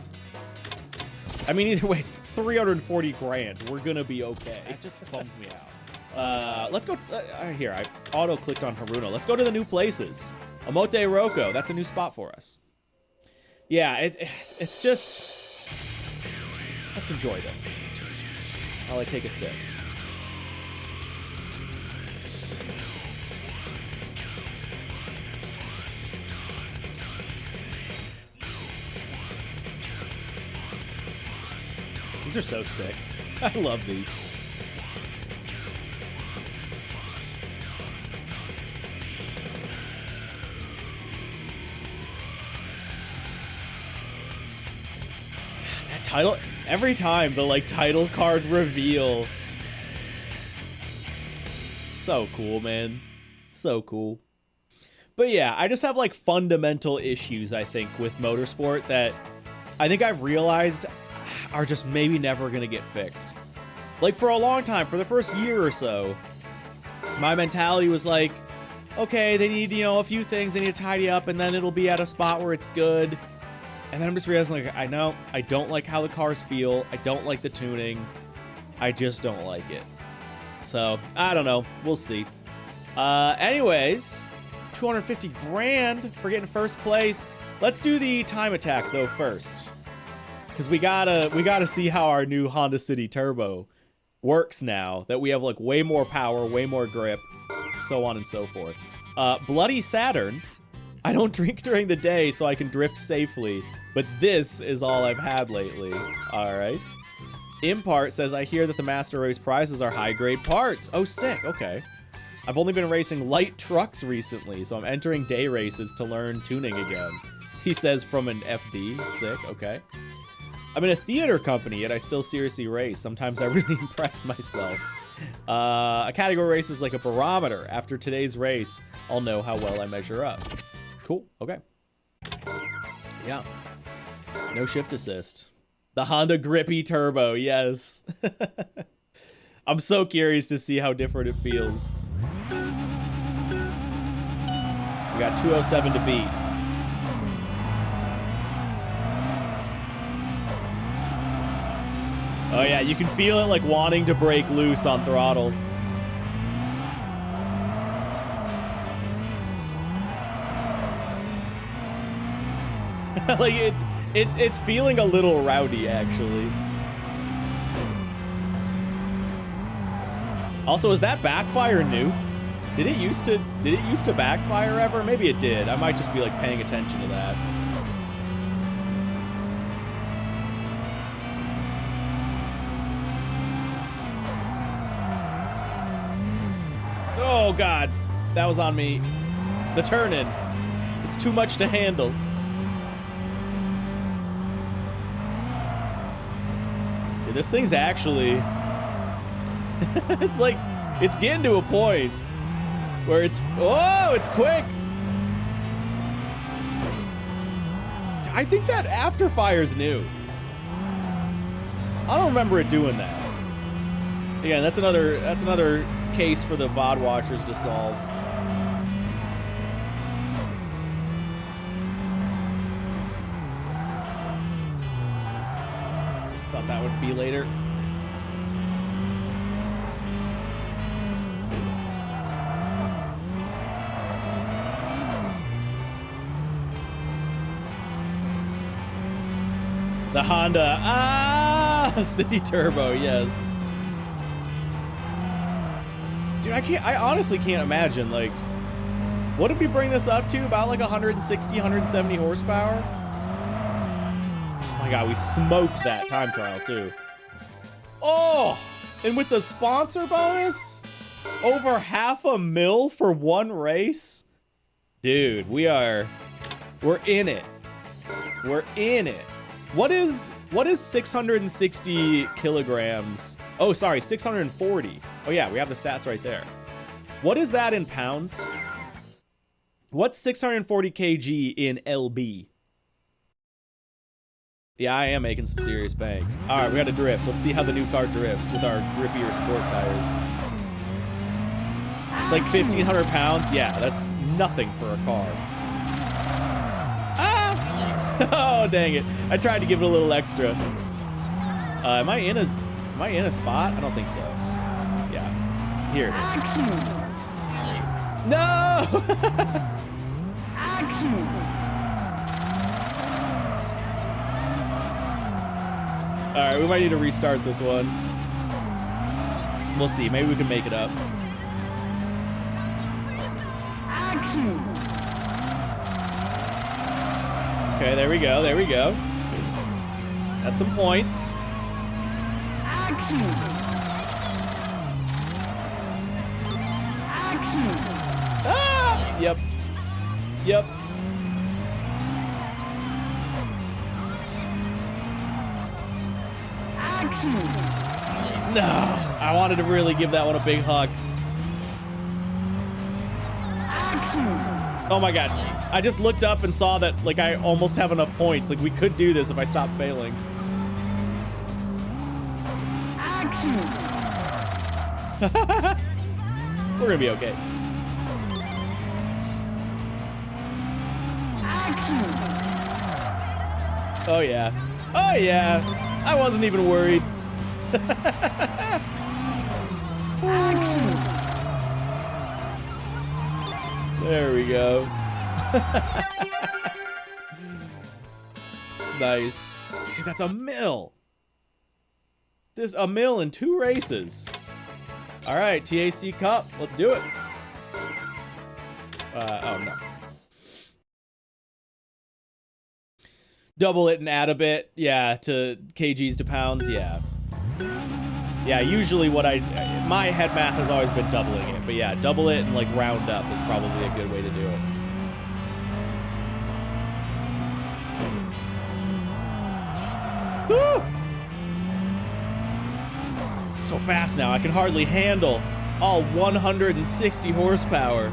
I mean, either way, it's 340 grand. We're gonna be okay. It just bums me out. Let's go. Here, I auto-clicked on Haruno. Let's go to the new places. Omote Roko. That's a new spot for us. Yeah, it's just... Let's enjoy this while I take a sip. These are so sick. I love these. That title, every time the like title card reveal. So cool, man. So cool. But yeah, I just have like fundamental issues, I think, with motorsport that I think I've realized are just maybe never gonna get fixed. Like for a long time, for the first year or so, my mentality was like, okay, they need, you know, a few things, they need to tidy up, and then it'll be at a spot where it's good. And then I'm just realizing, like, I know, I don't like how the cars feel, I don't like the tuning, I just don't like it. So, I don't know, we'll see. Anyways, 250 grand for getting first place. Let's do the time attack though first, because we gotta see how our new Honda City Turbo works now that we have like way more power, way more grip, so on and so forth. Bloody Saturn. I don't drink during the day so I can drift safely, but this is all I've had lately. All right. Impart says, I hear that the Master Race prizes are high-grade parts. Oh, sick. Okay. I've only been racing light trucks recently, so I'm entering day races to learn tuning again. He says from an FD. Sick. Okay. I'm in a theater company, yet I still seriously race. Sometimes I really impress myself. A category race is like a barometer. After today's race, I'll know how well I measure up. Cool. Okay. Yeah. No shift assist. The Honda Grippy Turbo, yes. I'm so curious to see how different it feels. We got 207 to beat. Oh yeah, you can feel it like wanting to break loose on throttle. Like it's feeling a little rowdy, actually. Also, is that backfire new? Did it used to backfire ever? Maybe it did. I might just be like paying attention to that. Oh god, that was on me. The turn-in. It's too much to handle. Dude, this thing's actually... it's like, it's getting to a point where it's... Oh, it's quick! I think that afterfire's new. I don't remember it doing that. Again, that's another case for the VOD watchers to solve. Thought that would be later. The Honda, City Turbo, yes. Dude, I honestly can't imagine, like, what did we bring this up to? About like 160, 170 horsepower? Oh my god, we smoked that time trial too. Oh, and with the sponsor bonus, over $500,000 for one race? Dude, we're in it. We're in it. What is 660 kilograms? Oh, sorry, 640. Oh yeah, we have the stats right there. What is that in pounds? What's 640 kg in LB? Yeah, I am making some serious bank. All right, we got to drift. Let's see how the new car drifts with our grippier sport tires. It's like 1,500 pounds. Yeah, that's nothing for a car. Oh, dang it. I tried to give it a little extra. Am I in a spot? I don't think so. Yeah. Here it is. No! Alright, we might need to restart this one. We'll see. Maybe we can make it up. Okay, there we go, there we go. That's some points. Ah! Yep. Yep. No, I wanted to really give that one a big hug. Oh my god. I just looked up and saw that, like, I almost have enough points. Like, we could do this if I stopped failing. We're gonna be okay. Oh yeah. Oh yeah. I wasn't even worried. There we go. Nice. Dude, that's a mill. There's a mill in 2 races. All right, TAC Cup. Let's do it. Oh no. Double it and add a bit. Yeah, to kgs to pounds. Yeah. Yeah, usually what my head math has always been doubling it, but yeah, double it and like round up is probably a good way to do it. Woo! So fast now, I can hardly handle all 160 horsepower.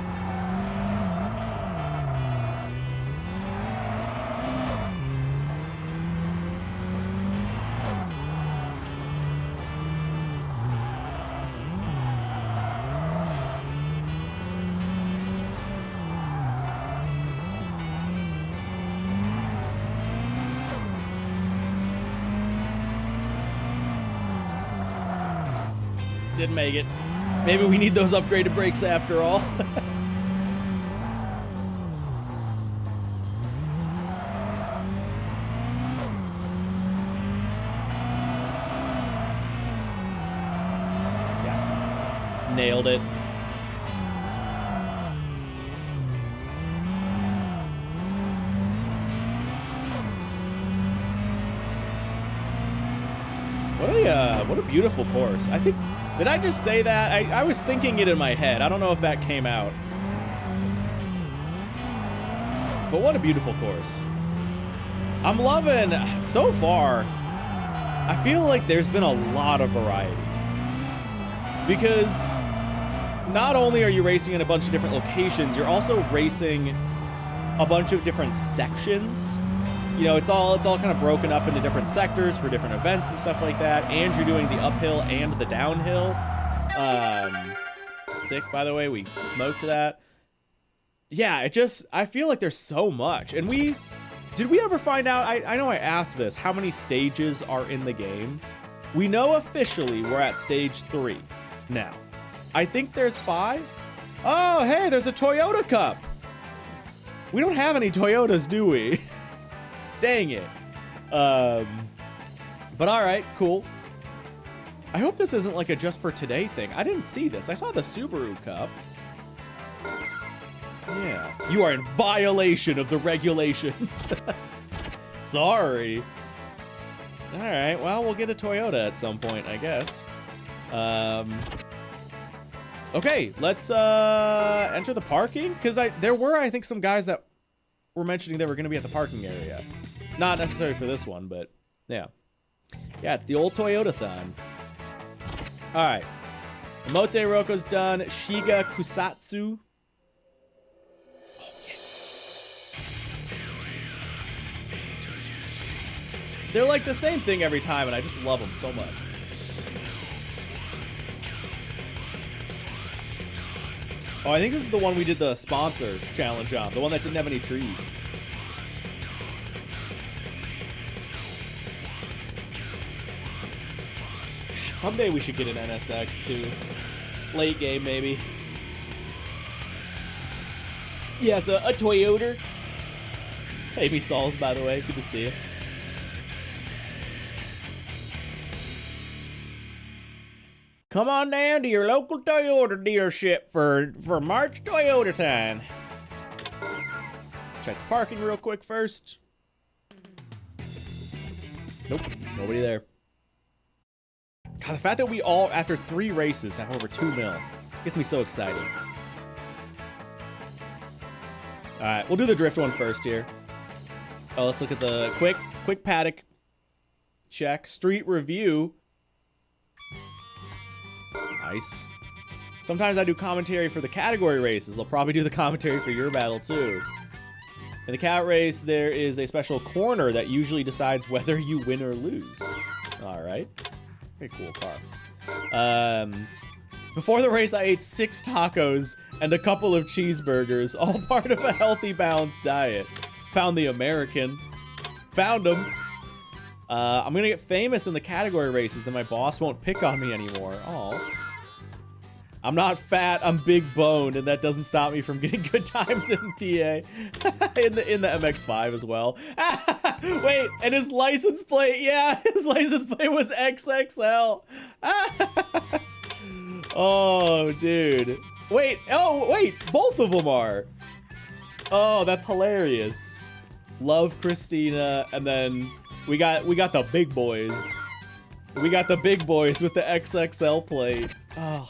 Didn't make it. Maybe we need those upgraded brakes after all. Yes. Nailed it. What a beautiful course. I think, did I just say that? I was thinking it in my head. I don't know if that came out. But what a beautiful course. I'm loving, so far, I feel like there's been a lot of variety. Because not only are you racing in a bunch of different locations, you're also racing a bunch of different sections. You know, it's all kind of broken up into different sectors for different events and stuff like that. And you're doing the uphill and the downhill. Sick, by the way, we smoked that. Yeah, I feel like there's so much. And did we ever find out, I know I asked this, how many stages are in the game? We know officially we're at stage 3 now. I think there's 5. Oh, hey, there's a Toyota Cup. We don't have any Toyotas, do we? Dang it. But all right, cool. I hope this isn't like a just for today thing. I didn't see this. I saw the Subaru Cup. Yeah. You are in violation of the regulations. Sorry. All right, well, we'll get a Toyota at some point, I guess. Okay, let's enter the parking. Because there were, I think, some guys that were mentioning they were going to be at the parking area. Not necessarily for this one, but yeah. Yeah, it's the old Toyota-thon. All right. Emote Roko's done. Shiga Kusatsu. Oh, yeah. They're like the same thing every time, and I just love them so much. Oh, I think this is the one we did the sponsor challenge on. The one that didn't have any trees. Someday we should get an NSX too. Late game, maybe. Yes, a Toyota. Hey, me Sauls, by the way. Good to see you. Come on down to your local Toyota dealership for March Toyota-thon. Check the parking real quick first. Nope, nobody there. God, the fact that we all, after 3 races, have over 2 mil gets me so excited. All right, we'll do the drift one first here. Oh, let's look at the quick paddock check. Street review. Nice. Sometimes I do commentary for the category races. They'll probably do the commentary for your battle too. In the cat race, there is a special corner that usually decides whether you win or lose. All right. Very cool car. Before the race, I ate 6 tacos and a couple of cheeseburgers, all part of a healthy, balanced diet. Found the American. Found him. I'm gonna get famous in the category races, then my boss won't pick on me anymore. Aw. I'm not fat, I'm big boned, and that doesn't stop me from getting good times in TA. in the MX-5 as well. Wait, and his license plate, yeah, his license plate was XXL. Oh, dude. Wait, both of them are. Oh, that's hilarious. Love Christina, and then we got the big boys. We got the big boys with the XXL plate. Oh.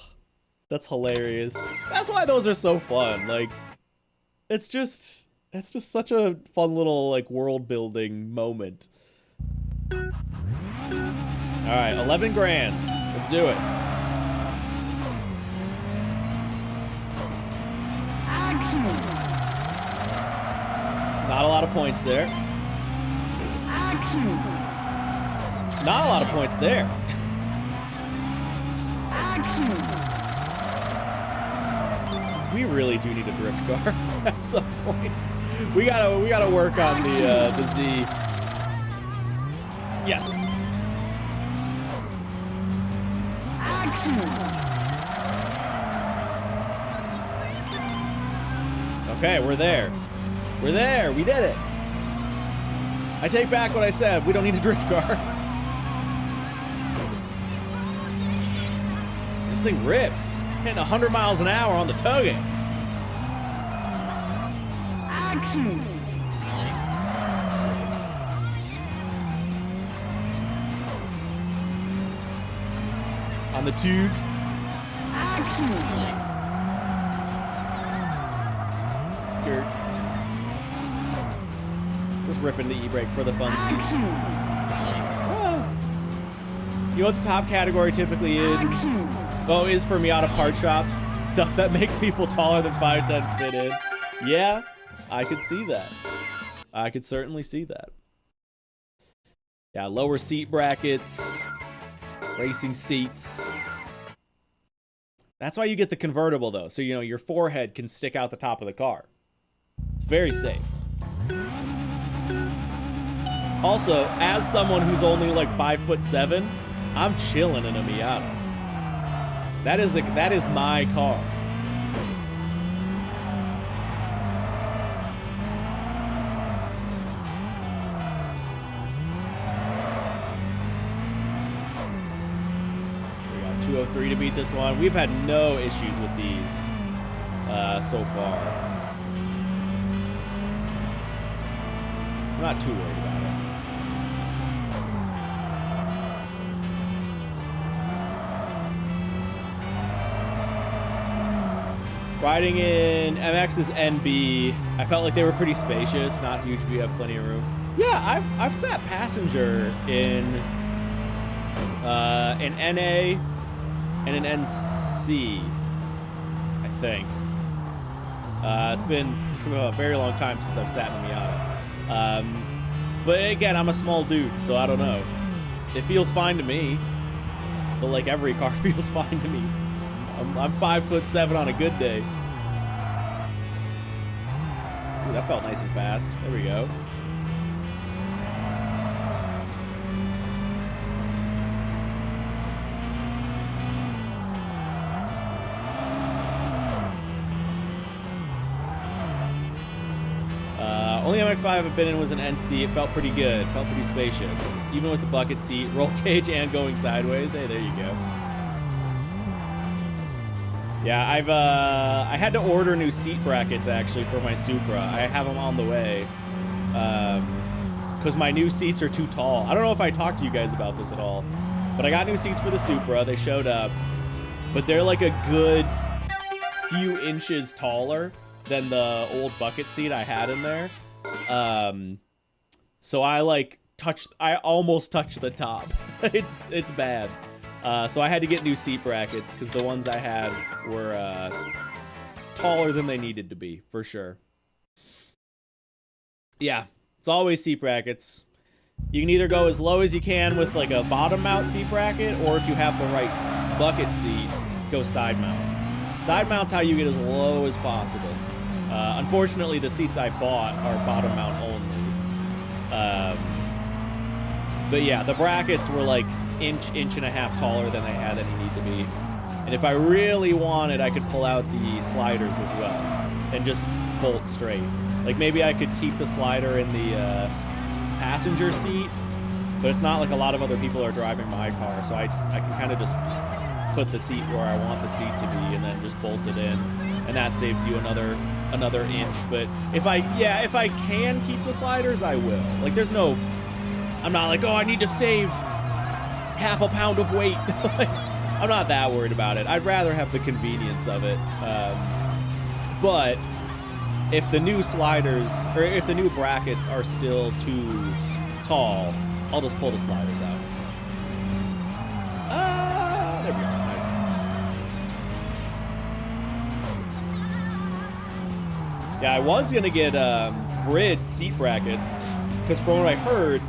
That's hilarious. That's why those are so fun. Like, it's just such a fun little, like, world building moment. All right, 11 grand. Let's do it. Action. Not a lot of points there. Action. Not a lot of points there. Action. We really do need a drift car at some point. We gotta work on the Z. Yes. Action. Okay, we're there. We're there. We did it. I take back what I said. We don't need a drift car. This thing rips. Hitting 100 miles an hour on the Touge. Action. On the Touge. Action. Skirt. Just ripping the e-brake for the funsies. Ah. You know what the top category typically in? Oh, is for Miata part shops. Stuff that makes people taller than 5'10" fit in. Yeah, I could see that. I could certainly see that. Yeah, lower seat brackets, racing seats. That's why you get the convertible though, so you know your forehead can stick out the top of the car. It's very safe. Also, as someone who's only like 5'7", I'm chilling in a Miata. That is my car. We got 203 to beat this one. We've had no issues with these so far. I'm not too worried about it. Riding in MX's NB, I felt like they were pretty spacious, not huge, but you have plenty of room. Yeah, I've sat passenger in an NA and an NC, I think. It's been a very long time since I've sat in a Miata. But again, I'm a small dude, so I don't know. It feels fine to me, but like every car feels fine to me. I'm 5'7" on a good day. Ooh, that felt nice and fast. There we go. Only MX-5 I've been in was an NC. It felt pretty good. It felt pretty spacious. Even with the bucket seat, roll cage, and going sideways. Hey, there you go. Yeah, I had to order new seat brackets actually for my Supra. I have them on the way because my new seats are too tall. I don't know if I talked to you guys about this at all. But I got new seats for the Supra. They showed up. But they're like a good few inches taller than the old bucket seat I had in there. So I almost touched the top. It's bad. So I had to get new seat brackets because the ones I had were taller than they needed to be, for sure. Yeah, it's always seat brackets. You can either go as low as you can with like a bottom mount seat bracket, or if you have the right bucket seat, go side mount. Side mount's how you get as low as possible. Unfortunately, the seats I bought are bottom mount only. But yeah, the brackets were like inch and a half taller than they had any need to be. And if I really wanted, I could pull out the sliders as well and just bolt straight. Like maybe I could keep the slider in the passenger seat, but it's not like a lot of other people are driving my car, so I can kind of just put the seat where I want the seat to be and then just bolt it in, and that saves you another inch. But if I can keep the sliders, I will. Like I'm not like, oh, I need to save half a pound of weight. Like, I'm not that worried about it. I'd rather have the convenience of it. But if the new sliders, or if the new brackets are still too tall, I'll just pull the sliders out. There we go. Nice. Yeah, I was gonna get Brid seat brackets, because from what I heard,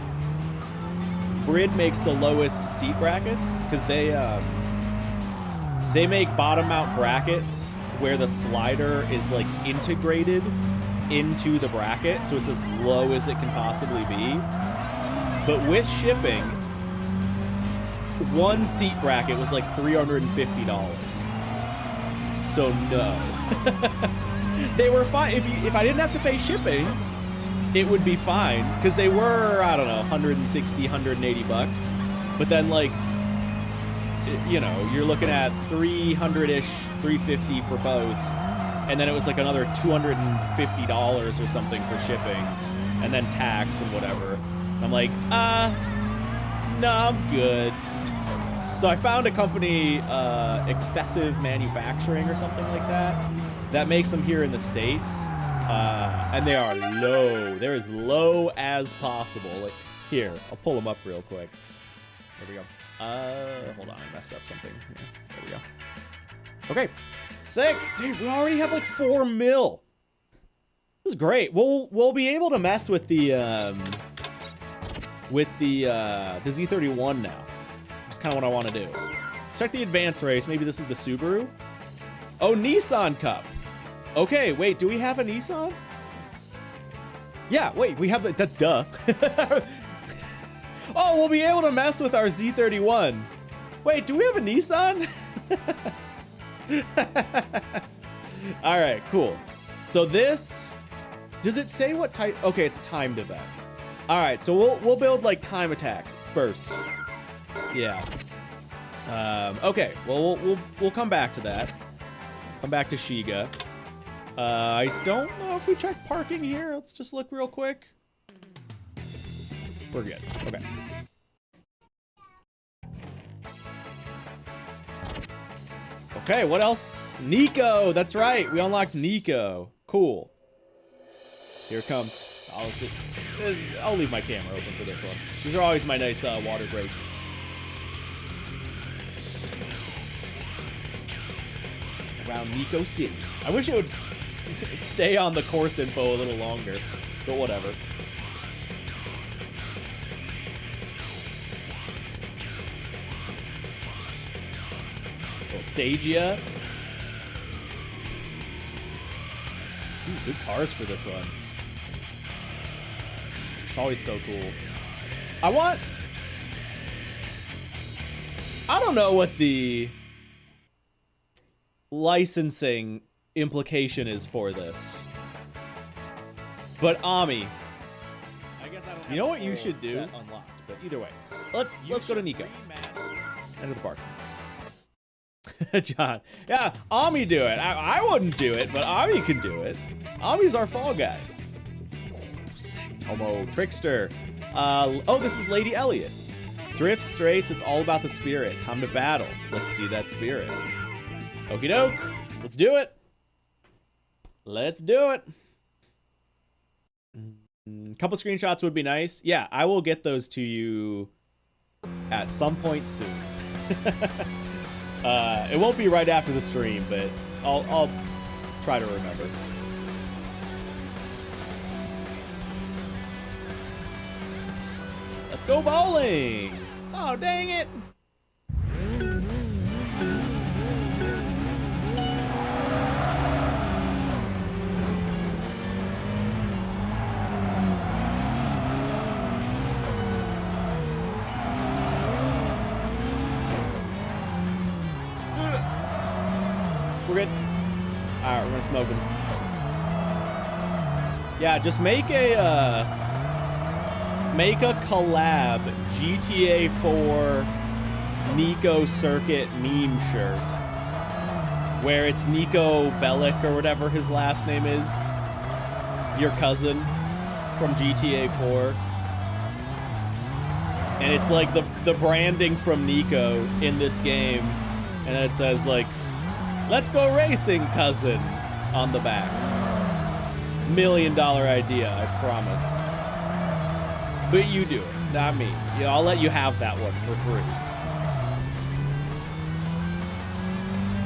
Brid makes the lowest seat brackets, because they make bottom mount brackets where the slider is like integrated into the bracket, so it's as low as it can possibly be. But with shipping, one seat bracket was like $350. So no. They were fine. If I didn't have to pay shipping, it would be fine, because they were, I don't know, 160, 180 bucks. But then, like, you know, you're looking at 300-ish, 350 for both, and then it was like another $250 or something for shipping, and then tax and whatever. I'm like, no, I'm good. So I found a company, Excessive Manufacturing or something like that makes them here in the States, and they are low. They're as low as possible. Like, here, I'll pull them up real quick. There we go. Hold on, I messed up something. Yeah, there we go. Okay, sick, dude. We already have like 4 mil. This is great. We'll be able to mess with the Z31 now. That's kind of what I want to do. Let's check the advanced race. Maybe this is the Subaru. Oh, Nissan Cup. Okay, wait. Do we have a Nissan? Yeah. Wait, we have the duh. Oh, we'll be able to mess with our Z31. Wait, do we have a Nissan? All right, cool. So this, does it say what type? Okay, it's a timed event. All right, so we'll build like time attack first. Yeah. Okay. Well, we'll come back to that. Come back to Shiga. I don't know if we checked parking here. Let's just look real quick. We're good. Okay. Okay, what else? Nico, that's right. We unlocked Nico. Cool. Here it comes. I'll leave my camera open for this one. These are always my nice water breaks. Around Nico City. I wish it would stay on the course info a little longer, but whatever. Stagia. Ooh, good cars for this one. It's always so cool. I don't know what the licensing implication is for this, but Ami, I guess I don't have, you know what you should do? Unlocked, but either way, let's go to Nico. End of the park. John, yeah, Ami do it. I wouldn't do it, but Ami can do it. Ami's our fall guy. Sick. Tomo Trickster. Oh, this is Lady Elliot. Drift straights, it's all about the spirit. Time to battle. Let's see that spirit. Okie doke. Let's do it. Let's do it. A couple screenshots would be nice. Yeah, I will get those to you at some point soon. It won't be right after the stream, but I'll try to remember. Let's go bowling! Oh, dang it! We're good. Alright, we're gonna smoke him. Yeah, just make a collab GTA 4 Nico Circuit meme shirt where it's Nico Bellic or whatever his last name is, your cousin from GTA 4, and it's like the branding from Nico in this game, and then it says like, "Let's go racing, cousin," on the back. $1 million idea, I promise. But you do it, not me. You know, I'll let you have that one for free.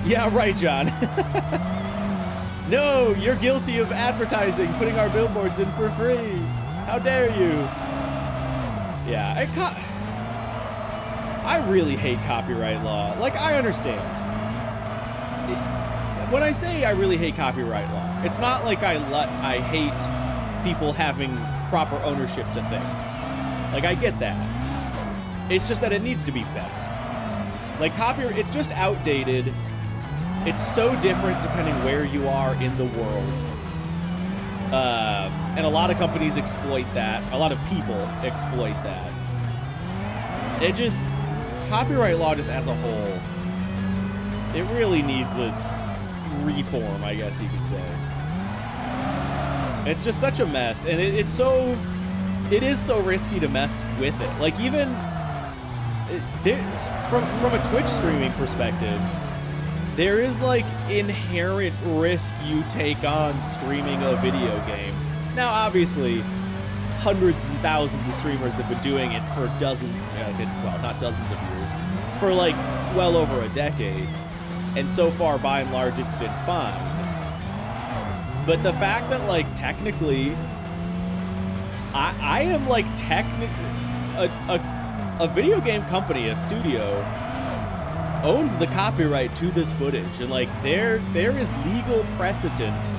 Yeah, right, John. No, you're guilty of advertising, putting our billboards in for free. How dare you? Yeah, I really hate copyright law. Like, I understand. When I say I really hate copyright law, it's not like I hate people having proper ownership to things. Like, I get that. It's just that it needs to be better. Like, copyright, it's just outdated. It's so different depending where you are in the world. And a lot of companies exploit that. A lot of people exploit that. It just, copyright law just as a whole, it really needs a reform, I guess you could say. It's just such a mess, and it is so risky to mess with it. Like, even from a Twitch streaming perspective, there is like inherent risk you take on streaming a video game. Now, obviously, hundreds and thousands of streamers have been doing it for well, not dozens of years, for like well over a decade. And so far, by and large, it's been fine. But the fact that, like, technically, I am, like, a video game company, a studio, owns the copyright to this footage. And, like, there is legal precedent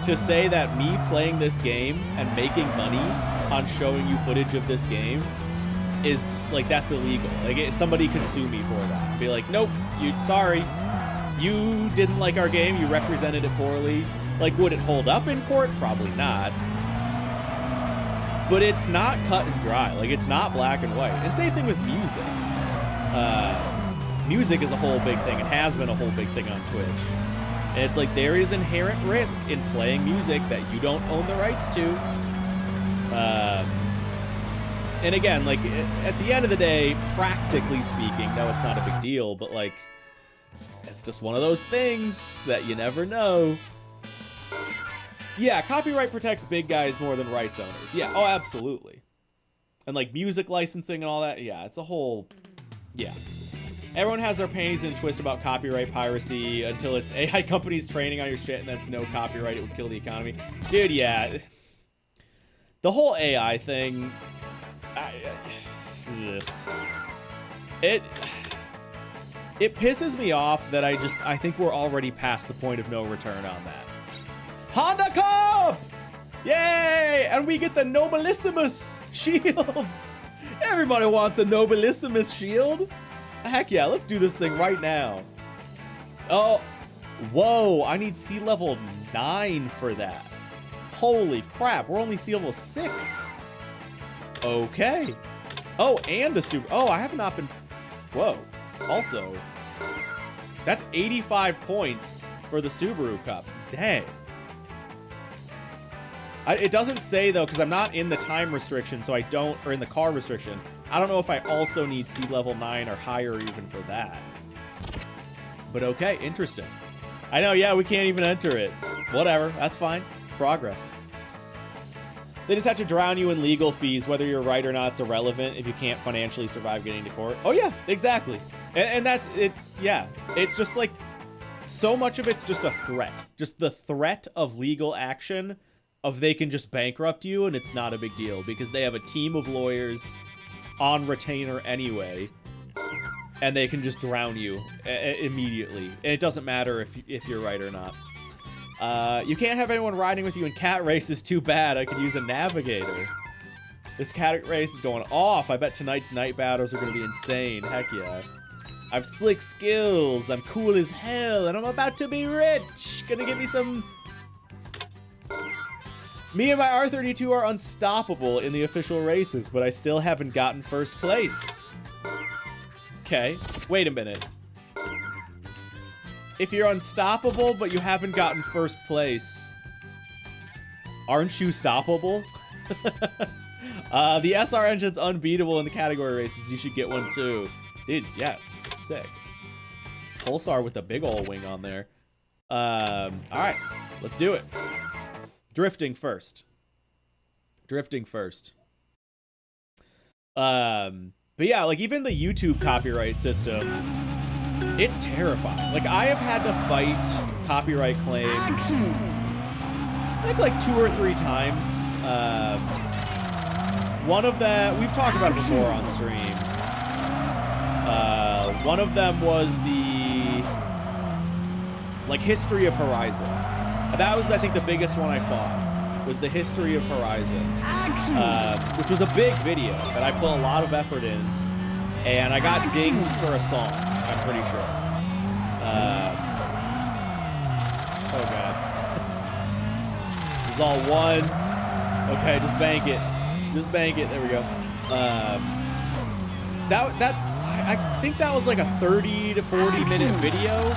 to say that me playing this game and making money on showing you footage of this game is, like, that's illegal. Like, somebody could sue me for that. Be like, nope, sorry. You didn't like our game, you represented it poorly. Like, would it hold up in court? Probably not. But it's not cut and dry. Like, it's not black and white. And same thing with music. Music is a whole big thing. It has been a whole big thing on Twitch. And it's like, there is inherent risk in playing music that you don't own the rights to. And again, like, at the end of the day, practically speaking, no, it's not a big deal, but, like, it's just one of those things that you never know. Yeah, copyright protects big guys more than rights owners. Yeah, oh, absolutely. And, like, music licensing and all that, yeah, it's a whole... Yeah. Everyone has their panties in a twist about copyright piracy until it's AI companies training on your shit and that's no copyright, it would kill the economy. Dude, yeah. The whole AI thing... It pisses me off that I think we're already past the point of no return on that. Honda Cup! Yay! And we get the Nobilissimus shield! Everybody wants a Nobilissimus shield. Heck yeah, let's do this thing right now. Oh, whoa, I need sea level 9 for that. Holy crap, we're only sea level 6. Okay. Oh, and a super, oh, I have not been, whoa. Also, that's 85 points for the Subaru Cup. Dang. It doesn't say, though, because I'm not in the time restriction, so I don't, or in the car restriction. I don't know if I also need seed level 9 or higher even for that. But okay, interesting. I know, yeah, we can't even enter it. Whatever, that's fine. It's progress. They just have to drown you in legal fees. Whether you're right or not, it's irrelevant if you can't financially survive getting to court. Oh, yeah, exactly. And that's it. Yeah, it's just like so much of it's just a threat. Just the threat of legal action of they can just bankrupt you, and it's not a big deal because they have a team of lawyers on retainer anyway, and they can just drown you immediately. And it doesn't matter if you're right or not. You can't have anyone riding with you in cat races. Too bad. I could use a navigator. This cat race is going off. I bet tonight's night battles are going to be insane. Heck yeah. I've slick skills. I'm cool as hell, and I'm about to be rich. Gonna give me some... Me and my R32 are unstoppable in the official races, but I still haven't gotten first place. Okay, wait a minute. If you're unstoppable, but you haven't gotten first place, aren't you stoppable? The SR engine's unbeatable in the category races. You should get one too. Dude, yeah, sick. Pulsar with a big ol' wing on there. Alright, let's do it. Drifting first. Drifting first. But yeah, like even the YouTube copyright system, it's terrifying. Like I have had to fight copyright claims I think like 2 or 3 times. One of them, we've talked about it before on stream. One of them was the like history of Horizon. That was, I think, the biggest one I fought, was the history of Horizon, which was a big video that I put a lot of effort in, and I got dinged for a song, I'm pretty sure. Oh god. This is all one. Okay, just bank it. Just bank it, there we go. I think that was like a 30 to 40 minute video,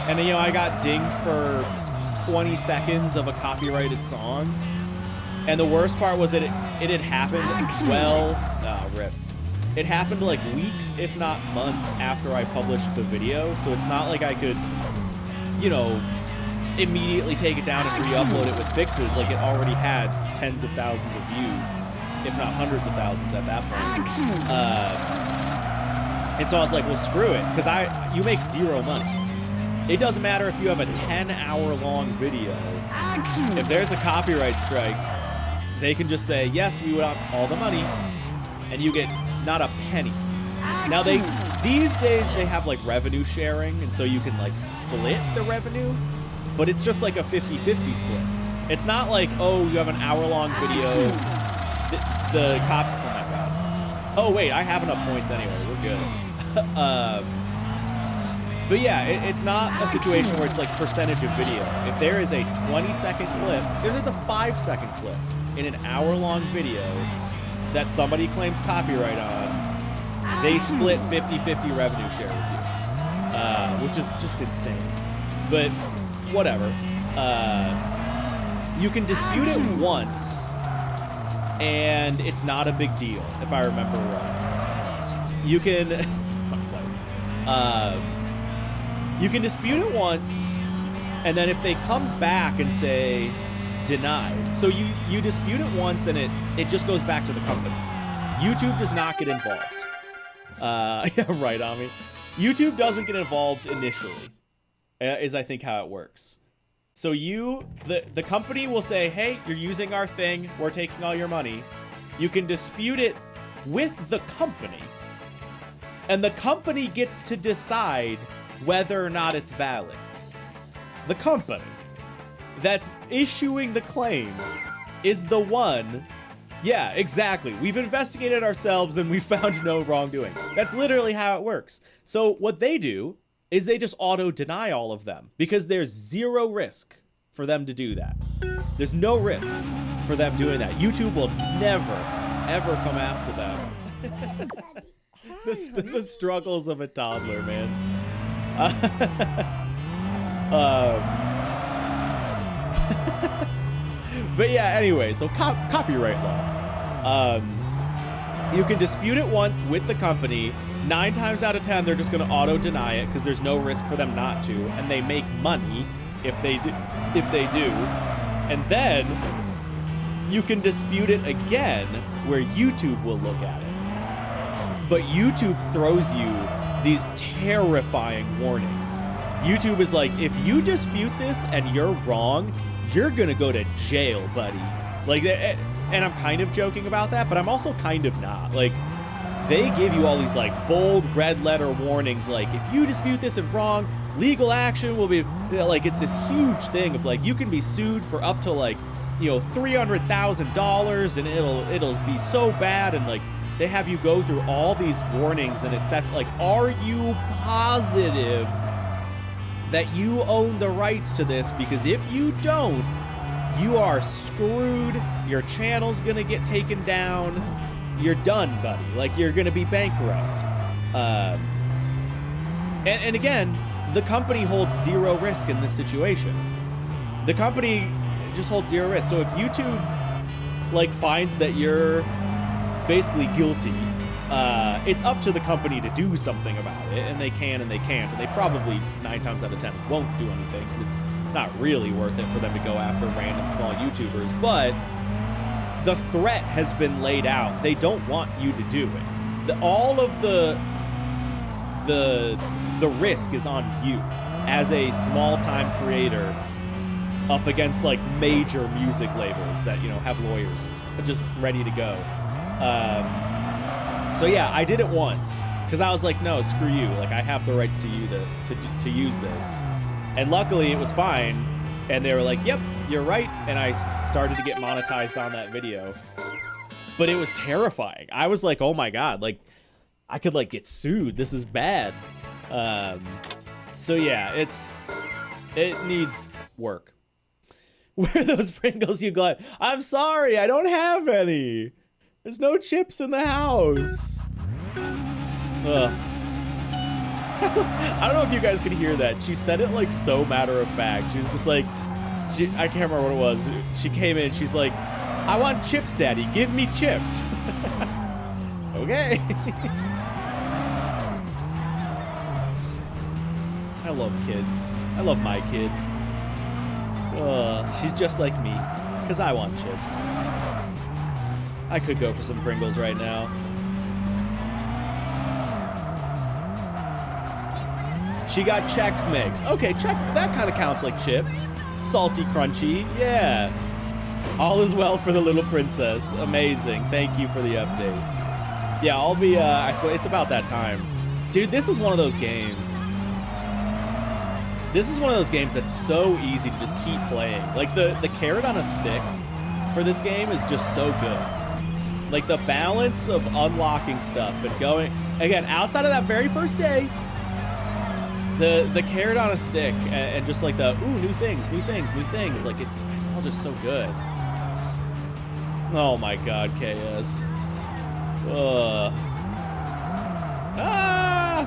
and you know, I got dinged for 20 seconds of a copyrighted song. And the worst part was that it had happened, well, rip. It happened like weeks, if not months, after I published the video, so it's not like I could, you know, immediately take it down and re-upload it with fixes. Like, it already had tens of thousands of views, if not hundreds of thousands at that point. And so I was like, well, screw it, because you make zero money. It doesn't matter if you have a 10-hour-long video. If there's a copyright strike, they can just say, yes, we want all the money, and you get not a penny. Now, these days, they have, like, revenue sharing, and so you can, like, split the revenue, but it's just like a 50-50 split. It's not like, oh, you have an hour-long video, oh, my God. Oh, wait, I have enough points anyway. We're good. But yeah, it's not a situation where it's like percentage of video. If there is a 20-second clip, if there's a 5-second clip in an hour-long video that somebody claims copyright on, they split 50-50 revenue share with you, which is just insane. But whatever. You can dispute it once, and it's not a big deal, if I remember right. You can... You can dispute it once, and then if they come back and say denied, so you dispute it once and it just goes back to the company. YouTube does not get involved. Yeah, right, Ami. YouTube doesn't get involved initially, is I think how it works. So the company will say, hey, you're using our thing, we're taking all your money. You can dispute it with the company, and the company gets to decide whether or not it's valid. The company that's issuing the claim is the one. Yeah, exactly. We've investigated ourselves and we found no wrongdoing. That's literally how it works. So what they do is they just auto-deny all of them because there's zero risk for them to do that. There's no risk for them doing that. YouTube will never, ever come after them. The struggles of a toddler, man. But yeah, anyway, so copyright law. You can dispute it once with the company. 9 times out of 10, they're just going to auto-deny it because there's no risk for them not to, and they make money if they do. And then you can dispute it again where YouTube will look at it. But YouTube throws you these terrifying warnings. YouTube is like, if you dispute this and you're wrong, you're going to go to jail, buddy. Like, and I'm kind of joking about that, but I'm also kind of not. Like, they give you all these like bold red letter warnings, like if you dispute this and wrong, legal action will be, like, it's this huge thing of like you can be sued for up to like, you know, $300,000 and it'll be so bad, and like they have you go through all these warnings, and it's set like, are you positive that you own the rights to this? Because if you don't, you are screwed. Your channel's gonna get taken down. You're done, buddy. Like, you're gonna be bankrupt. And again, the company holds zero risk in this situation. The company just holds zero risk. So if YouTube like finds that you're basically guilty, it's up to the company to do something about it, and they can and they can't, and they probably 9 times out of 10 won't do anything because it's not really worth it for them to go after random small YouTubers. But the threat has been laid out. They don't want you to do it. All of the risk is on you as a small-time creator up against like major music labels that, you know, have lawyers just ready to go. So yeah, I did it once because I was like, no, screw you. Like, I have the rights to you to use this, and luckily it was fine. And they were like, yep, you're right. And I started to get monetized on that video. But it was terrifying. I was like, oh my God, like, I could like get sued. This is bad. So yeah, it needs work. Where are those Pringles you got? I'm sorry, I don't have any. There's no chips in the house. Ugh. I don't know if you guys could hear that. She said it like so matter of fact. She was just like, I can't remember what it was. She came in, she's like, I want chips, Daddy. Give me chips. Okay. I love kids. I love my kid. She's just like me, because I want chips. I could go for some Pringles right now. She got Chex Mix. Okay, that kind of counts like chips. Salty, crunchy, yeah. All is well for the little princess. Amazing. Thank you for the update. Yeah, I'll be, I swear, it's about that time. Dude, this is one of those games. This is one of those games that's so easy to just keep playing. Like, the carrot on a stick for this game is just so good. Like, the balance of unlocking stuff and going, again, outside of that very first day, the carrot on a stick and just like the, ooh, new things, like it's all just so good. Oh my God, KS. Ah!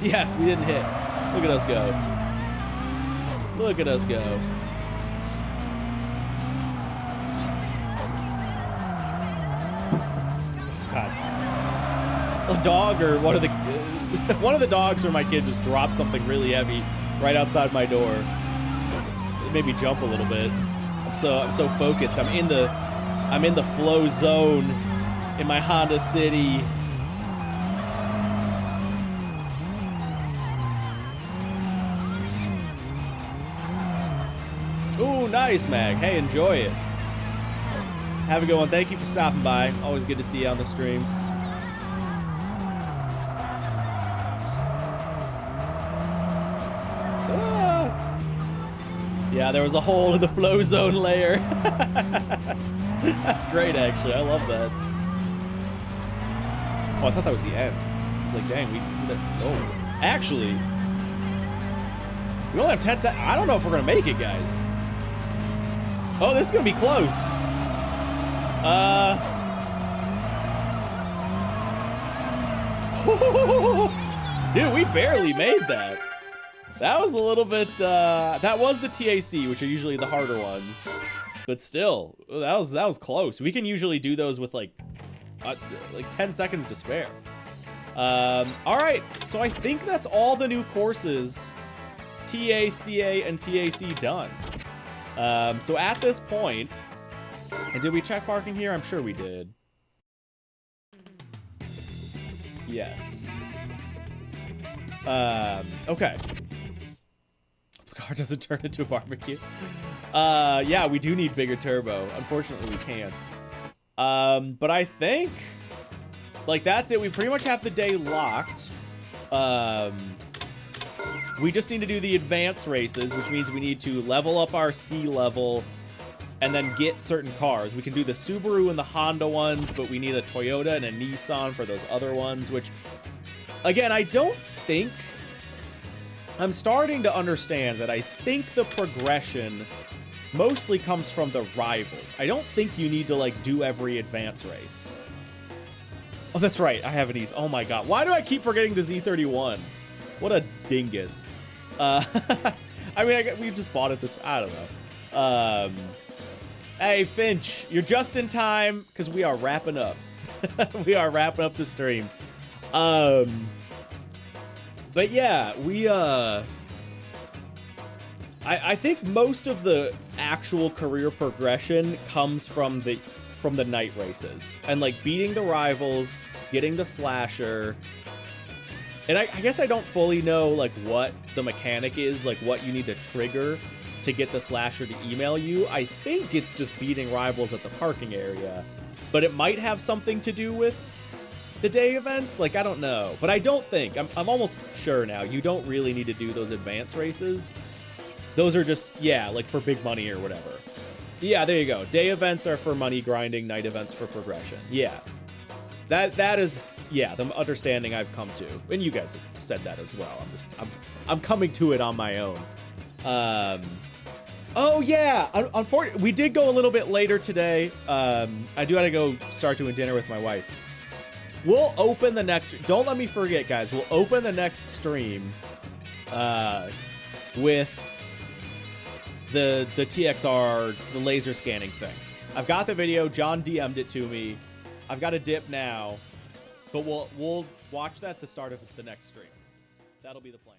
Yes, we didn't hit. Look at us go. Look at us go. God. A dog or one of the dogs or my kid just dropped something really heavy right outside my door. It made me jump a little bit. I'm so focused. I'm in the flow zone in my Honda City. Ooh, nice, Mag. Hey, enjoy it. Have a good one. Thank you for stopping by. Always good to see you on the streams. Yeah, there was a hole in the flow zone layer. That's great, actually. I love that. Oh, I thought that was the end. I was like, dang, we did that. Oh, actually, we only have 10 seconds. I don't know if we're gonna make it, guys. Oh, this is gonna be close. Dude, we barely made that. That was a little bit, that was the TAC, which are usually the harder ones. But still, that was close. We can usually do those with like 10 seconds to spare. All right, so I think that's all the new courses, TA, CA, and TAC done. So at this point, and did we check parking here? I'm sure we did. Yes. Okay. The car doesn't turn into a barbecue. Yeah, we do need bigger turbo. Unfortunately, we can't. But I think, like, that's it. We pretty much have the day locked. We just need to do the advanced races, which means we need to level up our C level and then get certain cars. We can do the Subaru and the Honda ones, but we need a Toyota and a Nissan for those other ones, which, again, I don't think... I'm starting to understand that I think the progression mostly comes from the rivals. I don't think you need to, like, do every advance race. Oh, that's right. I have an oh my god. Why do I keep forgetting the Z31? What a dingus. I mean, we just bought it this... I don't know. Hey, Finch, you're just in time, because we are wrapping up. We are wrapping up the stream. But yeah, we, I think most of the actual career progression comes from the night races. And, like, beating the rivals, getting the slasher. And I guess I don't fully know, like, what the mechanic is, like, what you need to trigger to get the slasher to email you. I think it's just beating rivals at the parking area, but it might have something to do with the day events. Like, I don't know, but I don't think, I'm almost sure now, you don't really need to do those advance races. Those are just, yeah, like for big money or whatever. Yeah, there you go. Day events are for money grinding, night events for progression. Yeah, that is, yeah, the understanding I've come to, and you guys have said that as well. I'm coming to it on my own. Oh yeah, unfortunately, we did go a little bit later today. I do gotta go start doing dinner with my wife. We'll open the next, don't let me forget, guys, we'll open the next stream with the TXR, the laser scanning thing. I've got the video, John DM'd it to me. I've got a dip now, but we'll watch that at the start of the next stream. That'll be the plan.